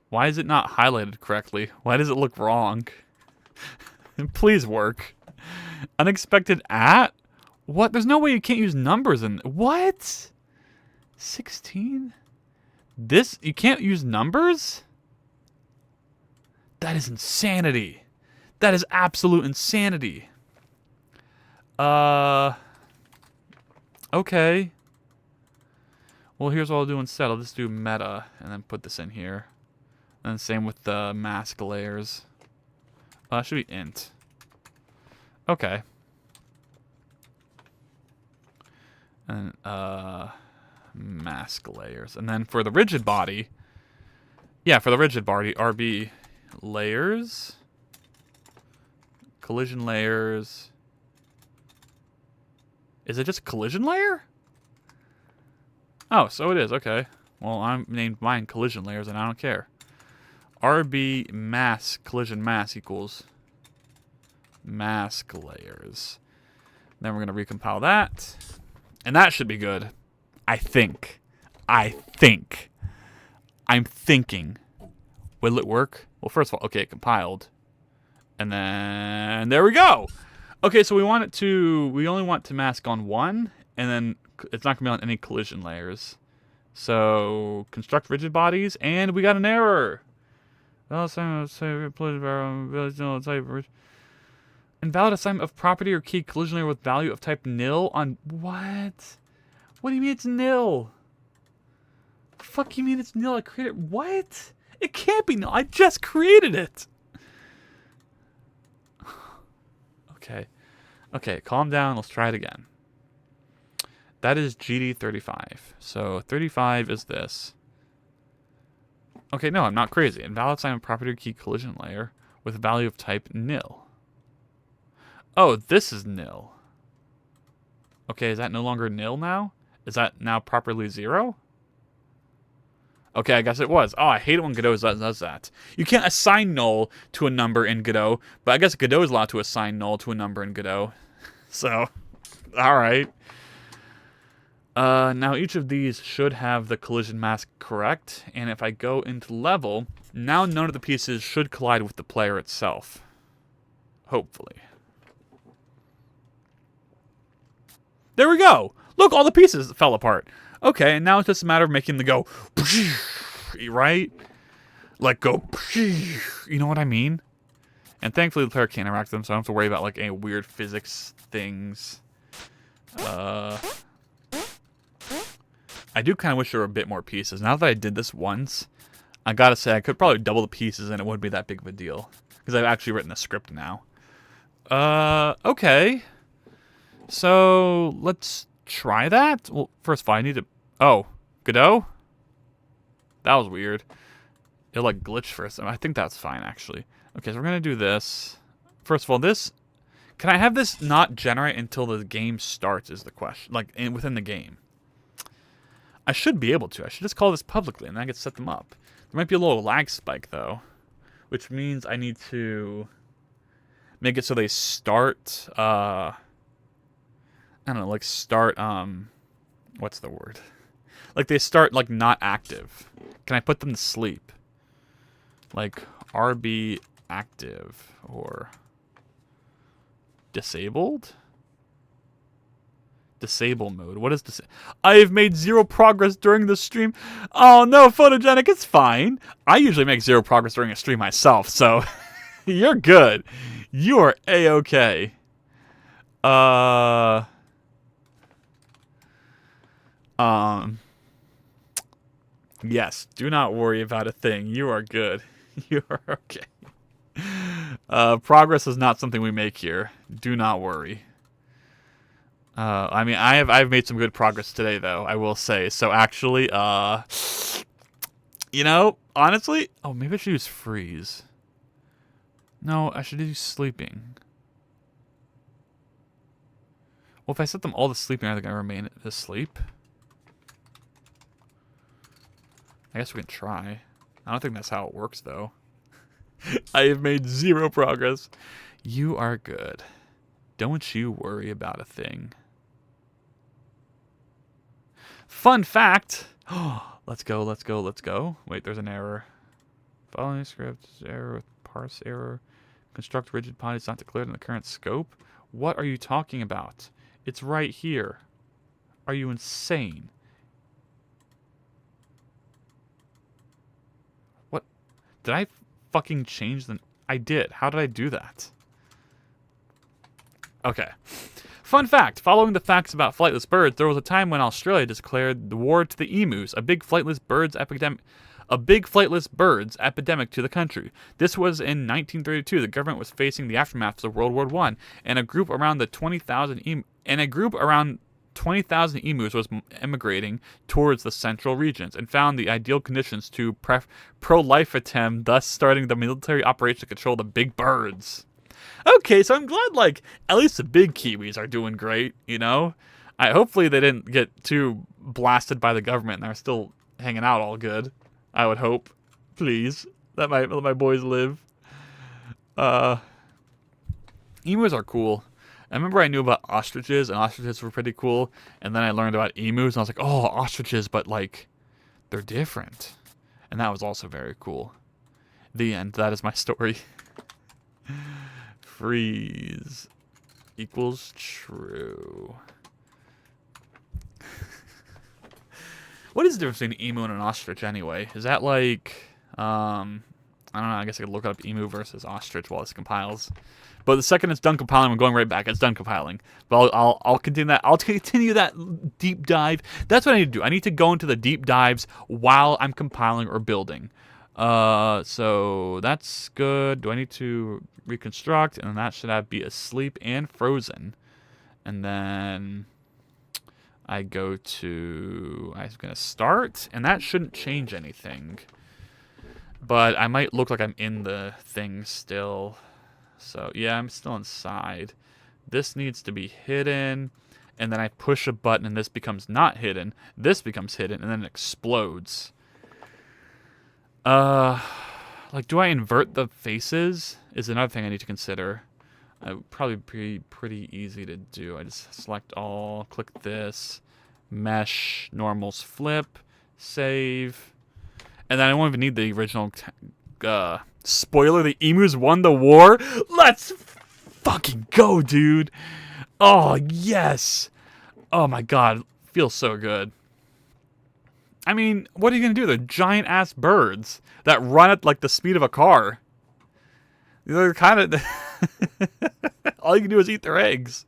Why is it not highlighted correctly? Why does it look wrong? Please work. Unexpected at? What? There's no way you can't use numbers in... What? 16? This? You can't use numbers? That is insanity. That is absolute insanity. Okay. Well, here's what I'll do instead. I'll just do meta and then put this in here. And same with the mask layers. Should be int. Okay. And, mask layers. And then for the rigid body, yeah, for the rigid body, RB layers, collision layers. Is it just collision layer? Oh, so it is. Okay. Well, I named mine collision layers, and I don't care. RB mask collision mask equals mask layers. Then we're gonna recompile that, and that should be good. I think. I'm thinking. Will it work? Well, first of all, okay, it compiled, and then there we go. Okay, so we only want to mask on one, and then it's not gonna be on any collision layers. So construct rigid bodies, and we got an error. Invalid assignment of property or key collision layer with value of type nil on what? What do you mean it's nil? The fuck you mean it's nil? I created what? It can't be nil. I just created it. Okay. Okay, calm down. Let's try it again. That is GD35. So 35 is this. Okay, no, I'm not crazy. Invalid assignment of property or key collision layer with value of type nil. Oh, this is nil. Okay, is that no longer nil now? Is that now properly 0? Okay, I guess it was. Oh, I hate it when Godot does that. You can't assign null to a number in Godot, but I guess Godot is allowed to assign null to a number in Godot. So, alright. Now each of these should have the collision mask correct, and if I go into level, now none of the pieces should collide with the player itself. Hopefully. There we go! Look, all the pieces fell apart. Okay, and now it's just a matter of making them go, right? Like go, you know what I mean? And thankfully the player can't interact with them, so I don't have to worry about like any weird physics things. I do kind of wish there were a bit more pieces. Now that I did this once, I gotta say I could probably double the pieces and it wouldn't be that big of a deal. Because I've actually written the script now. Okay. So, let's try that? Well, first of all, I need to... Oh, Godot? That was weird. It, like, glitched for a second. I think that's fine, actually. Okay, so we're gonna do this. First of all, this... Can I have this not generate until the game starts is the question. Like, within the game. I should be able to. I should just call this publicly, and then I can set them up. There might be a little lag spike, though. Which means I need to... make it so they start, I don't know, like start, what's the word? Like they start, like, not active. Can I put them to sleep? Like, RB active, or disabled? Disable mode. What is this? I have made 0 progress during the stream. Oh no, Photogenic, it's fine. I usually make 0 progress during a stream myself, so you're good. You are A-okay. Yes, do not worry about a thing. You are good. You are okay. Progress is not something we make here. Do not worry. I mean, I've made some good progress today, though, I will say. So actually, you know, honestly, oh, maybe I should use freeze. No, I should use sleeping. Well, if I set them all to sleeping, are they going to remain asleep? I guess we can try. I don't think that's how it works, though. I have made 0 progress. You are good. Don't you worry about a thing. Fun fact. Let's go, let's go, let's go. Wait, there's an error. Following script, error with parse error. Construct rigid bodies not declared in the current scope. What are you talking about? It's right here. Are you insane? What? Did I fucking change the... I did. How did I do that? Okay. Fun fact, following the facts about flightless birds, there was a time when Australia declared the war to the emus, a big flightless birds epidemic to the country. This was in 1932. The government was facing the aftermaths of World War I, and a group around 20,000 emus was emigrating towards the central regions and found the ideal conditions to pro-life attempt, thus starting the military operation to control the big birds. Okay, so I'm glad, like, at least the big kiwis are doing great, you know? Hopefully they didn't get too blasted by the government and they're still hanging out all good. I would hope. Please. Let my boys live. Emus are cool. I remember I knew about ostriches, and ostriches were pretty cool, and then I learned about emus, and I was like, oh, ostriches, but, like, they're different. And that was also very cool. The end. That is my story. Freeze equals true. What is the difference between an emu and an ostrich, anyway? Is that, like, I don't know, I guess I could look up emu versus ostrich while this compiles. But the second it's done compiling, I'm going right back. It's done compiling. But I'll continue that. I'll continue that deep dive. That's what I need to do. I need to go into the deep dives while I'm compiling or building. So that's good. Do I need to reconstruct? And then that should be asleep and frozen. And then I'm going to start, and that shouldn't change anything. But I might look like I'm in the thing still. So, yeah, I'm still inside. This needs to be hidden, and then I push a button, and this becomes not hidden. This becomes hidden, and then it explodes. Like, do I invert the faces? Is another thing I need to consider. It would probably be pretty easy to do. I just select all, click this, mesh, normals, flip, save, and then I won't even need the original spoiler, the emus won the war. Let's fucking go, dude. Oh, yes. Oh, my God. Feels so good. I mean, what are you going to do? They're giant-ass birds that run at, like, the speed of a car. They're kind of... All you can do is eat their eggs.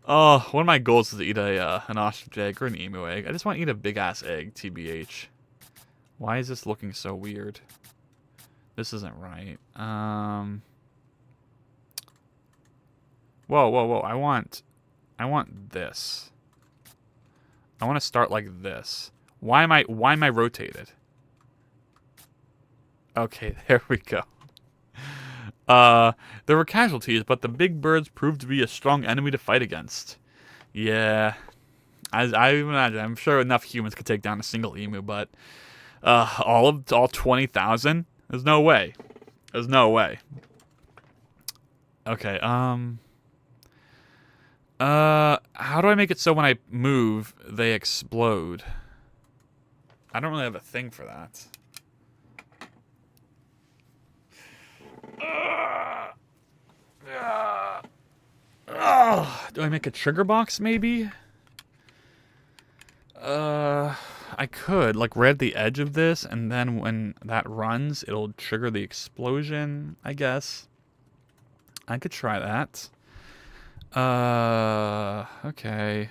Oh, one of my goals is to eat an ostrich egg or an emu egg. I just want to eat a big-ass egg, TBH. Why is this looking so weird? This isn't right. Whoa. I want this. I want to start like this. Why am I rotated? Okay, there we go. There were casualties, but the big birds proved to be a strong enemy to fight against. Yeah. I imagine, I'm sure enough humans could take down a single emu, but all 20,000? There's no way. There's no way. Okay, how do I make it so when I move, they explode? I don't really have a thing for that. Do I make a trigger box, maybe? I could, like, right at the edge of this, and then when that runs, it'll trigger the explosion, I guess. I could try that. Okay.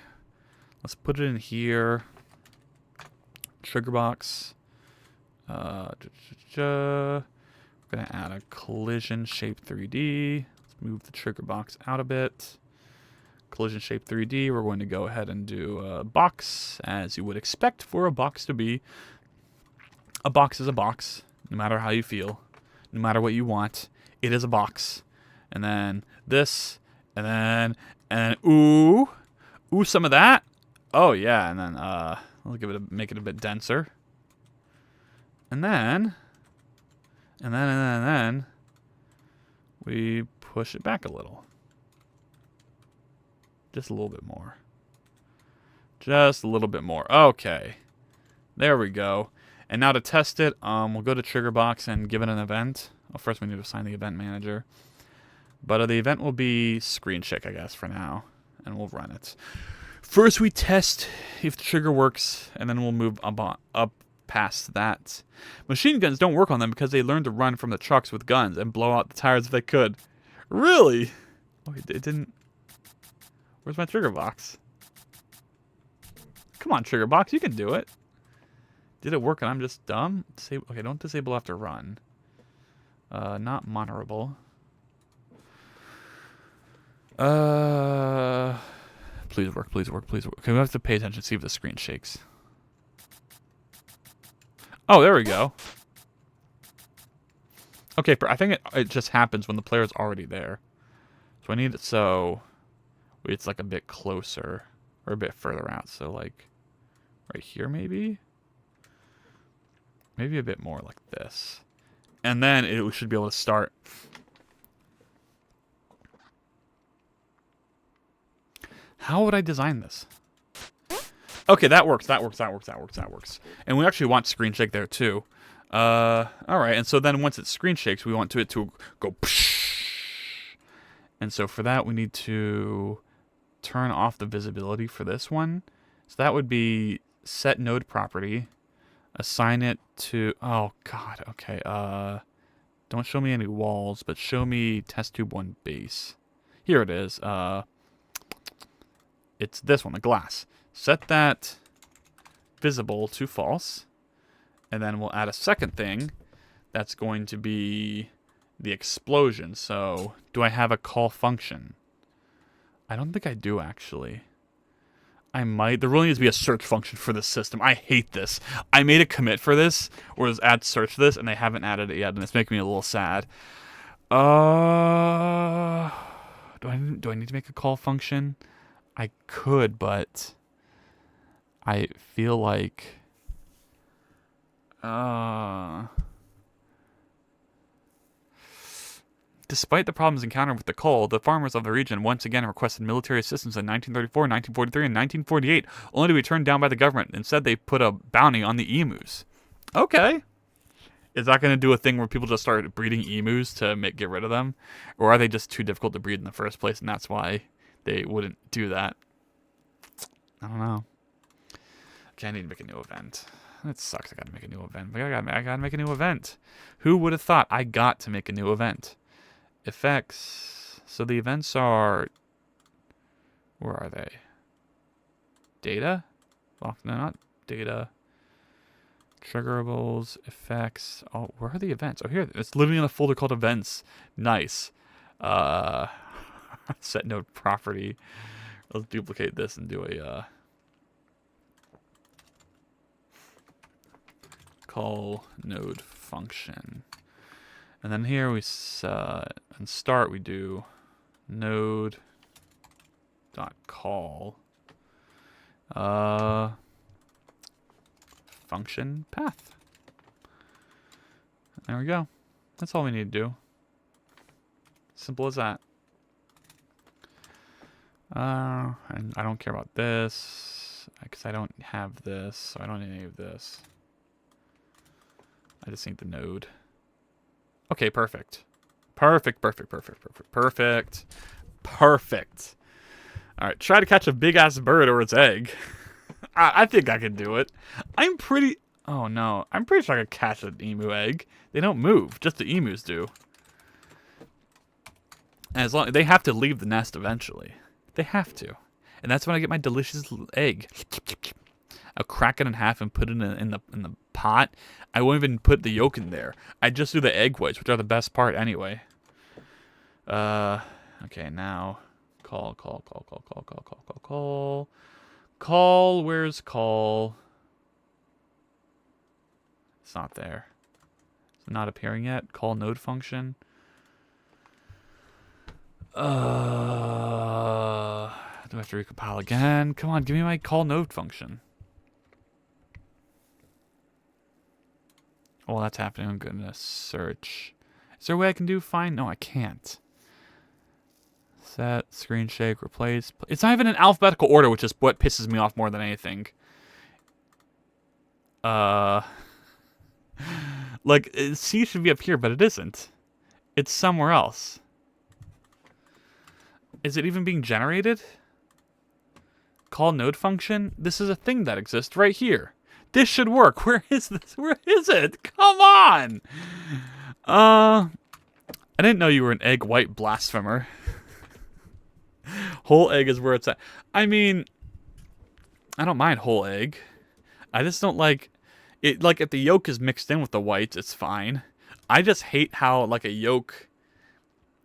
Let's put it in here. Trigger box. We're gonna add a collision shape 3D. Let's move the trigger box out a bit. Collision shape 3D. We're going to go ahead and do a box, as you would expect for a box to be. A box is a box, no matter how you feel, no matter what you want. It is a box. And then this, and ooh, some of that. Oh yeah, and then we'll make it a bit denser. And then we push it back a little. Just a little bit more. Just a little bit more. Okay. There we go. And now to test it, we'll go to trigger box and give it an event. Well, first we need to assign the event manager. But the event will be screen check, I guess, for now. And we'll run it. First we test if the trigger works, and then we'll move up past that. Machine guns don't work on them because they learned to run from the trucks with guns and blow out the tires if they could. Really? Oh, it didn't... Where's my trigger box? Come on, trigger box, you can do it. Did it work and I'm just dumb? Okay, don't disable after run. Not monitorable. Please work, please work, please work. Okay, we have to pay attention to see if the screen shakes. Oh, there we go. Okay, I think it just happens when the player's already there. So I need it so it's like a bit closer or a bit further out. So like right here maybe? Maybe a bit more like this. And then it should be able to start. How would I design this? Okay, that works, that works, that works, that works, that works. And we actually want screen shake there too. Alright, and so then once it screen shakes, we want it to go psh. And so for that, we need to turn off the visibility for this one. So that would be set node property, assign it to, oh god, okay, don't show me any walls, but show me test tube 1 base. Here it is, it's this one, the glass. Set that visible to false. And then we'll add a second thing that's going to be the explosion. So, do I have a call function? I don't think I do, actually. I might. There really needs to be a search function for this system. I hate this. I made a commit for this, or was add search to this, and they haven't added it yet, and it's making me a little sad. Do I need to make a call function? I could, but I feel like... Despite the problems encountered with the coal, the farmers of the region once again requested military assistance in 1934, 1943, and 1948, only to be turned down by the government. Instead, they put a bounty on the emus. Okay. Is that going to do a thing where people just start breeding emus to get rid of them? Or are they just too difficult to breed in the first place, and that's why they wouldn't do that? I don't know. Okay, I need to make a new event. That sucks. I gotta make a new event. I gotta make a new event. Who would have thought I got to make a new event? Effects. So the events are... Where are they? Data? Well, no, not data. Triggerables, effects. Oh, where are the events? Oh, here. It's literally in a folder called events. Nice. Set node property. Let's duplicate this and do a... call node function. And then here we in start we do node dot call function path. There we go. That's all we need to do. Simple as that. And I don't care about this because I don't have this, so I don't need any of this. I just need the node. Okay, perfect. Perfect, perfect, perfect, perfect, perfect. Perfect. Alright, try to catch a big-ass bird or its egg. I think I can do it. I'm pretty... Oh, no. I'm pretty sure I could catch an emu egg. They don't move. Just the emus do. And as long... They have to leave the nest eventually. They have to. And that's when I get my delicious egg. I'll crack it in half and put it in the pot. I won't even put the yolk in there. I just do the egg whites, which are the best part anyway. Okay, now call. Call, where's call? It's not there. It's not appearing yet. Call node function. Do I have to recompile again? Come on, give me my call node function. Well, that's happening. I'm gonna search. Is there a way I can do find? No, I can't. Set, screen shake, replace. It's not even in alphabetical order, which is what pisses me off more than anything. Like, C should be up here, but it isn't. It's somewhere else. Is it even being generated? Call node function? This is a thing that exists right here. This should work. Where is this? Where is it? Come on! I didn't know you were an egg white blasphemer. Whole egg is where it's at. I mean, I don't mind whole egg. I just don't like it. Like if the yolk is mixed in with the whites, it's fine. I just hate how like a yolk.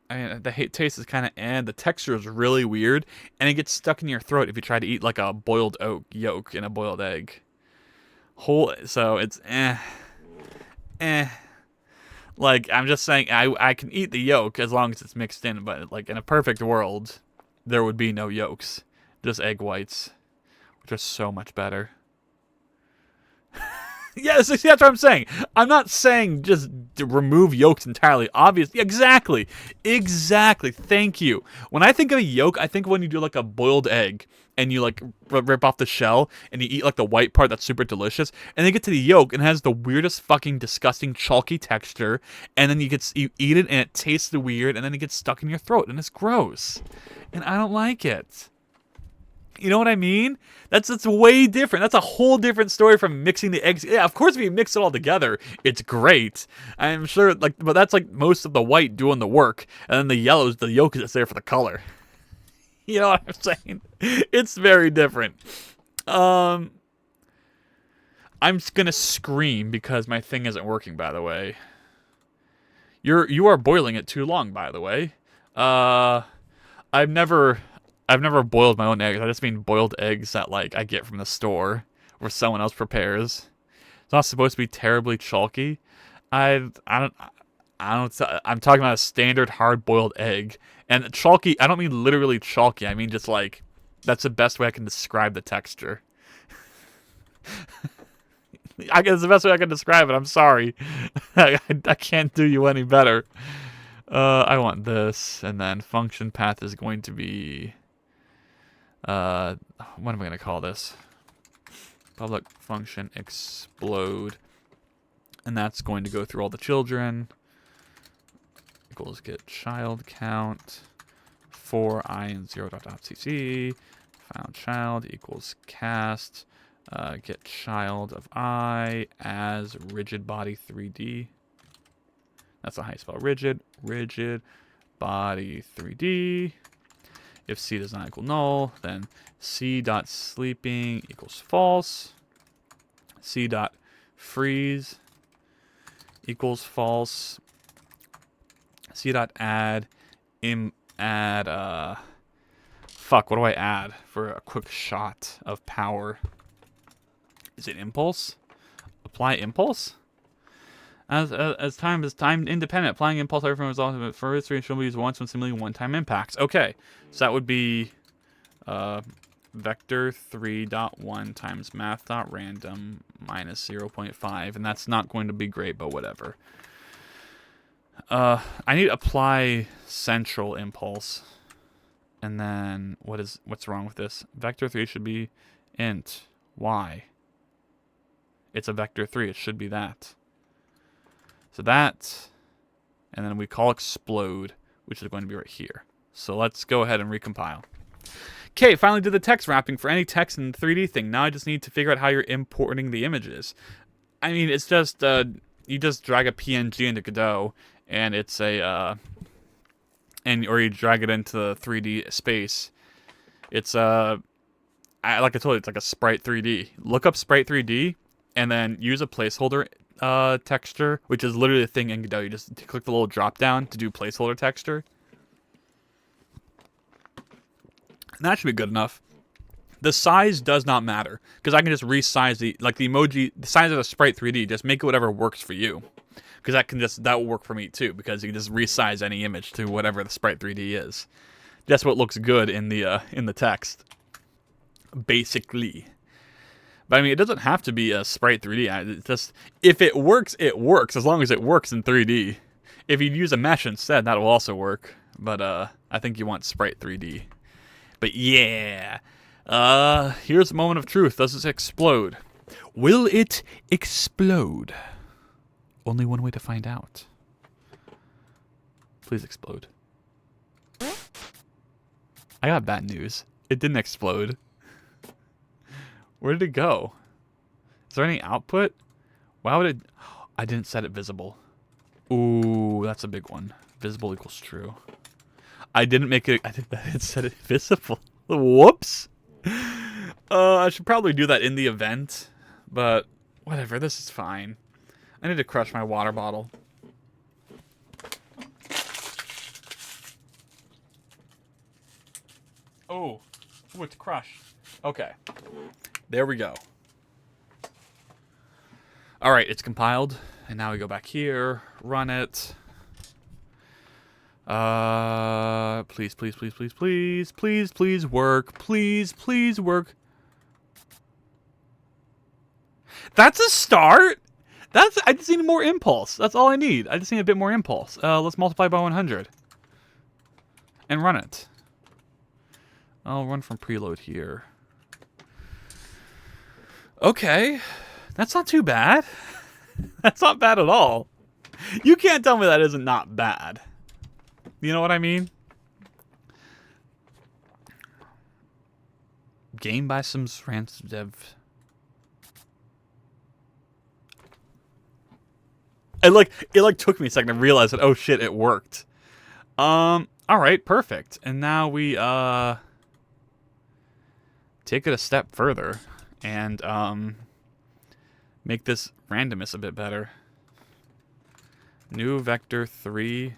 I mean, the taste is kind of the texture is really weird, and it gets stuck in your throat if you try to eat like a boiled oat yolk in a boiled egg. So it's eh. Like I'm just saying, I can eat the yolk as long as it's mixed in, but like in a perfect world, there would be no yolks, just egg whites, which are so much better. Yes, that's what I'm saying. I'm not saying just remove yolks entirely. Obviously, exactly. Thank you. When I think of a yolk, I think of when you do like a boiled egg and you like rip off the shell and you eat like the white part that's super delicious, and then you get to the yolk and it has the weirdest fucking disgusting chalky texture, and then you eat it and it tastes weird, and then it gets stuck in your throat and it's gross, and I don't like it. You know what I mean? That's way different. That's a whole different story from mixing the eggs. Yeah, of course, if you mix it all together, it's great. I'm sure, like, but that's like most of the white doing the work, and then the yellows, the yolk is just there for the color. You know what I'm saying? It's very different. I'm just gonna scream because my thing isn't working. By the way, you are boiling it too long. By the way, I've never boiled my own eggs. I just mean boiled eggs that like I get from the store or someone else prepares. It's not supposed to be terribly chalky. I don't. I'm talking about a standard hard boiled egg, and chalky. I don't mean literally chalky. I mean just like that's the best way I can describe the texture. I guess the best way I can describe it. I'm sorry. I can't do you any better. I want this, and then function path is going to be. What am I going to call this? Public function explode. And that's going to go through all the children. Equals get child count for I and 0.cc. Found child equals cast. Get child of I as rigid body 3D. That's a high spell. Rigid body 3D. If C does not equal null, then C dot sleeping equals false. C dot freeze equals false. C dot add fuck, what do I add for a quick shot of power? Is it impulse? Apply impulse? As time is time independent, applying impulse every result of it for its should be used once when simulating one-time impacts. Okay, so that would be vector 3.1 times math.random minus 0.5, and that's not going to be great, but whatever. I need to apply central impulse, and then what's wrong with this? Vector 3 should be int y. It's a vector 3. It should be that. So that, and then we call explode, which is going to be right here. So let's go ahead and recompile. Okay, finally did the text wrapping for any text in the 3D thing. Now I just need to figure out how you're importing the images. I mean, it's just, you just drag a PNG into Godot, and it's or you drag it into the 3D space. It's, like I told you, it's like a Sprite 3D. Look up Sprite 3D, and then use a placeholder texture, which is literally a thing in Godot. You just click the little drop down to do placeholder texture. And that should be good enough. The size does not matter, because I can just resize the emoji, the size of the Sprite 3D, just make it whatever works for you. Because that will work for me too, because you can just resize any image to whatever the Sprite 3D is. That's what looks good in the text. Basically. But I mean, it doesn't have to be a Sprite 3D. It's just, if it works, as long as it works in 3D. If you use a mesh instead, that will also work. But I think you want Sprite 3D. But yeah. Here's a moment of truth. Does this explode? Will it explode? Only one way to find out. Please explode. I got bad news. It didn't explode. Where did it go? Is there any output? Why would it... I didn't set it visible. Ooh, that's a big one. Visible equals true. I didn't make it. I think that it said invisible. Whoops. I should probably do that in the event, but whatever. This is fine. I need to crush my water bottle. Oh, it's crushed. Okay. There we go. All right, it's compiled. And now we go back here, run it. Please, please, please, please, please, please, please work. Please, please work. That's a start. I just need more impulse. That's all I need. I just need a bit more impulse. Let's multiply by 100. And run it. I'll run from preload here. Okay. That's not too bad. That's not bad at all. You can't tell me that isn't not bad. You know what I mean? Game by some random dev. It took me a second to realize that, oh shit, it worked. Alright, perfect. And now we take it a step further and make this randomness a bit better. New vector 3.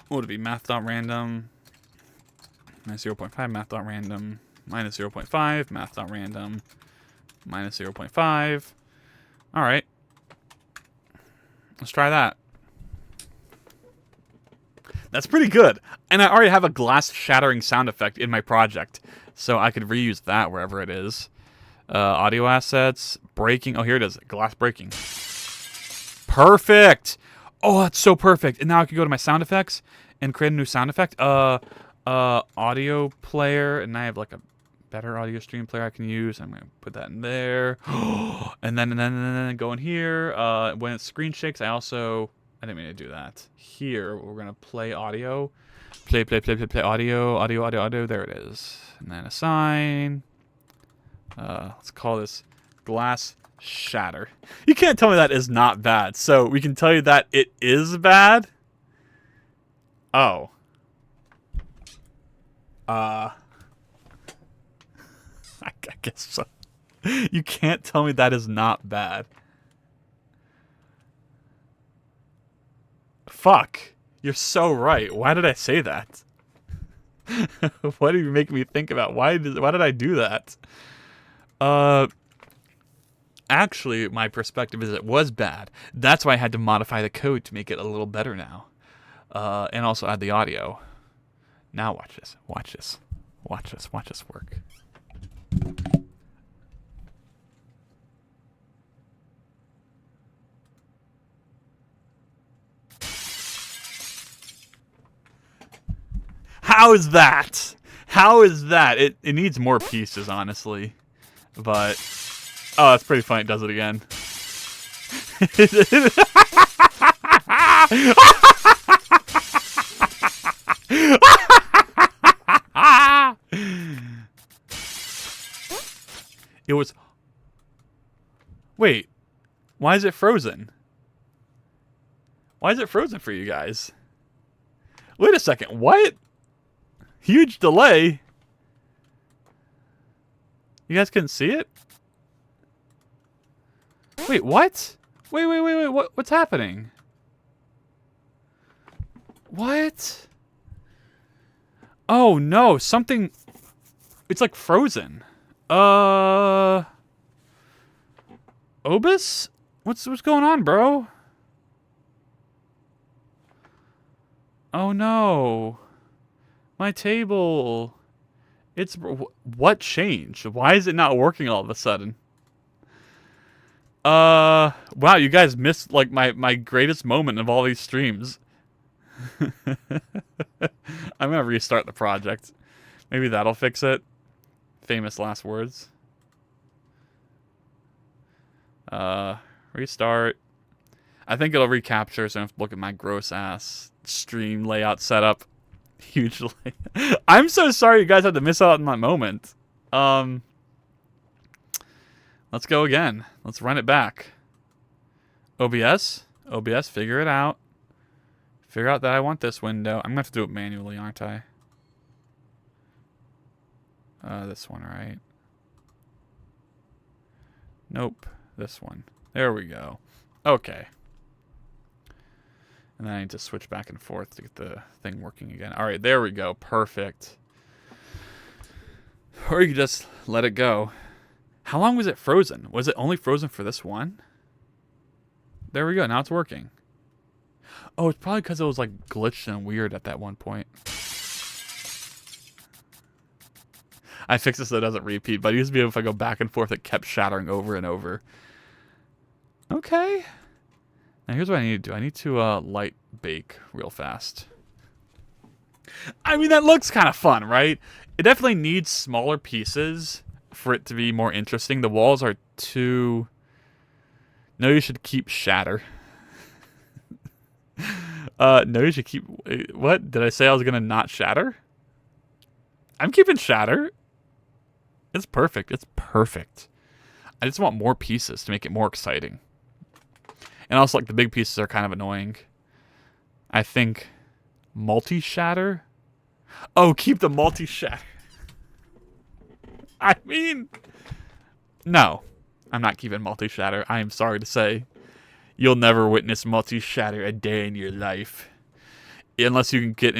What would it be? Math.random minus 0.5, math.random minus 0.5, math.random minus 0.5. Alright. Let's try that. That's pretty good. And I already have a glass shattering sound effect in my project, so I could reuse that wherever it is. Audio assets, breaking. Oh, here it is. Glass breaking. Perfect. Oh, that's so perfect. And now I can go to my sound effects and create a new sound effect. Audio player, and I have like a better audio stream player I can use. I'm gonna put that in there. and then go in here. When it screen shakes, I didn't mean to do that. Here, we're gonna play audio. Play audio. There it is. And then assign. Let's call this glass shatter. You can't tell me that is not bad. So we can tell you that it is bad. Oh. I guess so. You can't tell me that is not bad. Fuck. You're so right. Why did I say that? What did you make me think about? Why did I do that? Actually, my perspective is it was bad. That's why I had to modify the code to make it a little better now. And also add the audio. Now watch this. Watch this. Watch this. Watch this work. How is that? How is that? It needs more pieces, honestly. But oh, that's pretty funny. It does it again. It was. Wait, why is it frozen? Why is it frozen for you guys? Wait a second. What? Huge delay. You guys couldn't see it? Wait, what? Wait. What's happening? What? Oh no, something. It's like frozen. Obis? What's going on, bro? Oh no. My table. It's what changed? Why is it not working all of a sudden? Wow, you guys missed like my greatest moment of all these streams. I'm gonna restart the project. Maybe that'll fix it. Famous last words. Restart. I think it'll recapture, so I have to look at my gross ass stream layout setup. Hugely. I'm so sorry you guys had to miss out on my moment. Let's go again. Let's run it back. OBS, figure it out. Figure out that I want this window. I'm going to have to do it manually, aren't I? This one, right? Nope. This one. There we go. Okay. And then I need to switch back and forth to get the thing working again. All right, there we go. Perfect. Or you could just let it go. How long was it frozen? Was it only frozen for this one? There we go. Now it's working. Oh, it's probably because it was like glitched and weird at that one point. I fixed this so it doesn't repeat, but it used to be if I go back and forth, it kept shattering over and over. Okay. Now here's what I need to do. I need to light bake real fast. I mean, that looks kind of fun, right? It definitely needs smaller pieces for it to be more interesting. The walls are too... No, you should keep shatter. No, you should keep... What? Did I say I was going to not shatter? I'm keeping shatter. It's perfect. It's perfect. I just want more pieces to make it more exciting. And also, like, the big pieces are kind of annoying. I think multi-shatter? Oh, keep the multi-shatter. I mean... No. I'm not keeping multi-shatter. I am sorry to say. You'll never witness multi-shatter a day in your life. Unless you can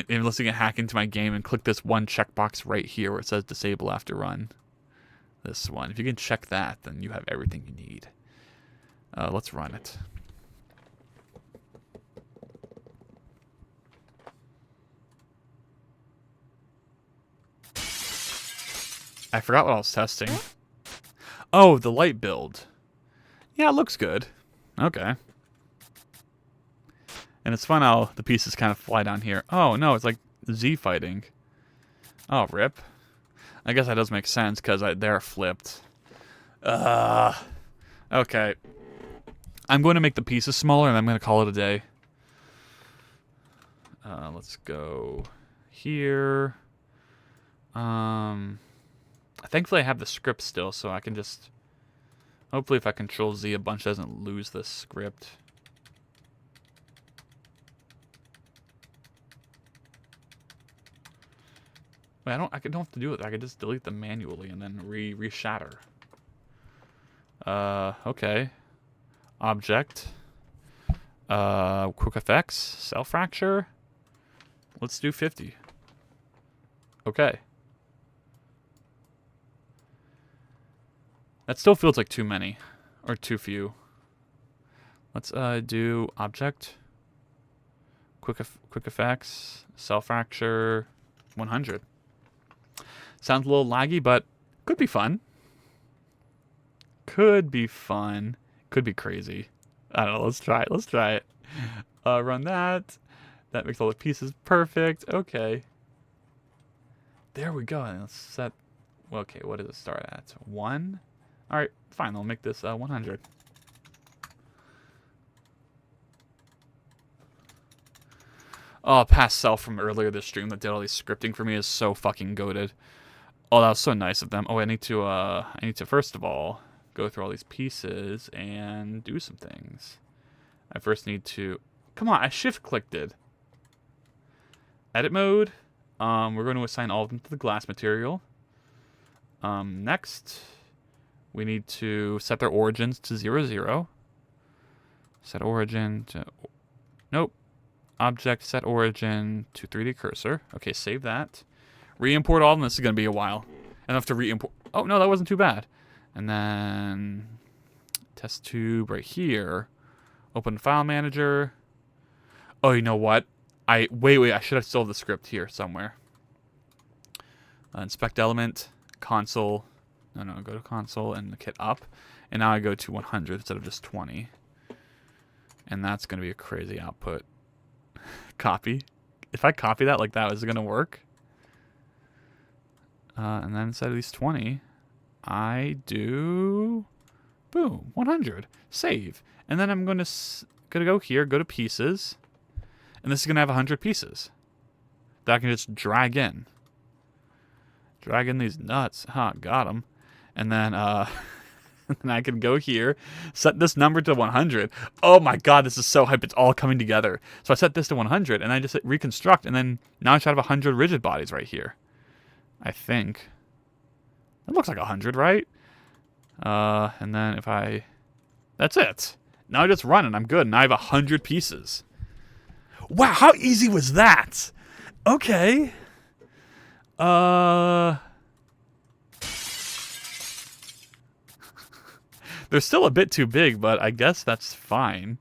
hack into my game and click this one checkbox right here where it says disable after run. This one. If you can check that, then you have everything you need. Let's run it. I forgot what I was testing. Oh, the light build. Yeah, it looks good. Okay. And it's fun how the pieces kind of fly down here. Oh, no, it's like Z fighting. Oh, rip. I guess that does make sense because they're flipped. Okay. I'm going to make the pieces smaller and I'm going to call it a day. Let's go here. Thankfully I have the script still, so I can just... Hopefully if I Control Z, a bunch doesn't lose the script. Wait, I don't have to do it. I could just delete them manually and then re-shatter. Okay. Object. Quick effects. Cell fracture. Let's do 50. Okay. That still feels like too many. Or too few. Let's do object. Quick effects. Cell fracture. 100. Sounds a little laggy, but could be fun. Could be fun. Could be crazy. I don't know. Let's try it. Let's try it. Run that. That makes all the pieces perfect. Okay. There we go. And let's set... Okay, what does it start at? 1? Alright, fine. I'll make this 100. Oh, past self from earlier this stream that did all these scripting for me is so fucking goated. Oh, that was so nice of them. Oh, I need to first of all go through all these pieces and do some things. I first need to... Come on, I shift-clicked it. Edit mode. We're going to assign all of them to the glass material. Next, we need to set their origins to 0, 0. Set origin to... Nope. Object set origin to 3D cursor. Okay, save that. Re-import all of them. This is going to be a while. Enough to re-import... Oh, no, that wasn't too bad. And then... Test tube right here. Open file manager. Oh, you know what? Wait, I should have still have the script here somewhere. Inspect element, console. No, go to console and hit up. And now I go to 100 instead of just 20. And that's going to be a crazy output. Copy. If I copy that like that, is it going to work? And then instead of these 20, I do... Boom, 100. Save. And then I'm going to go here, go to pieces. And this is going to have 100 pieces that I can just drag in. Drag in these nuts. Huh, got them. And then And I can go here, set this number to 100. Oh my god, this is so hype. It's all coming together. So I set this to 100, and I just hit reconstruct, and then now I should have 100 rigid bodies right here. I think. It looks like 100, right? And then if I... That's it. Now I just run, and I'm good, and I have 100 pieces. Wow, how easy was that? Okay. They're still a bit too big, but I guess that's fine.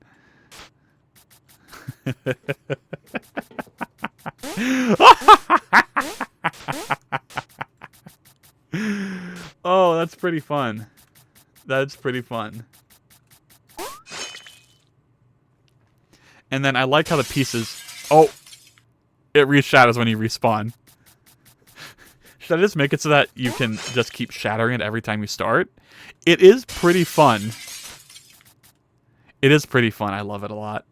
Oh, that's pretty fun. That's pretty fun. And then I like how the pieces... Oh! It reshatters when you respawn. Should I just make it so that you can just keep shattering it every time you start? It is pretty fun. It is pretty fun. I love it a lot.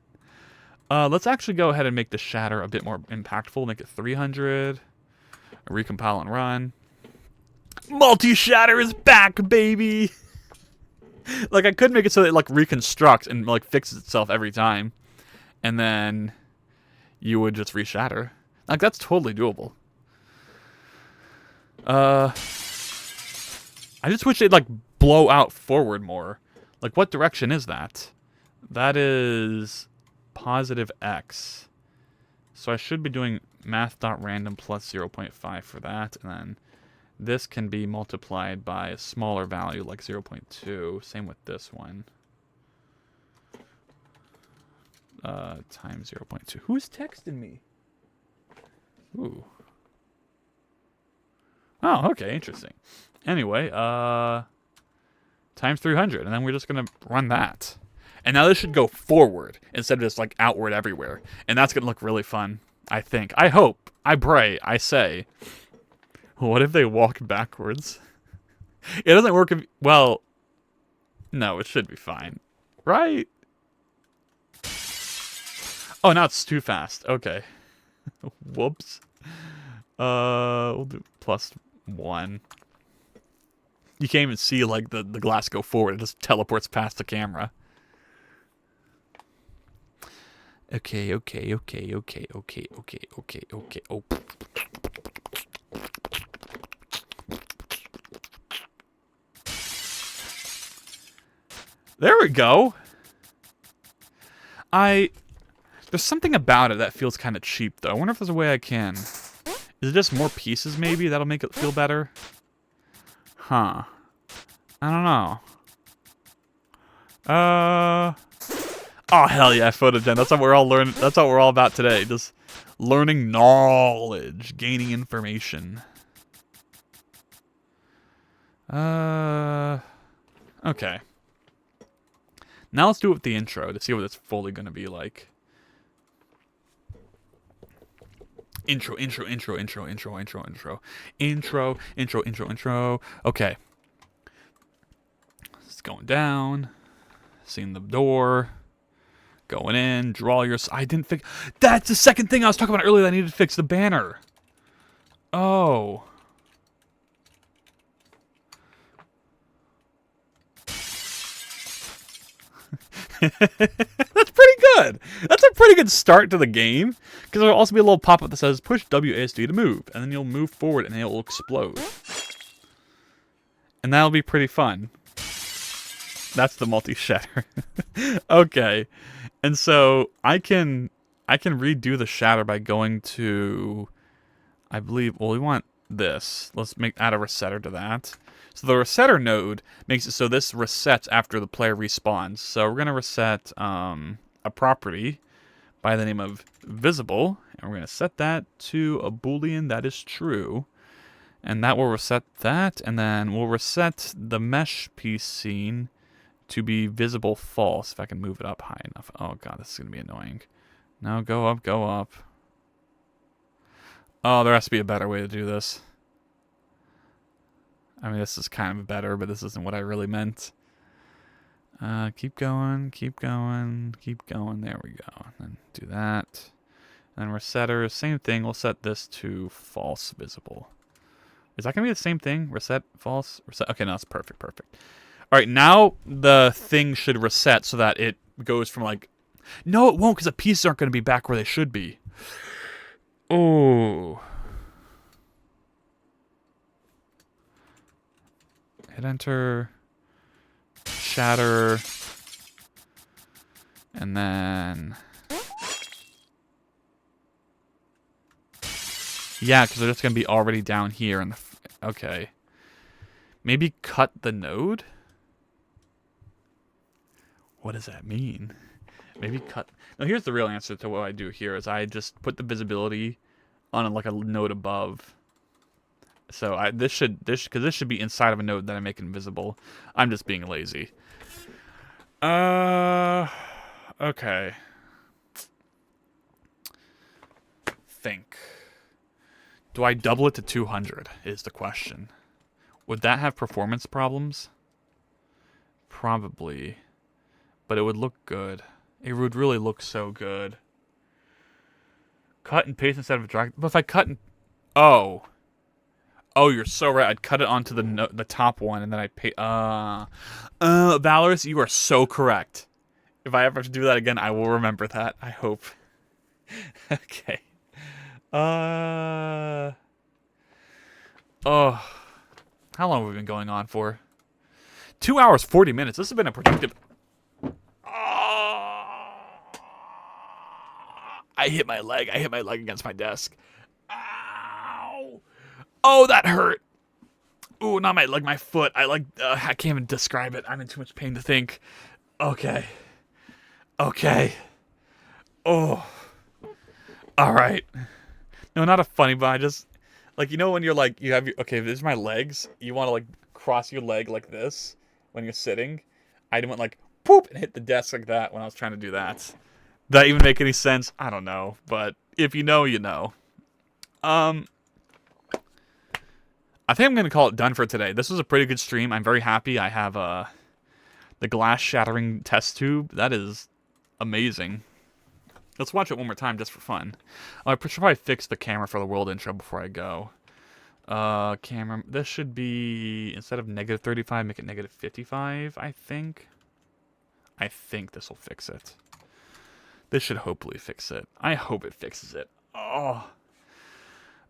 Let's actually go ahead and make the shatter a bit more impactful. Make it 300. Recompile and run. Multi-shatter is back, baby! Like, I could make it so that it, like, reconstructs and, like, fixes itself every time. And then you would just reshatter. Like, that's totally doable. I just wish they'd, like, blow out forward more. Like, what direction is that? That is positive X. So I should be doing math.random plus 0.5 for that. And then this can be multiplied by a smaller value, like 0.2. Same with this one. Times 0.2. Who's texting me? Ooh. Oh, okay, interesting. Anyway, times 300, and then we're just gonna run that. And now this should go forward instead of just like outward everywhere. And that's gonna look really fun, I think. I hope. I pray. I say. What if they walk backwards? It doesn't work if... Well, no, it should be fine. Right? Oh, now it's too fast. Okay. Whoops. We'll do +1. You can't even see, like, the glass go forward. It just teleports past the camera. Okay. Oh. There we go. There's something about it that feels kind of cheap, though. I wonder if there's a way I can. Is it just more pieces, maybe? That'll make it feel better? Huh. I don't know. Oh, hell yeah, Photogen. That's what we're all learning. That's what we're all about today. Just learning knowledge. Gaining information. Okay. Now let's do it with the intro to see what it's fully going to be like. Intro. Okay. It's going down. Seeing the door. Going in. Draw your... I didn't fix... That's the second thing I was talking about earlier that I needed to fix. The banner. Oh. That's pretty good. That's a pretty good start to the game. Because there'll also be a little pop-up that says, push WASD to move. And then you'll move forward and it will explode. And that'll be pretty fun. That's the multi-shatter. Okay. And so I can redo the shatter by going to, I believe, well, we want this. Let's add a resetter to that. So the resetter node makes it so this resets after the player respawns. So we're going to reset a property by the name of visible. And we're going to set that to a Boolean that is true. And that will reset that. And then we'll reset the mesh piece scene to be visible false. If I can move it up high enough. Oh, God, this is going to be annoying. No, go up, go up. Oh, there has to be a better way to do this. I mean, this is kind of better, but this isn't what I really meant. Keep going, keep going, keep going. There we go. And then do that. And then resetter, same thing. We'll set this to false visible. Is that going to be the same thing? Reset, false, reset. Okay, no, that's perfect, perfect. All right, now the thing should reset so that it goes from like... No, it won't, because the pieces aren't going to be back where they should be. Oh. Hit enter. Shatter. And then... Yeah, because they're just going to be already down here. In the okay. Maybe cut the node? What does that mean? Maybe cut... No, here's the real answer to what I do here, is I just put the visibility on like a node above. So this should be inside of a node that I make invisible. I'm just being lazy. Okay. Think. Do I double it to 200 is the question. Would that have performance problems? Probably. But it would look good. It would really look so good. Cut and paste instead of drag. But if I cut and... Oh. Oh, you're so right. I'd cut it onto the top one and then I'd paste... Valorous, you are so correct. If I ever have to do that again, I will remember that. I hope. Okay. Oh. How long have we been going on for? 2 hours, 40 minutes. This has been a productive... I hit my leg. I hit my leg against my desk. Ow! Oh, that hurt. Ooh, not my leg, my foot. I can't even describe it. I'm in too much pain to think. Okay. Okay. Oh. All right. No, not a funny, but I just... Like, you know when you're like, you have your... Okay, this is my legs. You want to, like, cross your leg like this when you're sitting. I went, like, poop, and hit the desk like that when I was trying to do that. Does that even make any sense? I don't know. But if you know, you know. I think I'm going to call it done for today. This was a pretty good stream. I'm very happy. I have the glass shattering test tube. That is amazing. Let's watch it one more time just for fun. I should probably fix the camera for the world intro before I go. Camera. This should be, instead of -35, make it -55, I think. I think this will fix it. This should hopefully fix it. I hope it fixes it. Oh.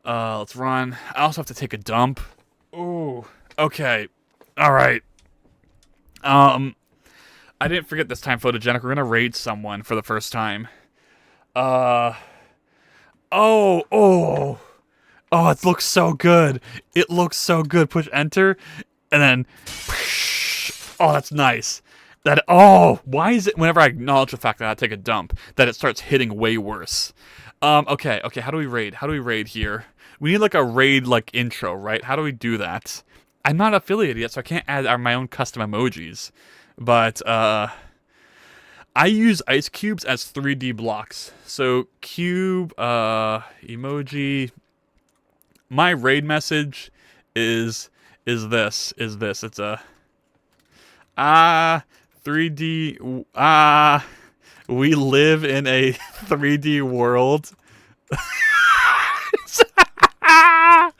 Let's run. I also have to take a dump. Ooh. Okay. All right. I didn't forget this time, Photogenic. We're gonna raid someone for the first time. Oh, it looks so good. It looks so good. Push enter, and then, oh, that's nice. Why is it whenever I acknowledge the fact that I take a dump, that it starts hitting way worse? Okay, how do we raid? How do we raid here? We need, like, a raid, like, intro, right? How do we do that? I'm not affiliated yet, so I can't add my own custom emojis. But, I use ice cubes as 3D blocks. So, cube, emoji. My raid message is this. It's a... 3D... we live in a 3D world.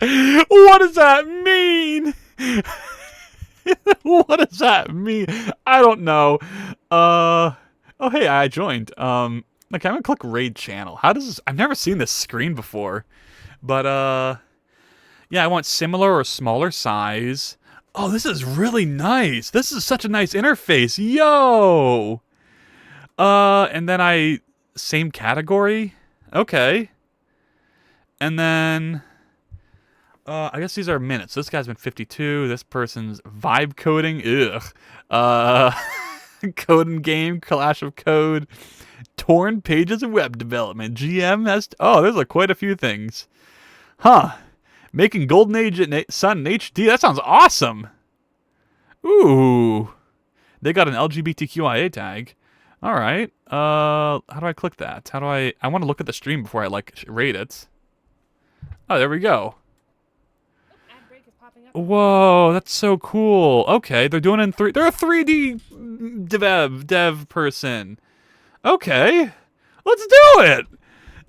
What does that mean? What does that mean? I don't know. Oh, hey, I joined. Okay, I'm gonna click raid channel. How does this... I've never seen this screen before. But, yeah, I want similar or smaller size. Oh, this is really nice. This is such a nice interface. Yo! And then same category. Okay. And then, I guess these are minutes. This guy's been 52. This person's vibe coding. Ugh. Coding game, Clash of Code. Torn pages of web development. GM has... Oh, there's quite a few things. Huh. Making Golden Age Sun in HD. That sounds awesome. Ooh. They got an LGBTQIA tag. All right. How do I click that? How do I want to look at the stream before I, rate it. Oh, there we go. Whoa, that's so cool. Okay, they're doing it in they're a 3D dev person. Okay. Let's do it.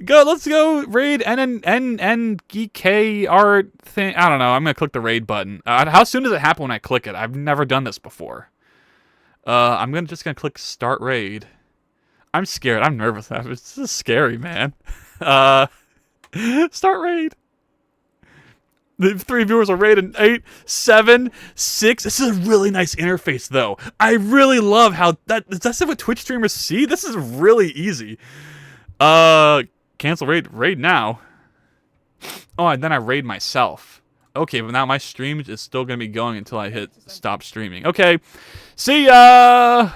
Let's go raid NNGK art thing. I don't know. I'm going to click the raid button. How soon does it happen when I click it? I've never done this before. I'm just gonna click start raid. I'm scared. I'm nervous. This is scary, man. Uh, start raid. The 3 viewers are rated 8, 7, 6. This is a really nice interface, though. I really love how that's what Twitch streamers see. This is really easy. Cancel raid now. Oh, and then I raid myself. Okay, but now my stream is still gonna be going until I hit stop streaming. Okay, see ya.